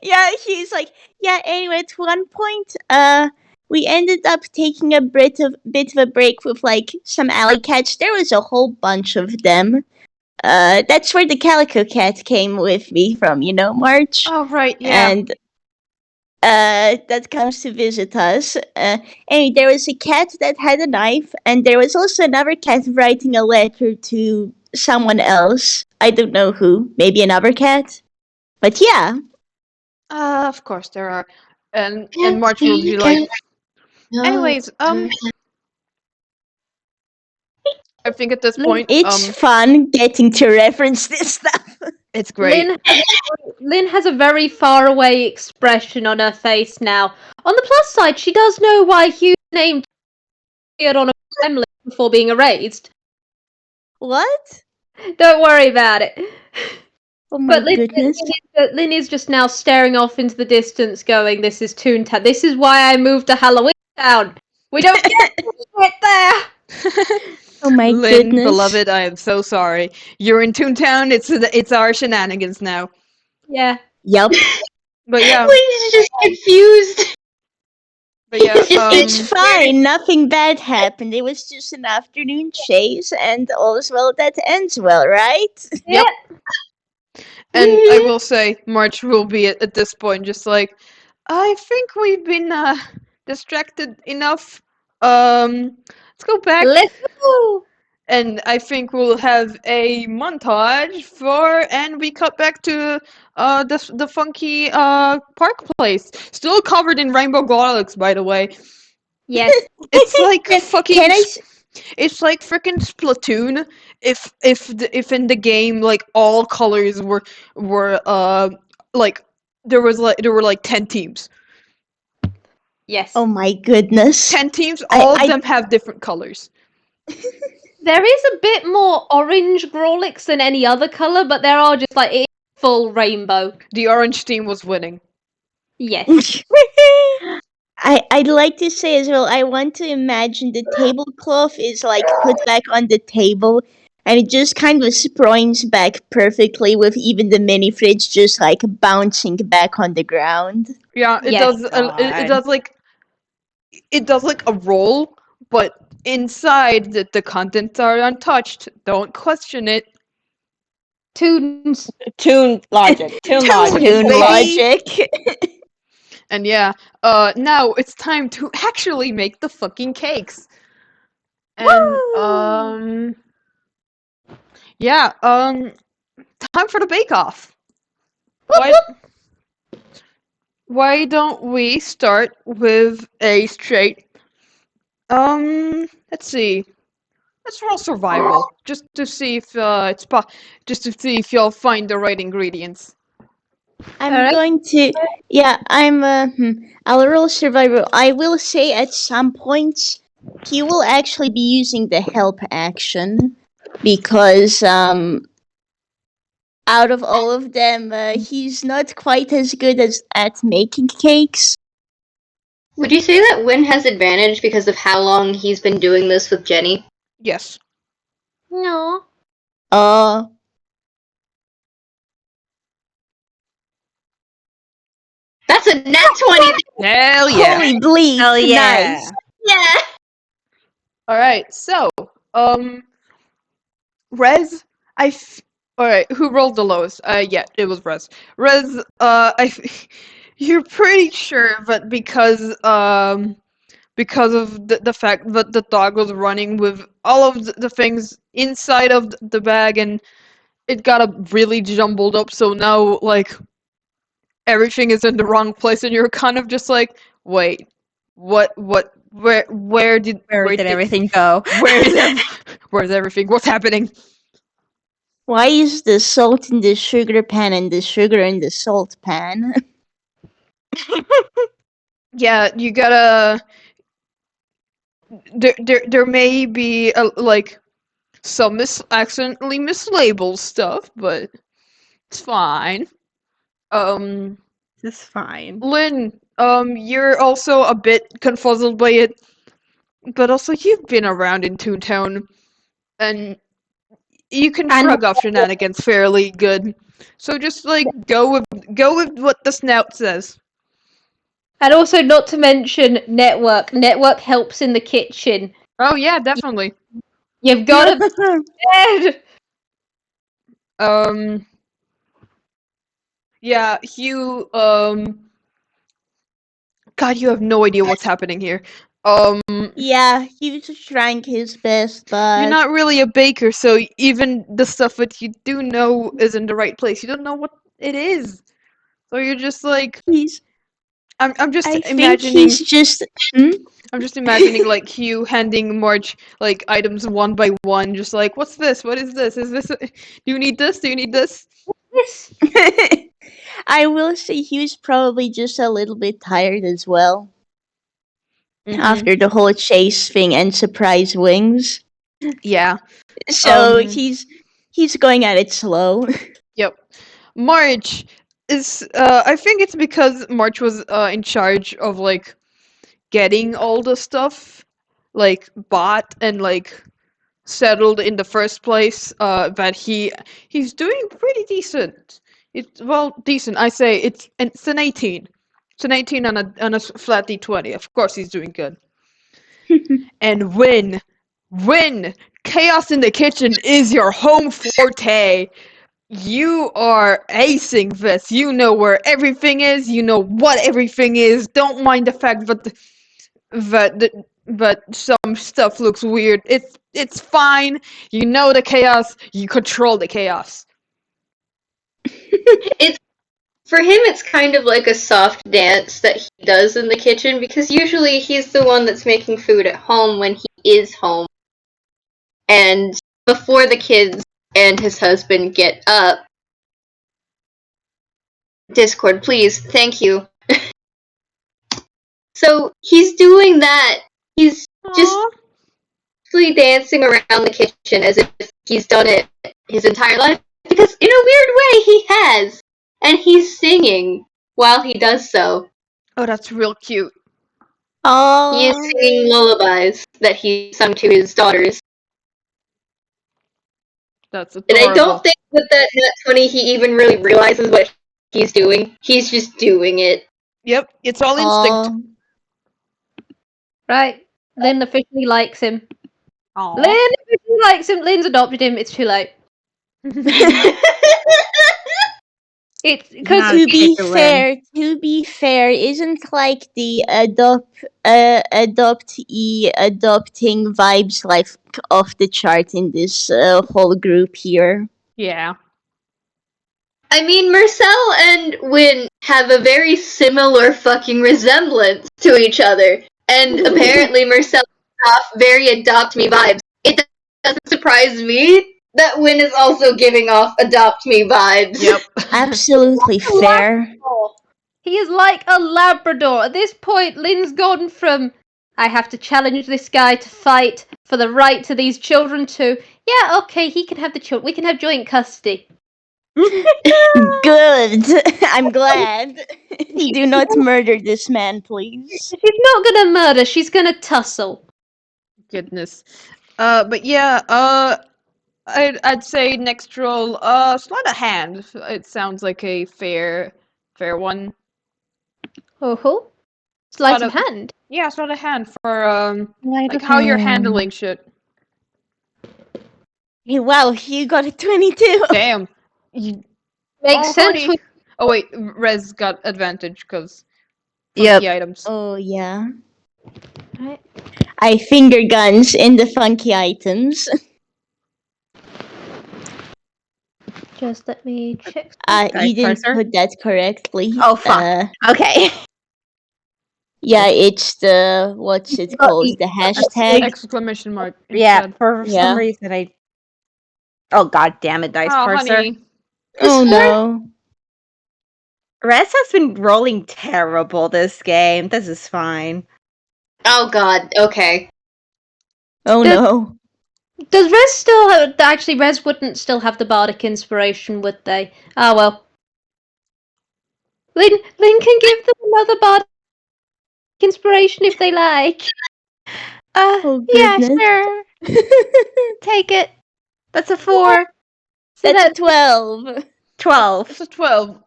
yeah, he's like, yeah. Anyway, at one point, we ended up taking a bit of a break with like some alley cats. There was a whole bunch of them. That's where the calico cat came with me from, March. Oh, right, yeah. And that comes to visit us. Anyway, there was a cat that had a knife, and there was also another cat writing a letter to someone else. I don't know who. Maybe another cat. But yeah. Of course there are. And March will be like, anyways, I think at this point, It's fun getting to reference this stuff. it's great. Lin has a very far away expression on her face now. On the plus side, she does know why Hugh's name appeared on a family before being erased. What? Don't worry about it. Oh my But goodness. Lin is just now staring off into the distance, going, "This is Toontown. This is why I moved to Halloween Town. We don't get shit there." Oh my Lynn, goodness. beloved, I am so sorry. You're in Toontown. It's our shenanigans now. Yeah. Yup. But yeah, He's just confused. but yeah. It's fine. Nothing bad happened. It was just an afternoon chase, and all's well that ends well, right? Yep. And I will say, March will be at this point just like, I think we've been distracted enough. Let's go back. Let's go. And I think we'll have a montage and we cut back to the funky park place, still covered in rainbow garlics, by the way. Yes. It's like fucking. Can I? It's like freaking Splatoon. If in the game like all colors were like there were like 10 teams. Yes. Oh my goodness. 10 teams. All of them have different colors. There is a bit more orange Growlix than any other color, but there are just like it's full rainbow. The orange team was winning. Yes. I'd like to say as well, I want to imagine the tablecloth is like put back on the table and it just kind of springs back perfectly with even the mini fridge just like bouncing back on the ground. Yeah, it Yes. does. It does like a roll, but inside the contents are untouched. Don't question it. Toons. Toon logic. Toon logic. Toon baby. logic. And yeah, now it's time to actually make the fucking cakes. And yeah, time for the bake-off. Why don't we start with a straight let's see. Let's roll survival just to see if just to see if y'all find the right ingredients. I'm Alright. going to, I'll roll survival. I will say at some points he will actually be using the help action because out of all of them, he's not quite as good at making cakes. Would you say that Winn has advantage because of how long he's been doing this with Jenny? Yes. No. That's a net 20! Hell yeah. Holy bleep! Hell yeah. Nice. Yeah! Alright, so, Rez, alright, who rolled the lowest? Yeah, it was Rez. Rez, you're pretty sure, but because of the fact that the dog was running with all of the things inside of the bag and it got really jumbled up, so now, like, everything is in the wrong place and you're kind of just like, wait, where did everything go? where's everything? What's happening? Why is the salt in the sugar pan and the sugar in the salt pan? Yeah, you gotta there may be like some accidentally mislabeled stuff, but it's fine. This is fine. Lin, you're also a bit confuzzled by it, but also you've been around in Toontown, and you can And- shrug off shenanigans fairly good. So just like go with what the snout says. And also, not to mention network. Network helps in the kitchen. Oh yeah, definitely. You've got to bed. Um, yeah, Hugh. God, you have no idea what's happening here. Yeah, he was trying his best, but You're not really a baker, so even the stuff that you do know is in the right place. You don't know what it is. So you're just like he's. I'm just I think imagining he's just. Hmm? I'm just imagining like Hugh handing March like items one by one, just like, what's this? What is this? Is this do you need this? Do you need this? Yes. I will say he was probably just a little bit tired as well after the whole chase thing and surprise wings. Yeah. So Um, he's going at it slow. Yep. March is I think it's because March was in charge of like getting all the stuff like bought and like settled in the first place, that he's doing pretty decent. Decent. I say it's an 18. It's an 18 on a flat D20. Of course he's doing good. And Winn, chaos in the kitchen is your home forte. You are acing this. You know where everything is. You know what everything is. Don't mind the fact that some stuff looks weird. It's fine. You know the chaos. You control the chaos. For him, it's kind of like a soft dance that he does in the kitchen because usually he's the one that's making food at home when he is home. And before the kids and his husband get up, Discord, please, thank you. So he's doing that. He's just Aw. dancing around the kitchen as if he's done it his entire life. Because in a weird way, he has. And he's singing while he does so. Oh, that's real cute. He is Oh, singing lullabies that he sung to his daughters. That's And I adorable. don't think with that Nat 20 he even really realizes what he's doing. He's just doing it. Yep, it's all instinct. Right. Lin officially likes him. Aw. Lin officially likes him. Lin's adopted him. It's too late. It's because Not to be Pickle fair, isn't like the adoptee adopting vibes like off the chart in this whole group here. Yeah. I mean, Marcel and Winn have a very similar fucking resemblance to each other. And apparently Marcel gives off very adopt me vibes. It doesn't surprise me that Winn is also giving off adopt me vibes. Yep. Absolutely fair. he is like a Labrador. At this point, Lin's gone from I have to challenge this guy to fight for the right to these children to yeah, okay, he can have the children. We can have joint custody. Good. I'm glad. Do not murder this man, please. She's not gonna murder. She's gonna tussle. Goodness. But yeah, I'd say next roll, sleight of hand. It sounds like a fair one. Oh, sleight Sleight of hand. Yeah, sleight of hand for like how you're handling shit. Wow, you got a 22. Damn. You Makes sense. already- Oh wait, Rez got advantage because Yep. items. Oh yeah. Right. I finger guns in the funky items. Just let me check. You didn't cursor? put that correctly. Oh, fuck. Okay. Yeah, it's the what's it called? The hashtag. Exclamation mark. Yeah, instead. for Yeah. some reason I. Oh god damn it, dice Oh, cursor. honey. Oh no. Rez has been rolling terrible this game. This is fine. Oh god, okay. Oh Does- no. Does Rez still have... Actually, Rez wouldn't still have the bardic inspiration, would they? Ah, well. Lin can give them another bardic inspiration if they like. Oh Yeah, goodness. sure. Take it. That's a 4. So That's a 12. 12. It's a 12.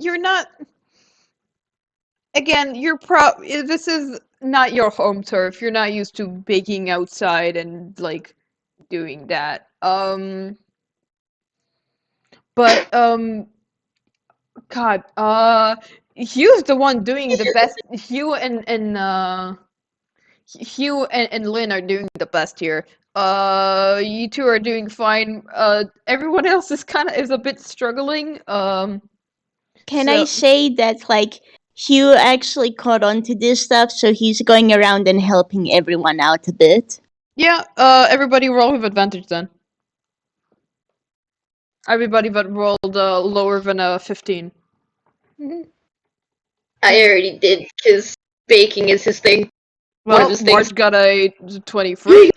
You're not. Again, this is not your home turf. You're not used to baking outside and like doing that. But God, Hugh's the one doing the best. Hugh and Lin are doing the best here. You two are doing fine. Everyone else is a bit struggling. Can So I say that, like, Hugh actually caught on to this stuff, so he's going around and helping everyone out a bit? yeah. Everybody roll with advantage then. Everybody but rolled lower than a 15. I already did, because baking is his thing. One of Well, his things. Marge got a 23.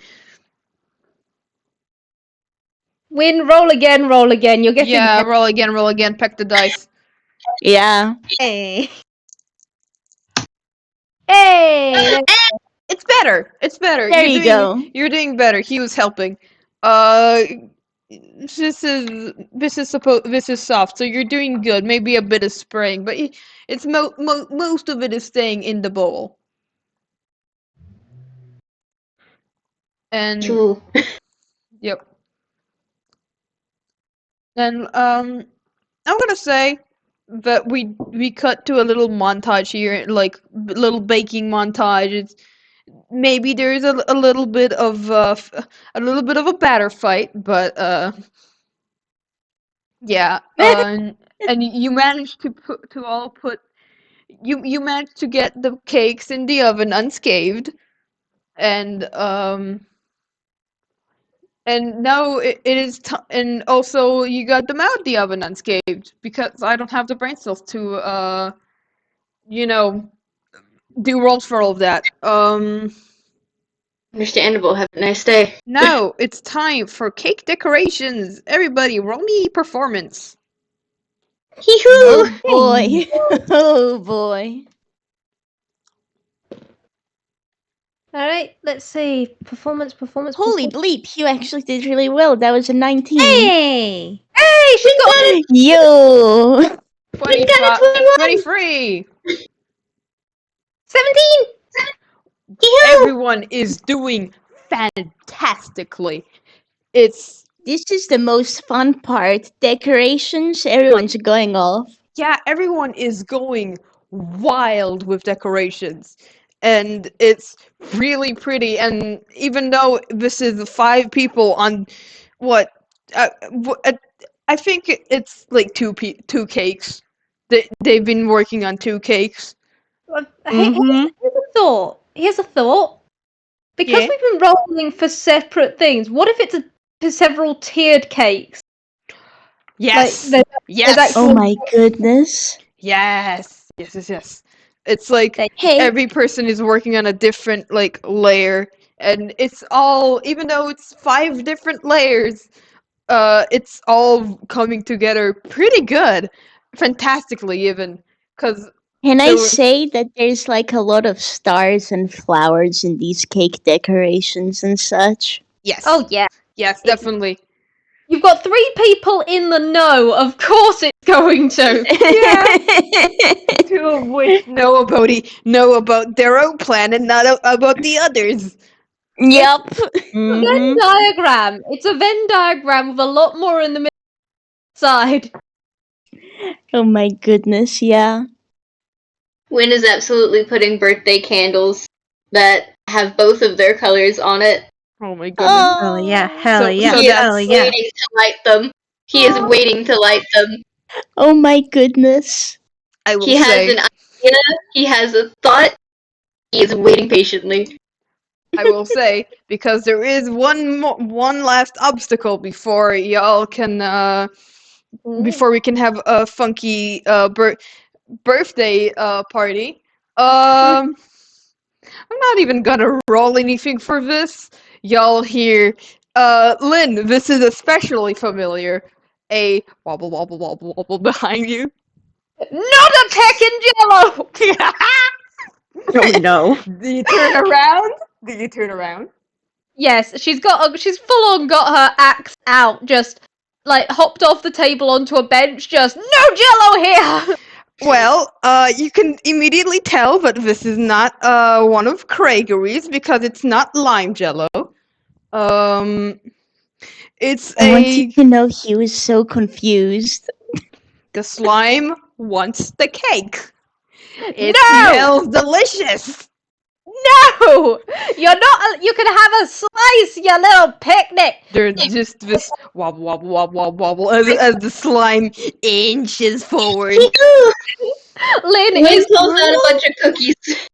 Win, roll again, roll again. You're getting Yeah, roll again, peck the dice. Yeah. Hey. Hey! It's better. It's better. There you go. You're doing better. He was helping. This is soft, so you're doing good. Maybe a bit of spraying, but it's most of it is staying in the bowl. And True. yep. And I'm gonna say that we cut to a little montage here, like little baking montage. It's maybe there's a little bit of a batter fight, but yeah. And you managed you managed to get the cakes in the oven unscathed, and now it is and also you got them out the oven unscathed because I don't have the brain cells to you know do rolls for all of that. Understandable. Have a nice day. Now it's time for cake decorations. Everybody, roll me performance. Hee-hoo! Oh boy. Oh boy. Alright, let's see. Performance. Holy bleep, you actually did really well. that was a 19. Hey. Hey, she got it! Yo! 25, 21. 23. 17! Everyone is doing fantastically. It's This is the most fun part. Decorations, everyone's going off. yeah, everyone is going wild with decorations. And it's really pretty. And even though this is 5 people on what I think it's like two cakes. They've been working on 2 cakes. Mm-hmm. Here's a thought. Because Yeah. we've been rolling for separate things, what if it's several tiered cakes? Yes. Like, Yes. actual- Oh my goodness. Yes. Yes. It's like Hey, every person is working on a different like layer, and it's all, even though it's 5 different layers, it's all coming together pretty good, fantastically even. Cause can I the say that there's like a lot of stars and flowers in these cake decorations and such? yes, Oh yeah. yes, definitely. You've got 3 people in the know. Of course it's going to. Two of which know about their own plan and not about the others. Yep. Venn diagram. It's a Venn diagram with a lot more in the middle side. Oh my goodness, yeah. Winn is absolutely putting birthday candles that have both of their colors on it. Oh my goodness. Oh yeah, hell So- yeah. so he is that's- Oh yeah. waiting to light them. He is waiting to light them. Oh my goodness. I will He has say. an idea. He has a thought. He is waiting patiently. I will say, because there is one last obstacle before y'all can before we can have a funky birthday party. I'm not even gonna roll anything for this. Y'all hear, Lin, this is especially familiar. A wobble, wobble, wobble, wobble behind you. Not a peck in jello! Oh no. Do you turn around? Do you turn around? Yes, she's full on got her axe out, just like hopped off the table onto a bench, just no jello here! Well, you can immediately tell that this is not one of Craigery's because it's not lime jello. Um, it's I want you a to know he was so confused. the slime wants the cake. It No! smells delicious. No! You're not. You can have a slice, you little picnic. There's just this wobble, wobble, wobble, wobble, wobble as the slime inches forward. Lin Winn is pulls out a bunch of cookies.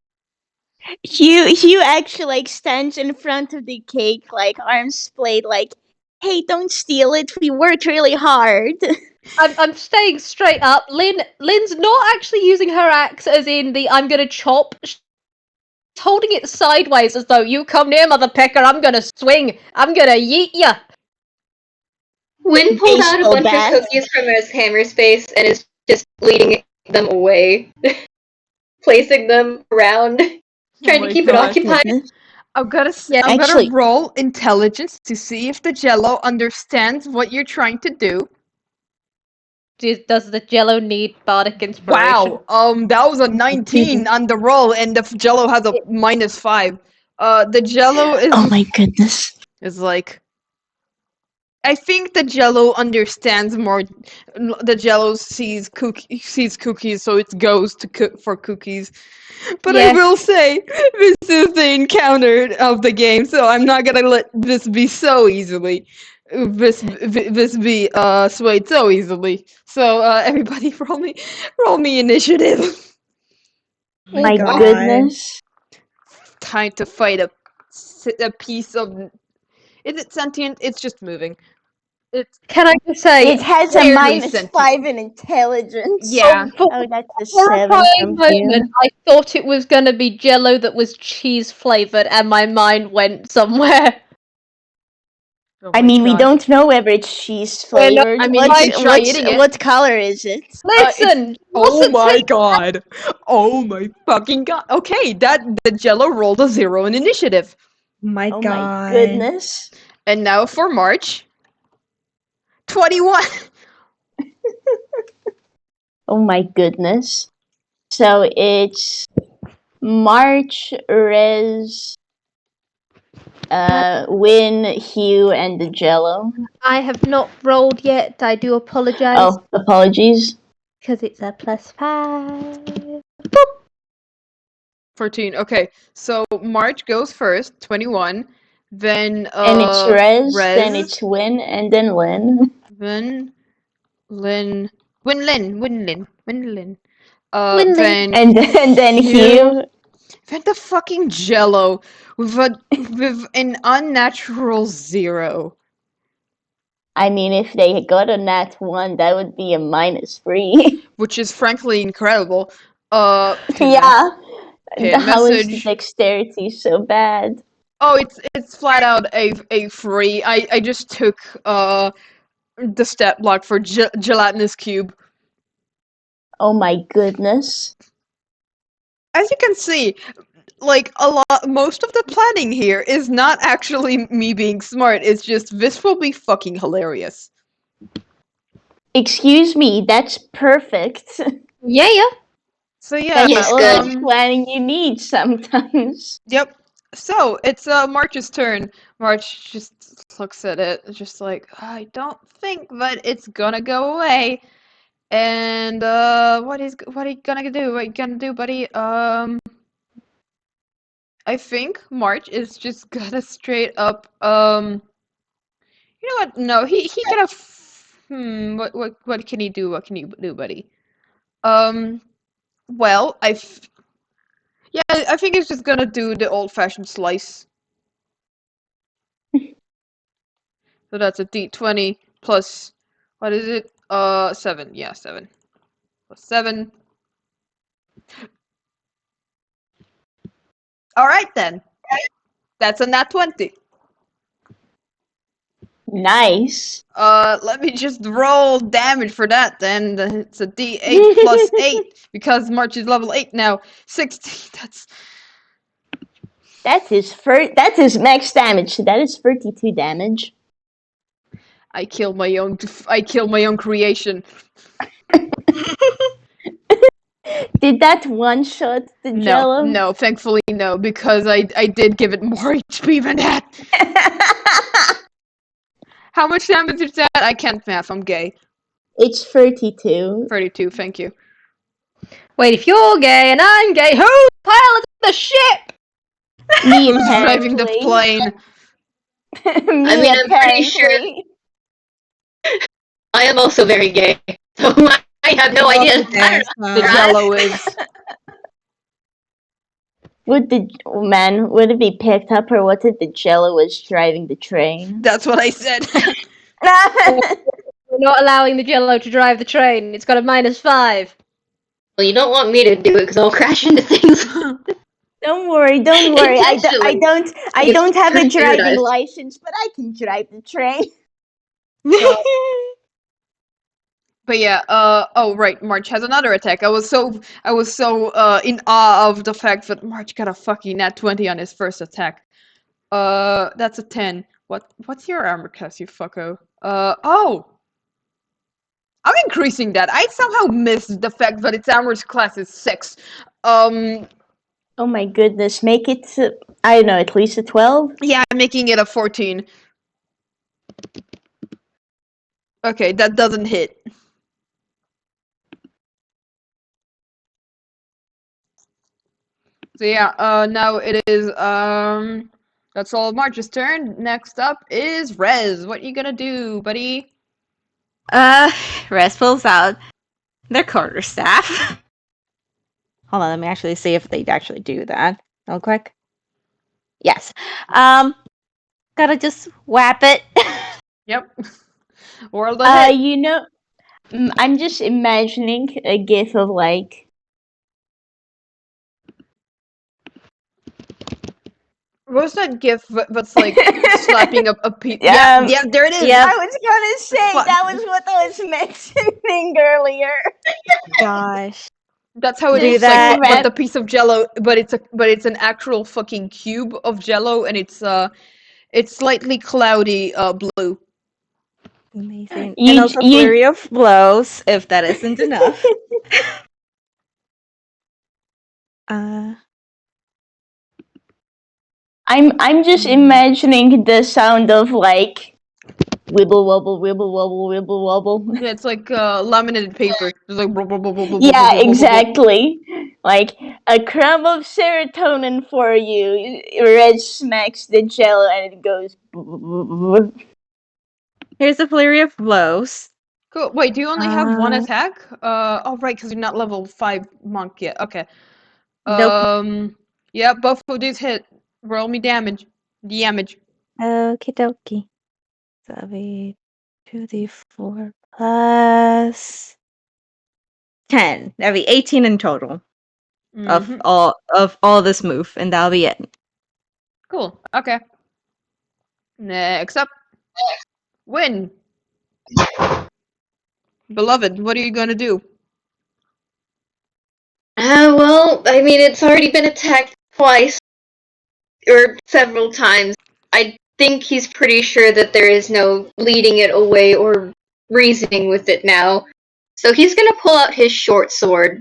Hugh actually like stands in front of the cake, like arms splayed, like, "Hey, don't steal it. We worked really hard." I'm staying straight up. Lin's not actually using her axe as in the I'm gonna chop. She's holding it sideways as though you come near, mother pecker. I'm gonna swing. I'm gonna yeet ya. Winn pulled out a Baseball bunch bat. of cookies from his hammer space and is just leading them away. Placing them around. Trying my to keep it God. occupied. Goodness. I'm gonna Yeah, I'm actually- gonna roll intelligence to see if the jello understands what you're trying to do. does the jello need bardic inspiration? Wow. That was a 19 on the roll, and the jello has a -5. The jello Oh my goodness. is like. I think the jello understands more. The jello sees cookies, so it goes to cook for cookies. But I Yes. will say this is the encounter of the game, so I'm not gonna let this be so easily. This be swayed so easily. So everybody roll me initiative. Oh My God. goodness. Time to fight a piece of. Is it sentient? It's just moving. It's Can I just say, It has a Weirdly sentient. -5 in intelligence. Yeah. Oh, that's a 7 horrifying from Hugh. moment, I thought it was gonna be jello that was cheese flavored, and my mind went somewhere. Oh I my mean, we God. don't know whether it's cheese We're not- flavored. I mean, you What- can try eating it. What color is it? Listen, Oh wasn't my saying- God! Oh my fucking God! Okay, the Jello rolled a 0 in initiative, My Oh God. my goodness. and now for March. 21. Oh my goodness. So it's March, Rez, Winn, Hugh, and the Jello. I have not rolled yet. I do apologize Oh, apologies. because it's a +5. 14. Okay, so March goes first. 21. Then And it's Rez, then Rez, it's Winn, and then Lin. then Lin, Win Lin. Win-Lin. Then And then Hugh. then the fucking Jello with an unnatural 0. I mean, if they got a nat 1, that would be a -3. Which is frankly incredible. Yeah. Okay, How is the message. dexterity so bad? Oh, it's flat out a free. I just took the stat block for gelatinous cube. Oh my goodness. As you can see, like most of the planning here is not actually me being smart. It's just this will be fucking hilarious. Excuse me, that's perfect. Yeah. So yeah, That's all the good. planning you need sometimes. yep. So it's March's turn. March just looks at it, just like I don't think that it's gonna go away. And what are you gonna do? What you gonna do, buddy? I think March is just gonna straight up you know what? No, he gonna what can he do? What can you do, buddy? Well, yeah, I think he's just gonna do the old-fashioned slice. So that's a D20 plus what is it? 7. Yeah, 7. Plus 7. All right then. That's a nat 20. Nice. Let me just roll damage for that then. It's a d8 plus 8 because March is level 8 now. 16. That is max damage. So that is 32 damage. I kill my own creation. Did that one shot the Jello? No, thankfully no, because I did give it more HP than that. How much damage is that? I can't math, I'm gay. It's 32. 32, thank you. Wait, if you're gay and I'm gay, who's piloting the ship? Me Who's driving the apparently. plane? Me I mean, I'm pretty sure apparently. I am also very gay, so I have no idea. I don't know. The Jello is. Would it be picked up, or what if the Jello was driving the train? That's what I said. We're not allowing the Jello to drive the train. It's got a -5. Well, you don't want me to do it because I'll crash into things. Don't worry. I It's don't have a driving paradise. license, but I can drive the train. But yeah, oh right, March has another attack. I was so in awe of the fact that March got a fucking nat 20 on his first attack. That's a 10. What's your armor class, you fucko? Oh! I'm increasing that. I somehow missed the fact that its armor class is 6. Oh my goodness, make it to, I don't know, at least a 12? Yeah, I'm making it a 14. Okay, that doesn't hit. So yeah, now it is, that's all of March's turn. Next up is Rez. What you gonna do, buddy? Rest pulls out their quarterstaff. Hold on, let me actually see if they actually do that real quick. Yes. Gotta just whap it. Yep. World ahead. I'm just imagining a gif of like, What's that gif that's like slapping a piece? Yeah, yeah, there it is. Yep. I was gonna say Fuck. that was what I was mentioning earlier. Gosh. That's how it Do looks that. like, but the piece of Jello, but it's an actual fucking cube of Jello, and it's slightly cloudy blue. Amazing. You- and also you- flurry of blows, if that isn't enough. I'm just imagining the sound of like wibble wobble wibble wobble wibble wobble. Yeah, it's like laminated paper. It's like Yeah, exactly. Like a crumb of serotonin for you. Red smacks the Jello and it goes. Here's a flurry of blows. Cool. Wait, do you only have one Uh, attack? Oh right, because you're not level 5 monk yet. Okay. Nope. Yeah, both of these hit. Roll me damage. Damage. Okie dokie. So that'll be 2d4 plus 10. That'll be 18 in total of Mhm. all this move, and that'll be it. Cool. Okay. Next up, Winn. Beloved, what are you gonna do? Well, I mean, it's already been attacked twice, or several times. I think he's pretty sure that there is no leading it away or reasoning with it now. So he's gonna pull out his short sword.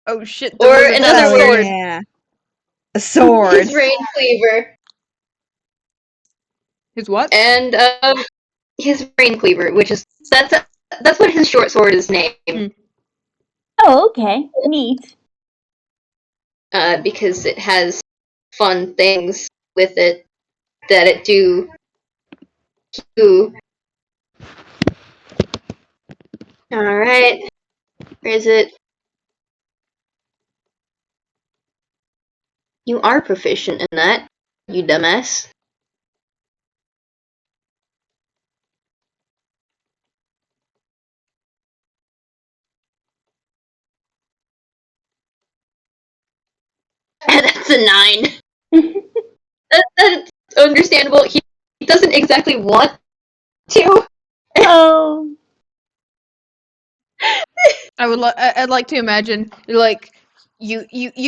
Oh shit! Or there was in another other sword. words- Yeah. A sword. His rain cleaver. His what? And, his rain cleaver, which is, that's what his short sword is named. Oh, okay, neat. Because it has fun things with it that it do. Alright. Where is it? You are proficient in that, you dumbass. That's a 9. That's understandable. He doesn't exactly want to. Oh. I'd like to imagine like you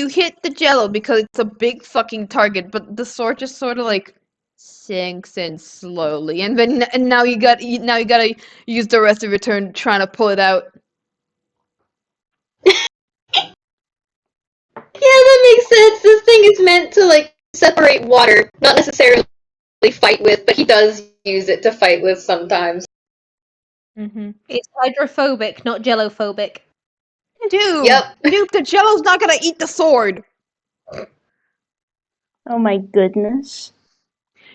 hit the jello because it's a big fucking target, but the sword just sort of like sinks in slowly, and now you gotta use the rest of your turn trying to pull it out. Yeah, that makes sense. This thing is meant to like separate water, not necessarily fight with, but he does use it to fight with sometimes. Mm-hmm. It's hydrophobic, not jellophobic. Dude, Yep. dude, the jello's not gonna eat the sword. Oh my goodness.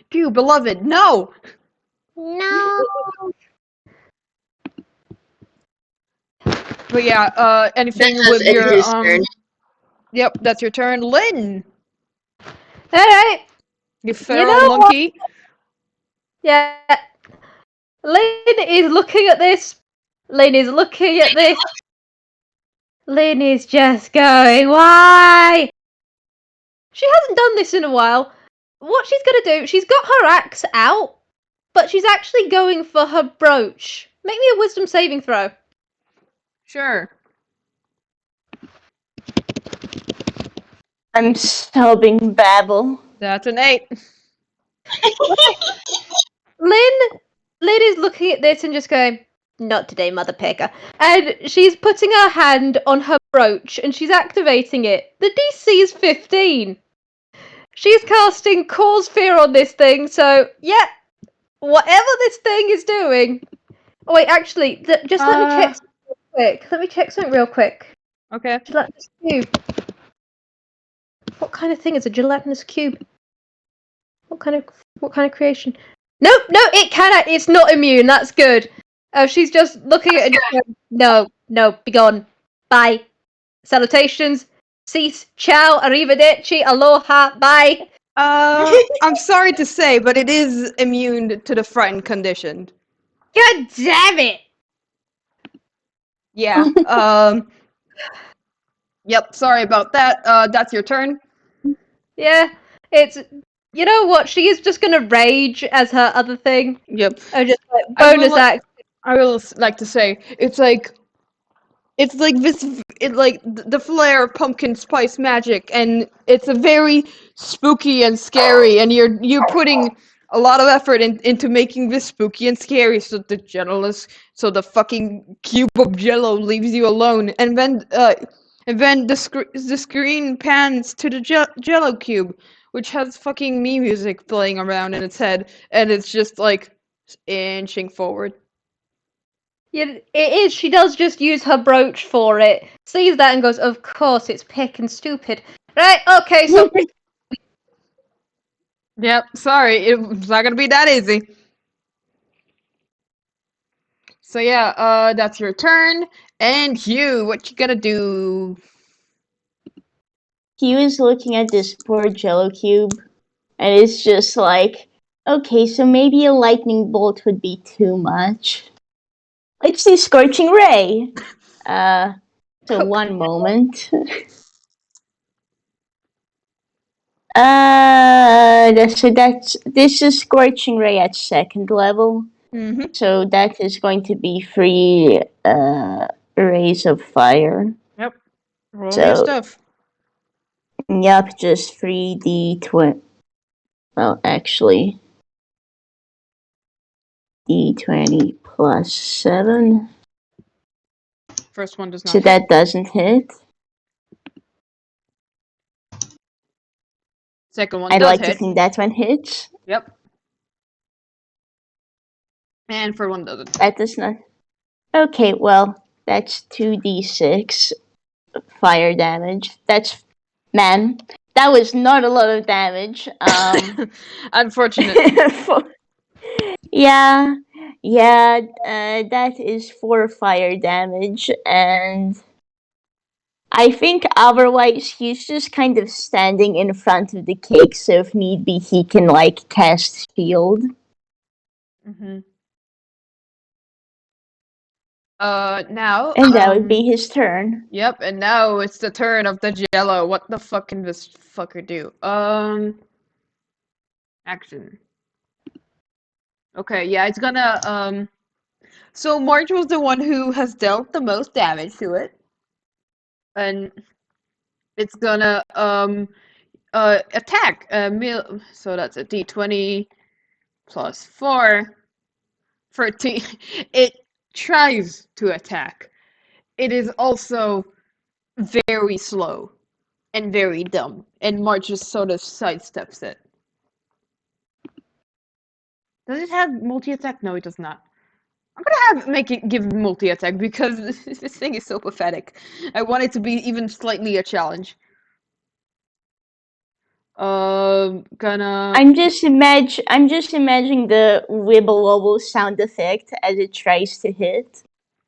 Dude, beloved, no. No. But yeah, anything That with has ended your his turn. Yep, that's your turn, Lin. Alright. You feral know monkey. Yeah. Lin is looking at this. Lin is looking at this. Lin is just going, why? She hasn't done this in a while. What she's gonna do, she's got her axe out, but she's actually going for her brooch. Make me a wisdom saving throw. Sure. I'm sobbing babble. That's an 8. Lin is looking at this and just going, not today, Mother Picker. And she's putting her hand on her brooch and she's activating it. The DC is 15. She's casting Cause Fear on this thing, so, yeah, whatever this thing is doing. Oh, wait, actually, just let me check something real quick. Let me check something real quick. Okay. Gelatinous cube. What kind of thing is a gelatinous cube? What kind of creation? No, it's not immune. That's good. She's just looking at it. No, be gone. Bye. Salutations. Cease. Ciao. Arrivederci. Aloha. Bye. I'm sorry to say, but it is immune to the frightened condition. God damn it. Yeah. Yep. Sorry about that. That's your turn. Yeah. It's. You know what? She is just gonna rage as her other thing. Yep. Oh, just like I bonus will, act. I will like to say it's like this. It's like the flair of pumpkin spice magic, and it's a very spooky and scary. And you're putting a lot of effort into making this spooky and scary, so the fucking cube of jello leaves you alone, and then the screen pans to the jello cube, which has fucking me music playing around in its head, and it's just like inching forward. Yeah, it is. She does just use her brooch for it. Sees that and goes, "Of course, it's picking stupid." Right? Okay, so Yep, sorry, it's not gonna be that easy. So yeah, that's your turn. And Hugh, what you gonna do? He was looking at this poor jello cube, and it's just like, okay, so maybe a lightning bolt would be too much. Let's do Scorching Ray. So one moment. This is Scorching Ray at 2nd level. Mm-hmm. So that is going to be 3 rays of fire. Yep. Roll So- your stuff. Yup, just 3d20. Well, actually, d20 plus 7. First one does not So hit. that doesn't hit. Second one I'd does like to hit. think that one hits. Yep. And third one doesn't. That does not. Okay, well, that's 2d6 fire damage. Man, that was not a lot of damage. Unfortunate. Yeah, that is 4 fire damage, and I think otherwise he's just kind of standing in front of the cake, so if need be, he can, like, cast shield. Mm-hmm. Now, And that would be his turn. Yep, and now it's the turn of the Jello. What the fuck can this fucker do? Action. Okay, yeah, it's gonna, so Marge was the one who has dealt the most damage to it. And it's gonna, attack, so that's a d20 plus 4, 13. It tries to attack. It is also very slow and very dumb, and Marge just sort of sidesteps it. Does it have multi-attack? No, it does not. I'm gonna make it give multi-attack because this thing is so pathetic. I want it to be even slightly a challenge. Gonna. I'm just imagining the wibble wobble sound effect as it tries to hit.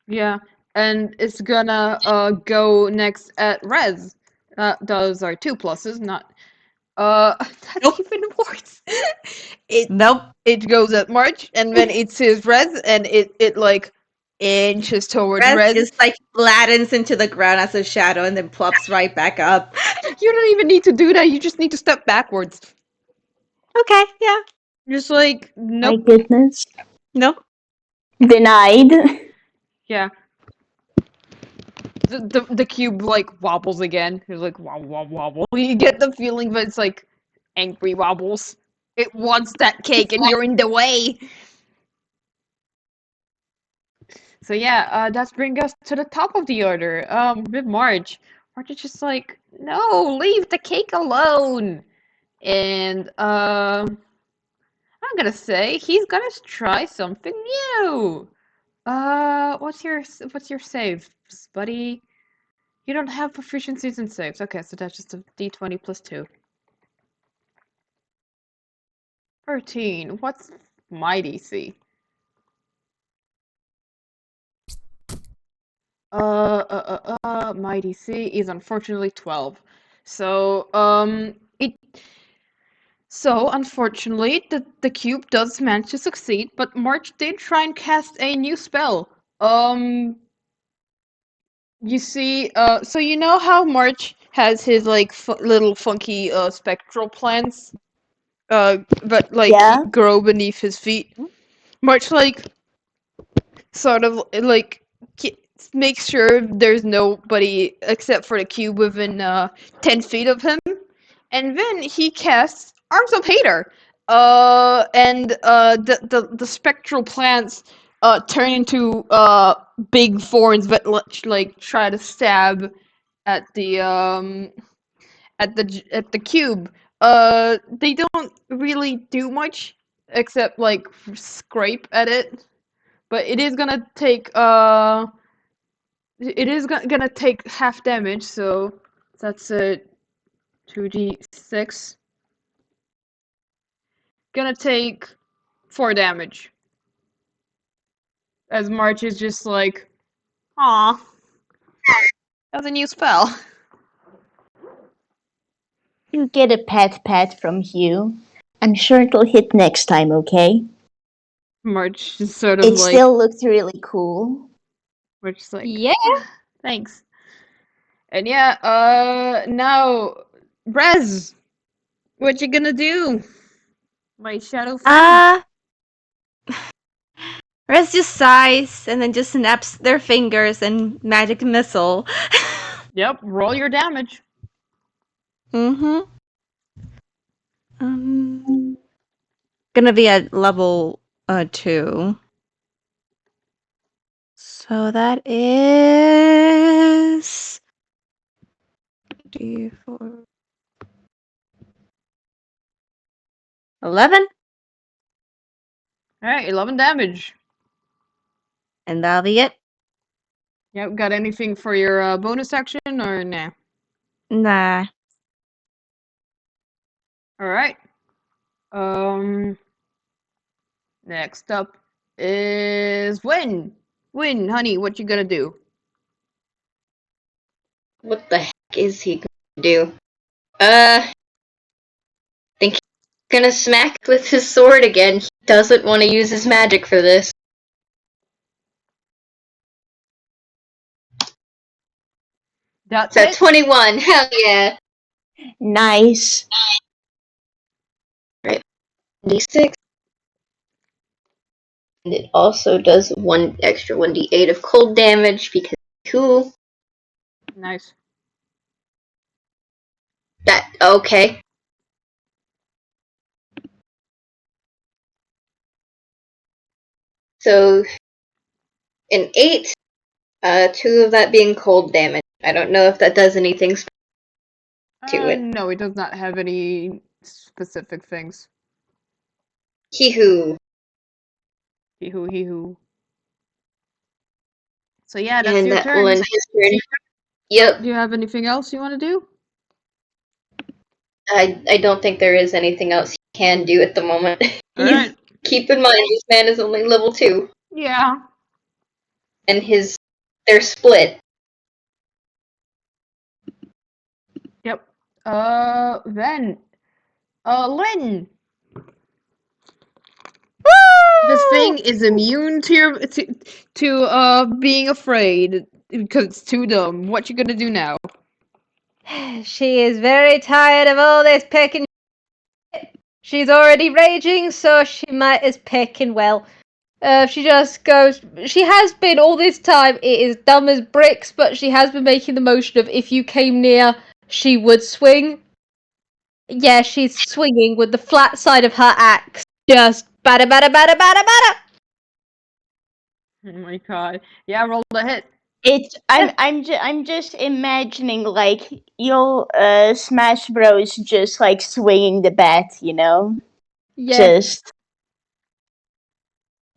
Yeah, and it's gonna go next at Rez. Those are 2 pluses, not. That's Nope. even worse. Nope. It goes at March, and then it says Rez, and it like inches towards Rez Rez. just like flattens into the ground as a shadow and then plops right back up. You don't even need to do that. You just need to step backwards. Okay, yeah. Just like My nope. goodness. Nope. Denied. Yeah. The cube like wobbles again. It's like wobble wobble wobble. You get the feeling that it's like angry wobbles. It wants that cake, and you're in the way. So yeah, that's bring us to the top of the order. With Marge. Marge is just like, no, leave the cake alone. And I'm gonna say he's gonna try something new. What's your saves, buddy? You don't have proficiencies in saves. Okay, so that's just a d20 plus 2. 13. What's my DC? My DC is unfortunately 12. So, unfortunately, the cube does manage to succeed, but March did try and cast a new spell. You see, so you know how March has his like little funky spectral plants, but like Yeah. grow beneath his feet. March like sort of like makes sure there's nobody except for the cube within 10 feet of him, and then he casts Arms of Hater. The spectral plants turn into big thorns that like try to stab at the cube. They don't really do much except like scrape at it, but it is gonna take gonna take half damage, so that's a 2d6. Gonna take 4 damage. As March is just like, aw, that's a new spell. You get a pat from Hugh. I'm sure it'll hit next time, okay? March is sort of It like, still looks really cool. March is like, Yeah. thanks. And yeah, now, Rez, what you gonna do? My shadow friend. Rez just sighs and then just snaps their fingers and magic missile. Yep, roll your damage. Mm-hmm. Gonna be at level 2. So that is D4. 11, Alright, 11 damage. and that'll be it. Yep, got anything for your bonus action or nah? Nah. Alright. Next up is Winn. Winn, honey, what you gonna do? What the heck is he gonna do? Think he's gonna smack with his sword again. He doesn't want to use his magic for this. That's So it. 21. Hell yeah. Nice. D6. And it also does one extra 1d8 of cold damage because cool. Nice. That okay. So an 8, 2 of that being cold damage. I don't know if that does anything to it. No, it does not have any specific things. Hee-hoo. Hee-hoo, hee-hoo. So yeah, that's And your that turn. will end his turn. Yep. Do you have anything else you want to do? I don't think there is anything else he can do at the moment. Alright. Keep in mind, this man is only level 2. Yeah. And they're split. Yep. Then, Lin. This thing is immune to your being afraid because it's too dumb. What you gonna do now? She is very tired of all this picking. She's already raging, so she might as picking well. She just goes. She has been all this time. It is dumb as bricks, but she has been making the motion of if you came near, she would swing. Yeah, she's swinging with the flat side of her axe. Just bada bada bada bada bada. Oh my god! Yeah, roll the hit. I'm just imagining like your Smash Bros just like swinging the bat, you know? Yeah. Just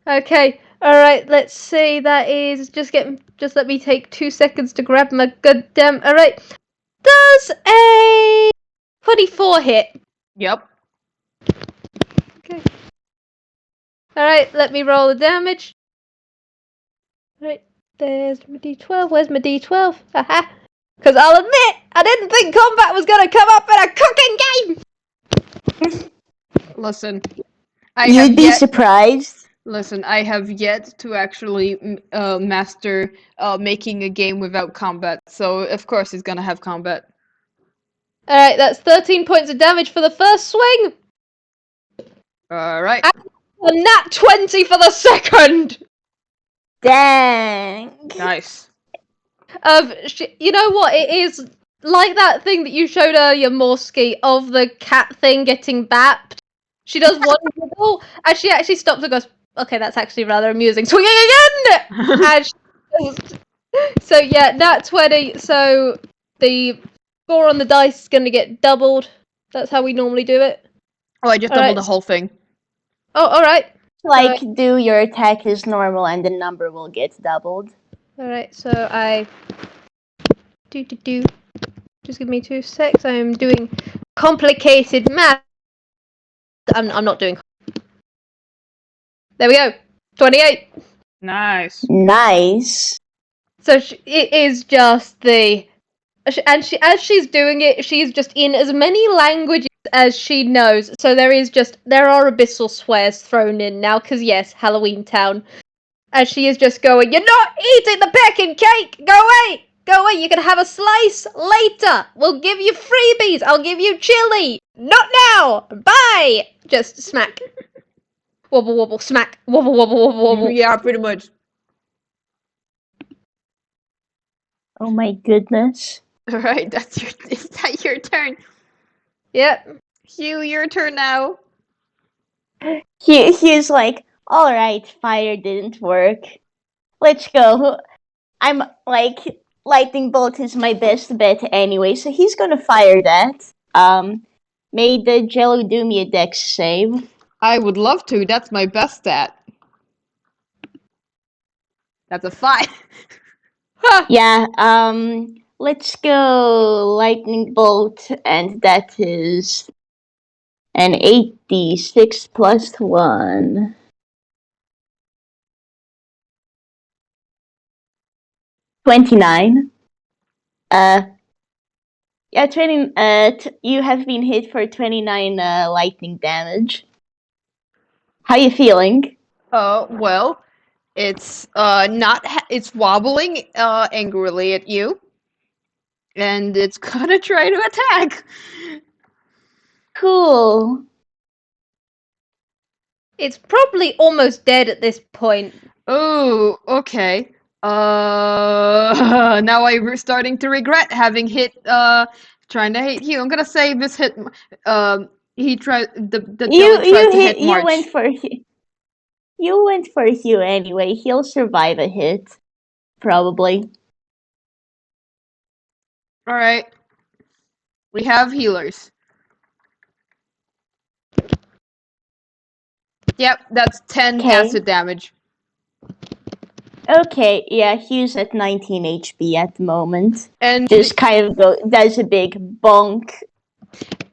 Okay. All right. Let's see. That is just let me take 2 seconds to grab my goddamn. All right. Does a 24 hit? Yep. Okay. All right. Let me roll the damage. Right. There's my D12. Where's my D12? Haha. Because I'll admit, I didn't think combat was gonna come up in a cooking game. Listen, you'd be surprised. Listen, I have yet to actually master making a game without combat, so of course he's gonna have combat. Alright, that's 13 points of damage for the first swing! Alright. And nat 20 for the second! Dang. Nice. You know what? It is like that thing that you showed earlier, Morski, of the cat thing getting bapped. She does one wiggle, and she actually stops and goes, okay, that's actually rather amusing. Swinging again! And so yeah, nat 20, so the score on the dice is going to get doubled. That's how we normally do it. Oh, I just doubled the whole thing. Oh, alright. Like, do your attack as normal and the number will get doubled. Alright, so I... Just give me 2 secs. I'm doing complicated math. I'm not doing... There we go. 28. Nice. Nice. So it is just the... And as she's doing it, she's just in as many languages as she knows. So there are abyssal swears thrown in now, because yes, Halloween Town. As she is just going, you're not eating the pecking cake! Go away! Go away, you can have a slice later! We'll give you freebies! I'll give you chili! Not now! Bye! Just smack. Wobble wobble, smack. Wobble wobble wobble wobble. Yeah, pretty much. Oh my goodness. Alright, is that your turn? Yep. Hugh, your turn now. He's like, alright, fire didn't work. Let's go. I'm like, lightning bolt is my best bet anyway, so he's gonna fire that. Made the Jello do me a dex save. I would love to. That's my best stat. That's a 5. Yeah, let's go lightning bolt, and that is an 86 plus 1. 29. Yeah, 20. You have been hit for 29 lightning damage. How you feeling? Well, it's not. It's wobbling angrily at you. and it's gonna try to attack. Cool. It's probably almost dead at this point. Oh, okay. Now I'm starting to regret having trying to hit Hugh. I'm gonna say this hit. He tried the You jello tried to hit. hit March. You went for Hugh anyway. He'll survive a hit, probably. All right. We have healers. Yep, that's 10 Okay. acid damage. Okay, yeah, Hugh's at 19 HP at the moment. And Just kind of does a big bonk.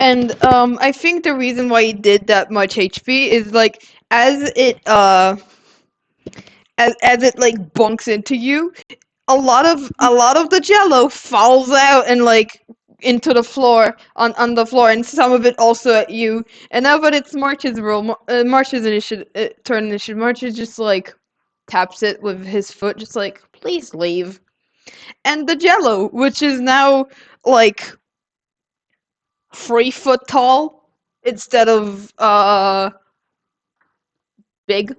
And I think the reason why he did that much HP is like as it like bunks into you, a lot of the jello falls out and like into the floor on the floor, and some of it also at you. And now that it's March's March's turn initiative, March is just like taps it with his foot, just like please leave. And the jello, which is now like 3 foot tall instead of big,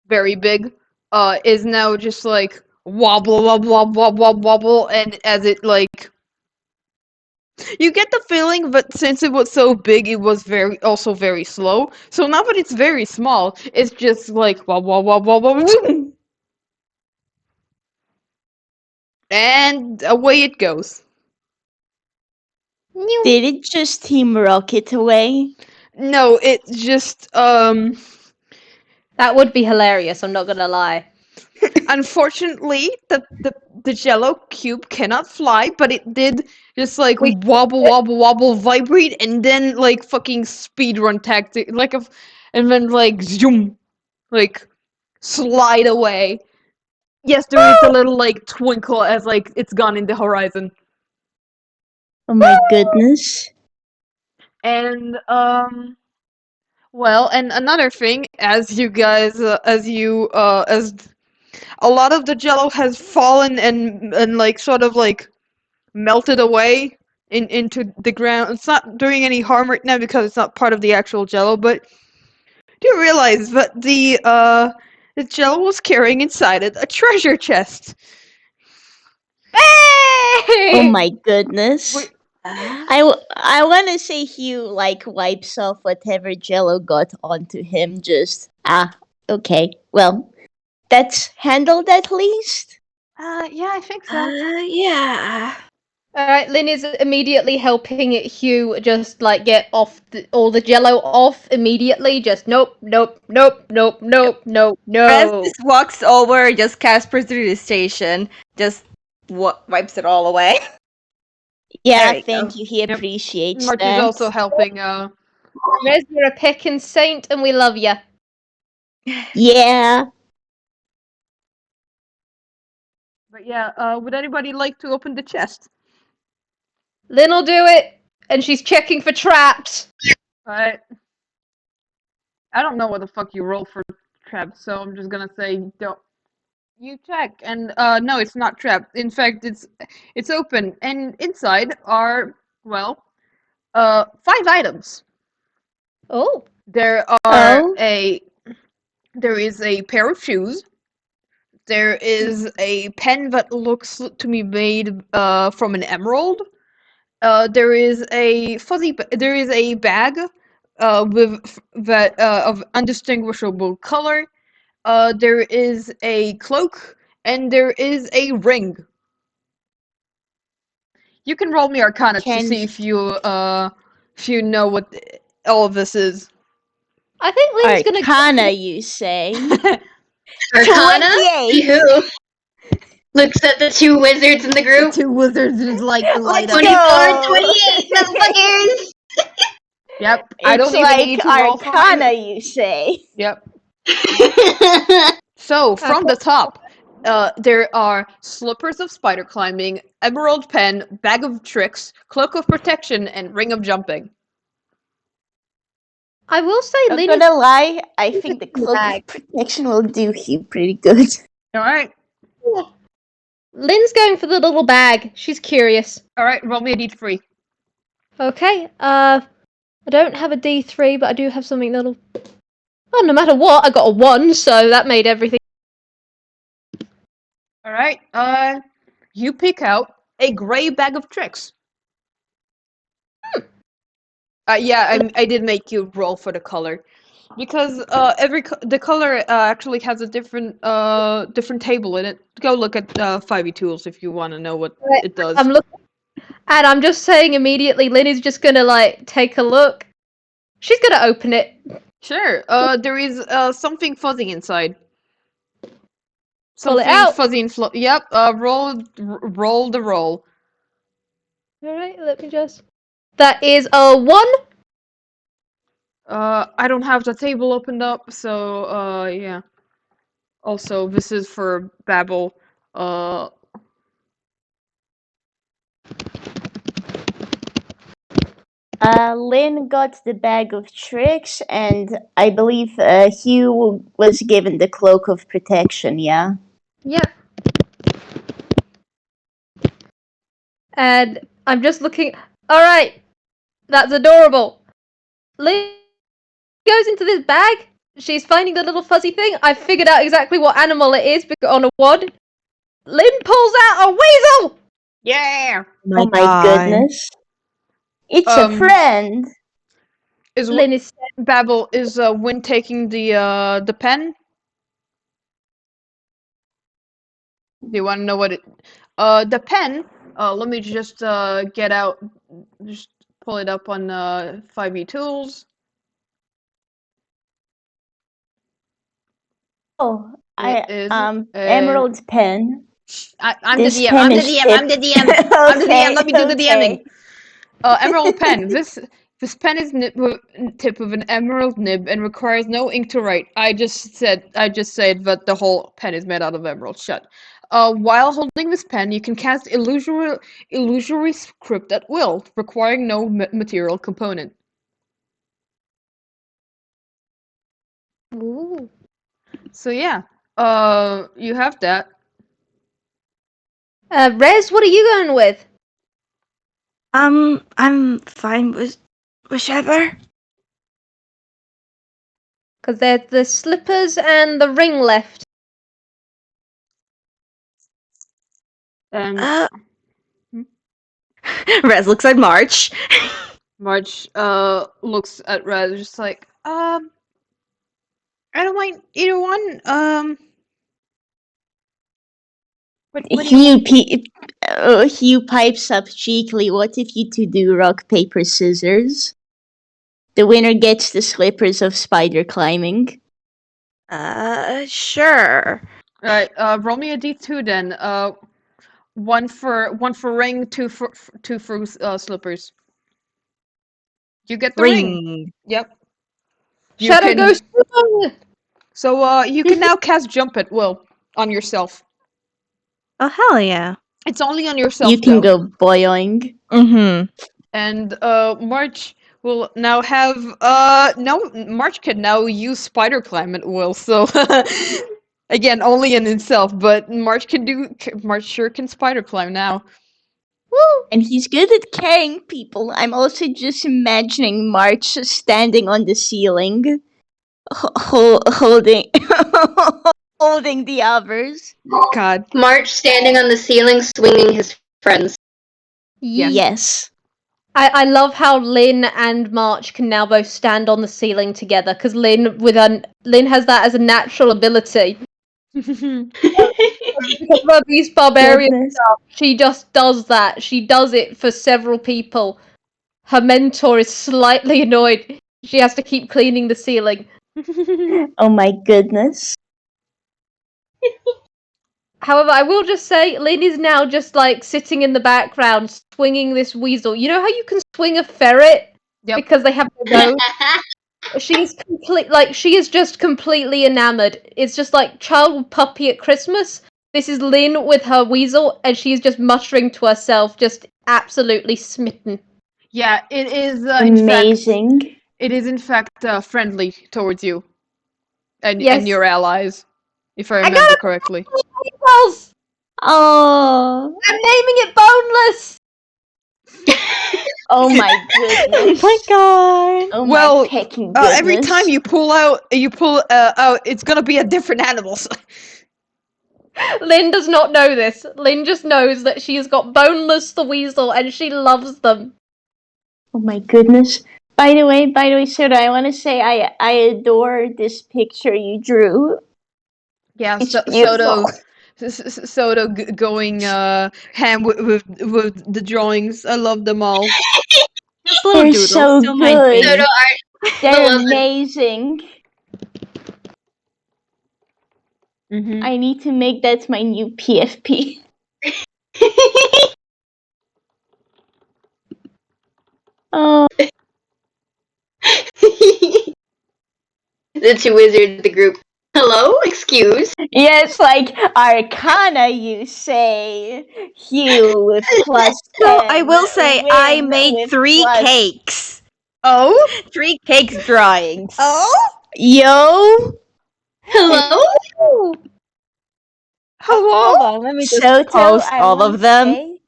very big, is now just like wobble, wobble, wobble, wobble, wobble, wobble, and as it like, you get the feeling that since it was so big, it was also very slow. So now that it's very small, it's just like wobble, wobble, wobble, wobble, and away it goes. Did it just Team Rocket away? No, it's just That would be hilarious, I'm not gonna lie. Unfortunately, the Jello cube cannot fly, but it did just like wobble, wobble, wobble, vibrate, and then like fucking speedrun tactic, and then like zoom, like slide away. Yes, there is a little like twinkle as like it's gone in the horizon. Oh my goodness. And well, and another thing, as you guys, as a lot of the jello has fallen and like sort of like melted away into the ground. It's not doing any harm right now because it's not part of the actual jello, but do you realize that the jello was carrying inside it a treasure chest? Oh my goodness. Wait. I want to say Hugh like wipes off whatever Jello got onto him. Just okay. Well, that's handled at least. Yeah, I think so. Yeah. Alright, Lin is immediately helping Hugh just like get off all the jello off immediately. Just nope, nope, nope, nope, nope, nope, Rez no. just walks over, just caspers through the station, just wipes it all away. Yeah, There you thank go. you. He appreciates March that. is also helping. Rez, you're a peckin' saint and we love ya. Yeah. But yeah, would anybody like to open the chest? Lin'll do it, and she's checking for traps. Alright. I don't know what the fuck you roll for traps, so I'm just gonna say don't. You check, and no, it's not trapped. In fact, it's open, and inside are 5 items. Oh. There Oh. there is a pair of shoes. There is a pen that looks to be made from an emerald. There is a there is a bag of undistinguishable color. There is a cloak, and there is a ring. You can roll me Arcana to see if you know what all of this is. I think Lin's gonna Arcana, you say? Arcana? 28. Who looks at the two wizards in the group? Two wizards is like the light Let's up. 24, 28, motherfuckers! Yep, I don't It's even like need to roll for Arcana, mine. you say? Yep. So, from the top, there are slippers of spider climbing, emerald pen, bag of tricks, cloak of protection, and ring of jumping. I will say Not Lin is gonna lie, I think the cloak bag. of protection will do you pretty good. Alright. Lynn's going for the little bag. She's curious. Alright, roll me a d3. Okay, I don't have a D3, but I do have something that'll... Oh, no matter what, I got a 1, so that made everything... Alright, you pick out a gray bag of tricks. Yeah, I did make you roll for the color. Because the color actually has a different table in it. Go look at 5e tools if you want to know what it does. I'm looking... And I'm just saying immediately, Lynn is just gonna, take a look. She's gonna open it. Sure. There is something fuzzy inside. Pull Something it out. fuzzy and Yep. Roll the roll. Alright, let me just... That is a 1. I don't have the table opened up, so yeah. Also, this is for Babel. Lynn got the bag of tricks, and I believe Hugh was given the cloak of protection, yeah? Yeah. And I'm just looking... Alright, that's adorable. Lynn goes into this bag. She's finding the little fuzzy thing. I figured out exactly what animal it is on a wad. Lynn pulls out a weasel! Yeah. Oh my goodness. It's a friend. Is Lynn is... Babel, is Winn taking the pen? Do you want to know what it? The pen. Let me just get out. Just pull it up on 5e tools. Oh, It is Emerald's pen. I'm the This DM. pen I'm the is DM. I'm the DM. I'm the DM. Let me do the okay. DMing. Emerald pen. This pen is tip of an emerald nib and requires no ink to write. I just said that the whole pen is made out of emerald. Shut. While holding this pen, you can cast illusory script at will, requiring no material component. Ooh. So yeah, you have that. Rez, what are you going with? I'm fine with whichever. Because there's the slippers and the ring left. And Rez looks at March. March looks at Red just like I don't mind either one. What do you Hugh pipes up cheekily. What if you two do rock, paper, scissors? The winner gets the slippers of spider climbing. Sure. Alright, roll me a d2 then. One for ring, two for slippers. You get the ring. Yep. You Shadow can- goes strong! So you can now cast jump at will on yourself. Oh hell yeah. It's only on yourself. You can though. go boing. Mm-hmm. And March will now have no, March can now use spider climb at will. So again, only in himself, but March sure can spider climb now. Woo! And he's good at carrying people. I'm also just imagining March standing on the ceiling, holding holding the others. God. March standing on the ceiling, swinging his friends. Yes. I love how Lynn and March can now both stand on the ceiling together because Lynn has that as a natural ability. Because of these barbarian Goodness. stuff, she just does that. She does it for several people. Her mentor is slightly annoyed. She has to keep cleaning the ceiling. Oh my goodness. However, I will just say, Lynn is now just sitting in the background, swinging this weasel. You know how you can swing a ferret Yep. because they have no nose? She is just completely enamored. It's just like child puppy at Christmas. This is Lynn with her weasel, and she's just muttering to herself, just absolutely smitten. Yeah, it is Amazing. it is in fact friendly towards you and Yes. your allies, if I remember correctly. Meatballs! Oh. I'm naming it Boneless! Oh my Oh goodness. my god. Oh Well, my pecking goodness. every time you pull out, it's gonna be a different animal. So- Lin does not know this. Lin just knows that she has got Boneless the Weasel and she loves them. Oh my goodness. By the way, Soda, I want to say I adore this picture you drew. Yeah, It's Soto, beautiful. Soto going ham with the drawings. I love them all. Just little They're doodles. so Still my good. Soto favorite. art. They're beloved. amazing. Mm-hmm. I need to make that my new PFP. Oh. The two wizards, the group. Hello, excuse. Yes, like Arcana, you say. Hugh with plus 10. So I will say I Winn made with 3 plus- cakes. Oh, 3 cakes drawings. oh, Yo! Hello. hello. Hold on, let me just Soto, post I all wanna of them. say,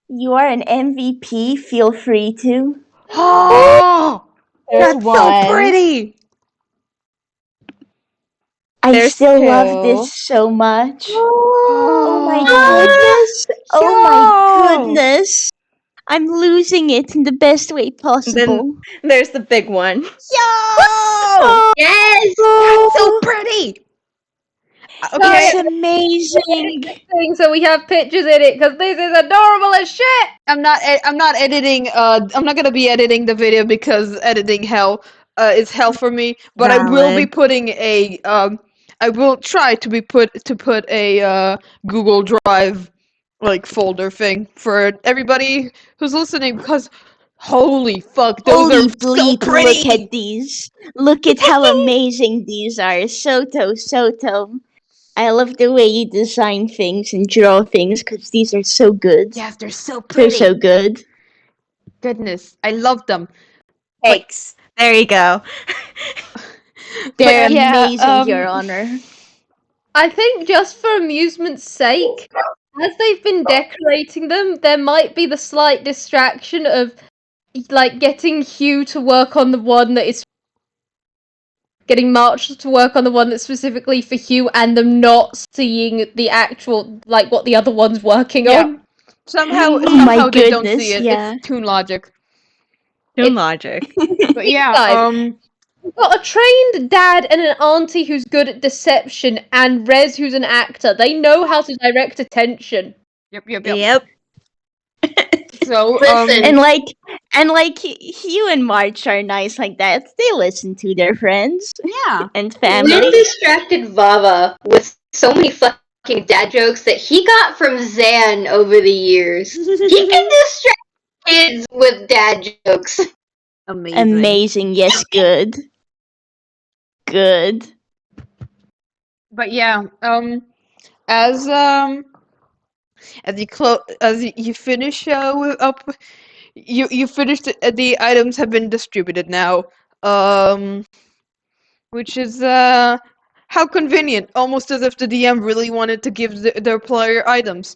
you are an MVP. Feel free to. Oh, There's that's one. so pretty. I There's still 2. love this so much. Oh my Oh. goodness! Oh my Yo. goodness! I'm losing it in the best way possible. There's the big one. Yo, Oh, Yes. that's so pretty. Okay, it's amazing. So we have pictures in it because this is adorable as shit! I'm not editing. I'm not gonna be editing the video because editing hell is hell for me. But I will be Valid. putting a I will try to put a Google Drive like folder thing for everybody who's listening because holy fuck, those Holy are so bleep, pretty. look at these. Look at how amazing these are. Soto. I love the way you design things and draw things because these are so good. Yes, they're so pretty. So good. Goodness, I love them. Cakes. There you go. They're But yeah, amazing, Your Honor. I think just for amusement's sake, as they've been decorating them, there might be the slight distraction of like getting Hugh to work on the one that is getting March to work on the one that's specifically for Hugh and them not seeing the actual like what the other one's working Yeah. on. somehow Oh my somehow they don't goodness, see it. yeah. It's toon logic. Toon logic. But yeah, Guys. We've got a trained dad and an auntie who's good at deception, and Rez who's an actor. They know how to direct attention. yep. Yep. So Listen. And like Hugh and March are nice like that. They listen to their friends Yeah. and Winn family. distracted Vava with so many fucking dad jokes that he got from Zan over the years. He can distract kids with dad jokes. Amazing, yes, good. Good. But yeah, as you finish up, you finished the items have been distributed now. Which is how convenient, almost as if the DM really wanted to give their player items.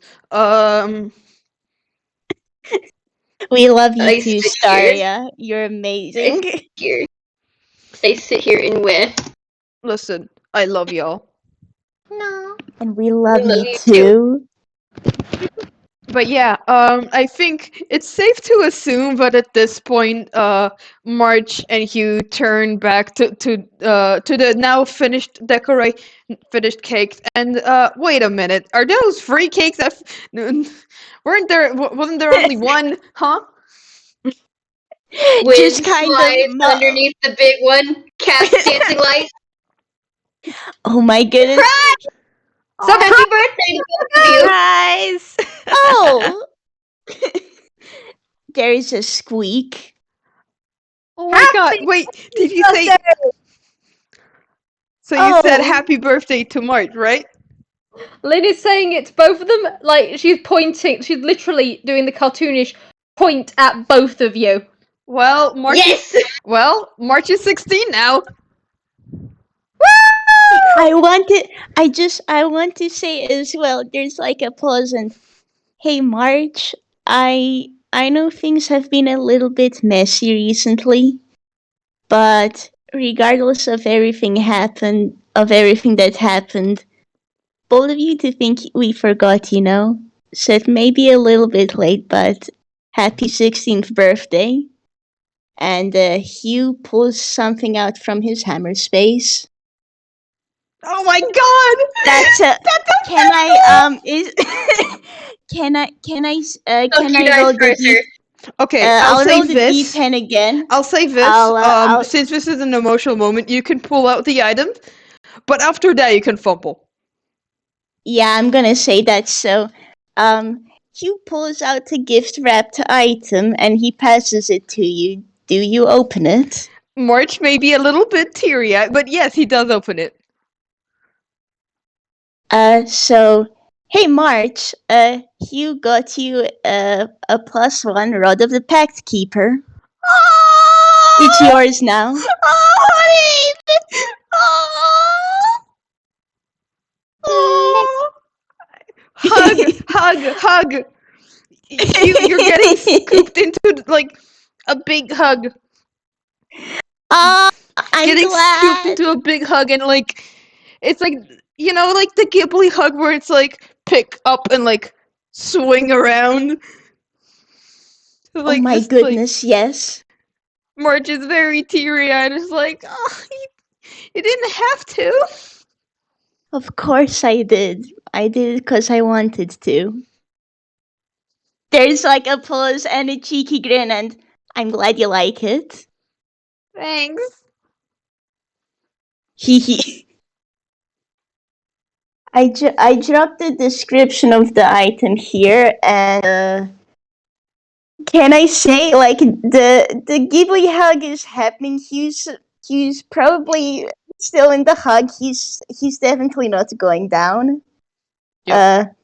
We love you I too, sit here. Staria. You're amazing. Here. They sit here and win. Listen, I love y'all. No. And we love We love you you too. But yeah, I think it's safe to assume that at this point, March and Hugh turn back to the now finished finished cakes. And wait a minute, are those free cakes? Wasn't there only one? Huh? Winn Just kind of slides underneath the big one, casts dancing lights. Oh my goodness. Happy birthday to both of you! Guys. Oh. There is a squeak. Oh my god! Wait, did you say? So you said Oh. happy birthday to March, right? Lynn is saying it to both of them, like she's pointing, she's literally doing the cartoonish point at both of you. Well, March. Yes! March is 16 now. I want to say as well, there's like a pause and, hey March, I know things have been a little bit messy recently, but regardless of everything that happened, both of you to think we forgot, So it may be a little bit late, but happy 16th birthday. And Hugh pulls something out from his hammer space. Oh my god! That's can I is can I roll the D? Okay, I'll roll the D10 again. I'll say this. I'll Since this is an emotional moment, you can pull out the item, but after that you can fumble. Yeah, I'm gonna say that. So, Hugh pulls out a gift wrapped item and he passes it to you. Do you open it? March may be a little bit teary-eyed, but yes, he does open it. So, hey March, Hugh got you a +1 Rod of the Pact Keeper. It's yours now. Hug. You're getting scooped into like a big hug. I'm Getting glad. scooped into a big hug, and like it's like, like the Ghibli hug where it's like pick up and like swing around. Like, oh my just, goodness, yes. March is very teary-eyed. It's like, oh, you didn't have to. Of course I did. I did it because I wanted to. There's like a pause and a cheeky grin, and I'm glad you like it. Thanks. Hee hee. I dropped the description of the item here, and can I say, like, the Ghibli hug is happening. Hugh's probably still in the hug. He's definitely not going down. Yep.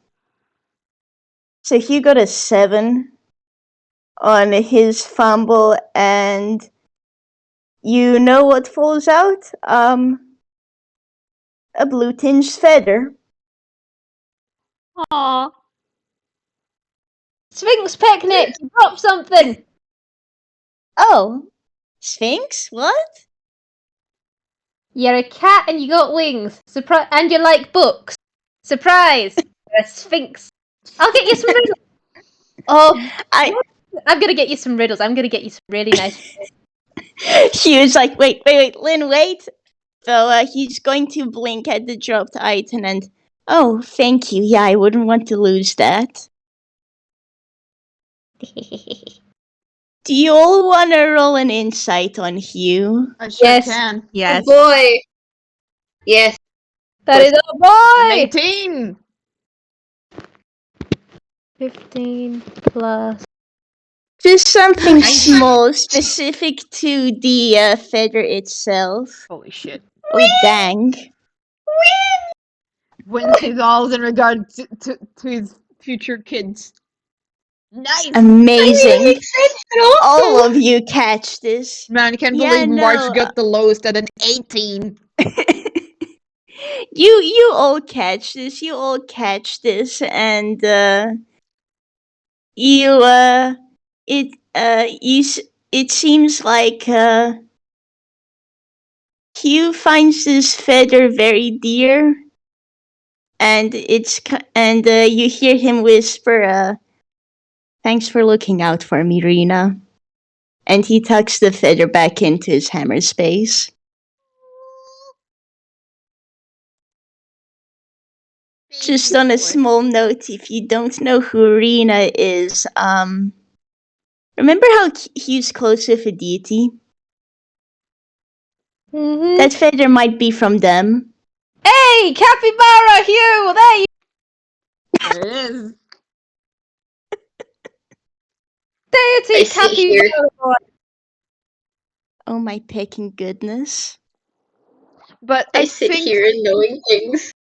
So Hugh got a 7 on his fumble, and you know what falls out? A blue tinged feather. Aww. Sphinx picnic! You dropped something! Oh, Sphinx? What? You're a cat and you got wings. And you like books. Surprise! You're a sphinx. I'll get you some riddles. I'm gonna get you some riddles. I'm gonna get you some really nice riddles. Hugh's like, wait, Lin, wait. So he's going to blink at the dropped item and, oh, thank you. Yeah, I wouldn't want to lose that. Do you all want to roll an insight on Hugh? I sure Yes. can. Yes. Oh boy. Yes. That is a boy! 18. 15 plus. Just something Nice. small, specific to the feather itself. Holy shit. Oh, dang. Wins his alls in regard to his future kids. Nice. Amazing. all. All of you catch this. Man, I can't Yeah, believe March no, got the lowest at an 18. You all catch this. You all catch this, and it seems like Hugh finds this feather very dear, and you hear him whisper, "Thanks for looking out for me, Rena." And he tucks the feather back into his hammer space. Just on a small note, if you don't know who Rena is, remember how Hugh's close with a deity? Mm-hmm. That feather might be from them. Hey, capybara, Hugh! There you There it is. deity, I see here. capybara! Oh my pecking goodness. But I I sit think here knowing things.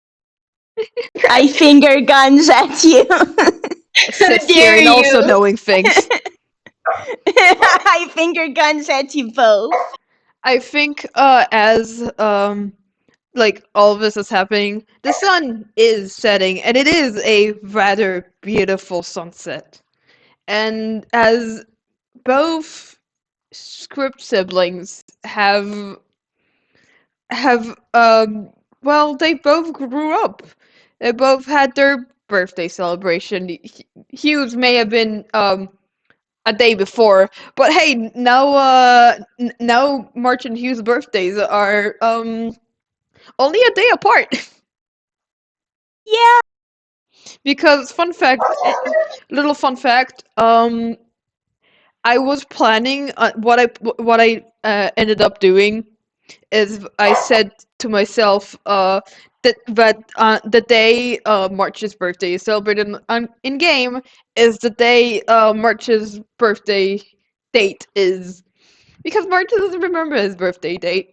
I finger guns at you. sit dare here and also you. knowing things. I finger guns at you both. I think as like all of this is happening, the sun is setting, and it is a rather beautiful sunset. And as both Script siblings have well, they both grew up. They both had their birthday celebration. Hugh's may have been a day before, but hey, now March and Hugh's birthdays are only a day apart. Yeah. Because little fun fact, I was planning what I ended up doing is I said to myself that the day March's birthday is celebrated in game is the day March's birthday date is, because March doesn't remember his birthday date.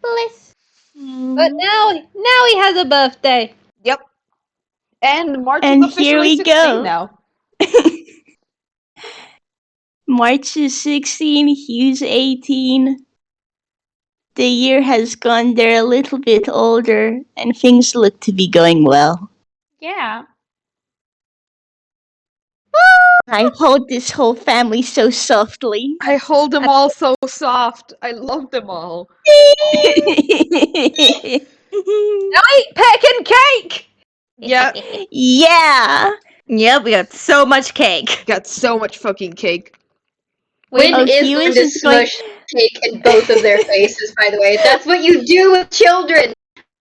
Bliss. But now he has a birthday. Yep. And March And is here officially we 16 go. now. March is 16, Hugh's 18. The year has gone, they're a little bit older, and things look to be going well. Yeah. I hold this whole family so softly. I hold them all so soft. I love them all. Now eat pecan cake! Yeah. Yeah. Yep, we got so much cake. Got so much fucking cake. Winn Oh, is Hugh going to isn't going- smush cake in both of their faces, by the way. That's what you do with children.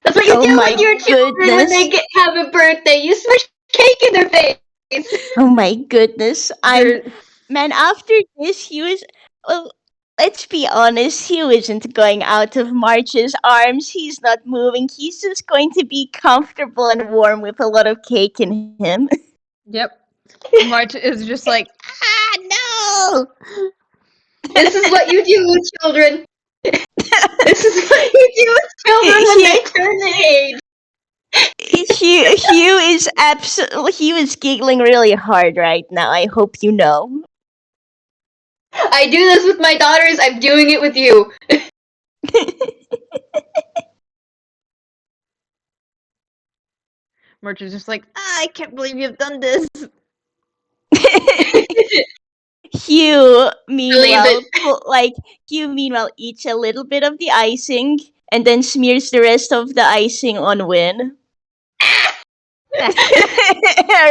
That's what you Oh do my with your children when they goodness. have a birthday. You smush cake in their face. Oh my goodness. They're- Man, after this, Hugh is. Well, let's be honest, Hugh isn't going out of March's arms. He's not moving. He's just going to be comfortable and warm with a lot of cake in him. Yep. March is just like, no! This is what you do with children. This is what you do with children when they turn the age. Hugh is giggling really hard right now. I hope you know. I do this with my daughters. I'm doing it with you. March is just like, I can't believe you've done this. Hugh, meanwhile, eats a little bit of the icing and then smears the rest of the icing on Winn. Betrayal,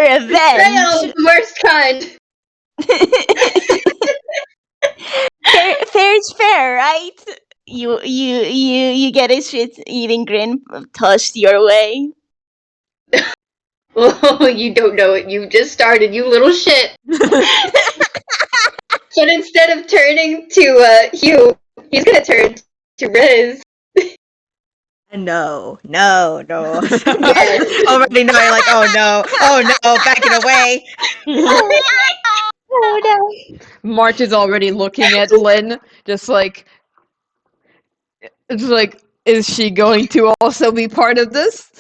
Revenge. the worst kind. Fair's fair, right? You get a shit-eating grin tossed your way. Oh, you don't know it. You've just started, you little shit. But instead of turning to Hugh, he's gonna turn to Riz. No. Yes. Already know you're like, oh no, backing away. Oh no. March is already looking at Lin, just like, it's like, is she going to also be part of this?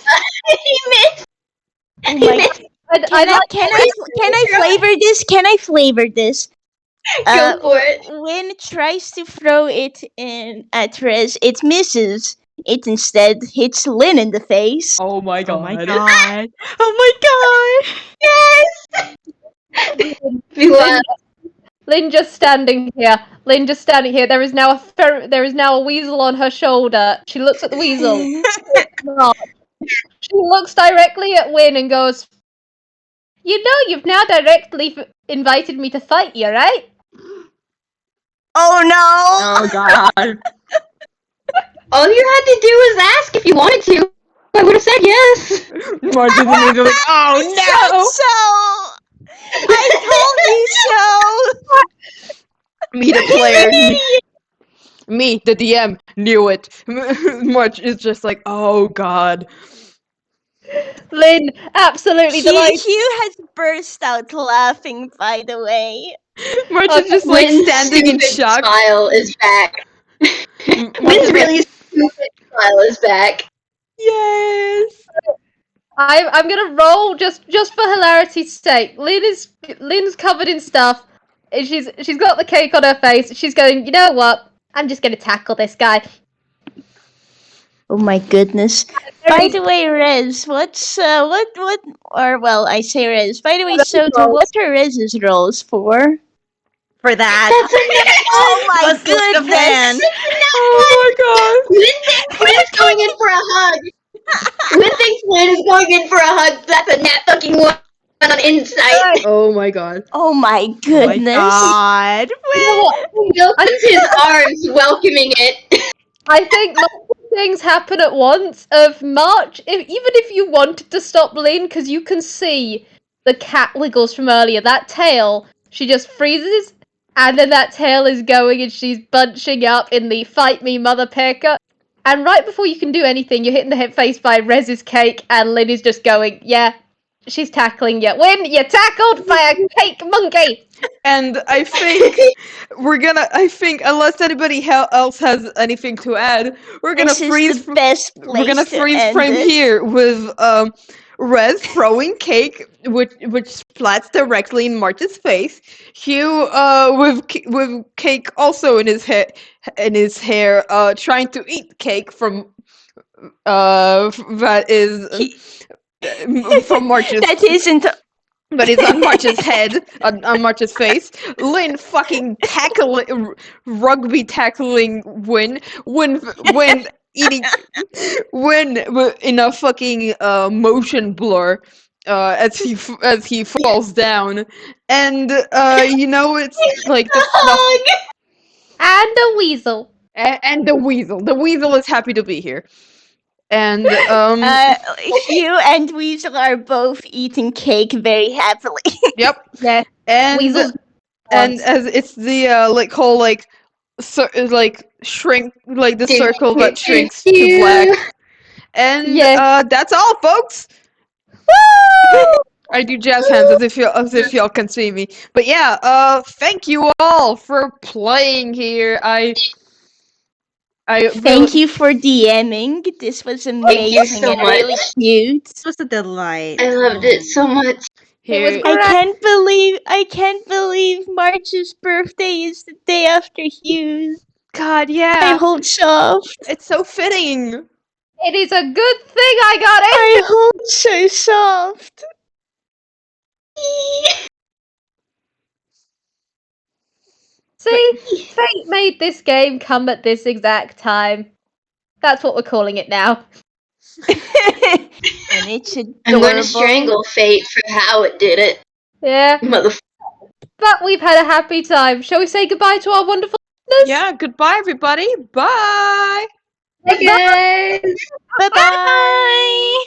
He missed. Oh my. Can I flavor this? Can I flavor this? Go for it. Winn tries to throw it in at Rez. It misses. It instead hits Lin in the face. Oh my Oh my god. Oh my god. Yes. Lin, Lin just standing here. There is now a weasel on her shoulder. She looks at the weasel. She looks directly at Winn and goes, "You know, you've now directly invited me to fight you, right?" Oh no! Oh god. All you had to do was ask if you wanted to. I would have said yes. March is immediately like, oh no! I told you so! Me, the player. Me, the DM, knew it. March is just like, oh god. Lin, absolutely delighted. Hugh has burst out laughing, by the way. March is just like Wynn's standing in stupid shock. Smile is back. Wynn's really stupid smile is back. Yes. I'm gonna roll just for hilarity's sake. Lin's covered in stuff. And she's got the cake on her face. She's going, you know what? I'm just gonna tackle this guy. Oh my goodness. By the way, Rez, what's I say Rez. By the way, Soto, what are Rez's roles for? For that. That's a nat Oh one! my Let's look up goodness! then. Oh Winn is going in for a hug! Winn thinks Winn is going in for a hug. That's a nat fucking one on insight. my god. Oh my god. Oh my Oh my goodness! god. You know what? He opens his arms, welcoming it. I think multiple things happen at once. Of March, even if you wanted to stop Lin, because you can see the cat wiggles from earlier. That tail, she just freezes, and then that tail is going, and she's bunching up in the "Fight Me, Mother Picker." And right before you can do anything, you're hitting the hit face by Rez's cake, and Lin is just going, "Yeah, she's tackling you. Winn, you're tackled by a cake monkey." And I think unless anybody else has anything to add, we're gonna This freeze. is the best place We're gonna to freeze end frame it. here with Rez throwing cake, which splats directly in March's face. Hugh with cake also in his hair, trying to eat cake from that is from March's. That isn't. But it's on March's head, on March's face. Lin fucking rugby tackling Winn eating Winn in a fucking motion blur as he falls down, and it's like And a weasel. and the weasel. The weasel is happy to be here, and Hugh and Weasel are both eating cake very happily. yep. Yeah. And Weasel's and as it's the whole shrink, like the circle that shrinks to black. And that's all, folks. Woo! I do jazz hands as if y'all can see me. But yeah, thank you all for playing here. Thank you for DMing. This was amazing so and really much. cute. This was a delight. I loved it so much. Here, I can't believe March's birthday is the day after Hugh's. God, I yeah, hold soft. it's so fitting. It is a good thing I got it. I hold so soft. See, fate made this game come at this exact time. That's what we're calling it now. And it's adorable. I'm going to strangle fate for how it did it. Yeah, Motherfucker. but we've had a happy time. Shall we say goodbye to our wonderful listeners? Yeah, goodbye, everybody. Bye. Bye, guys. Bye-bye.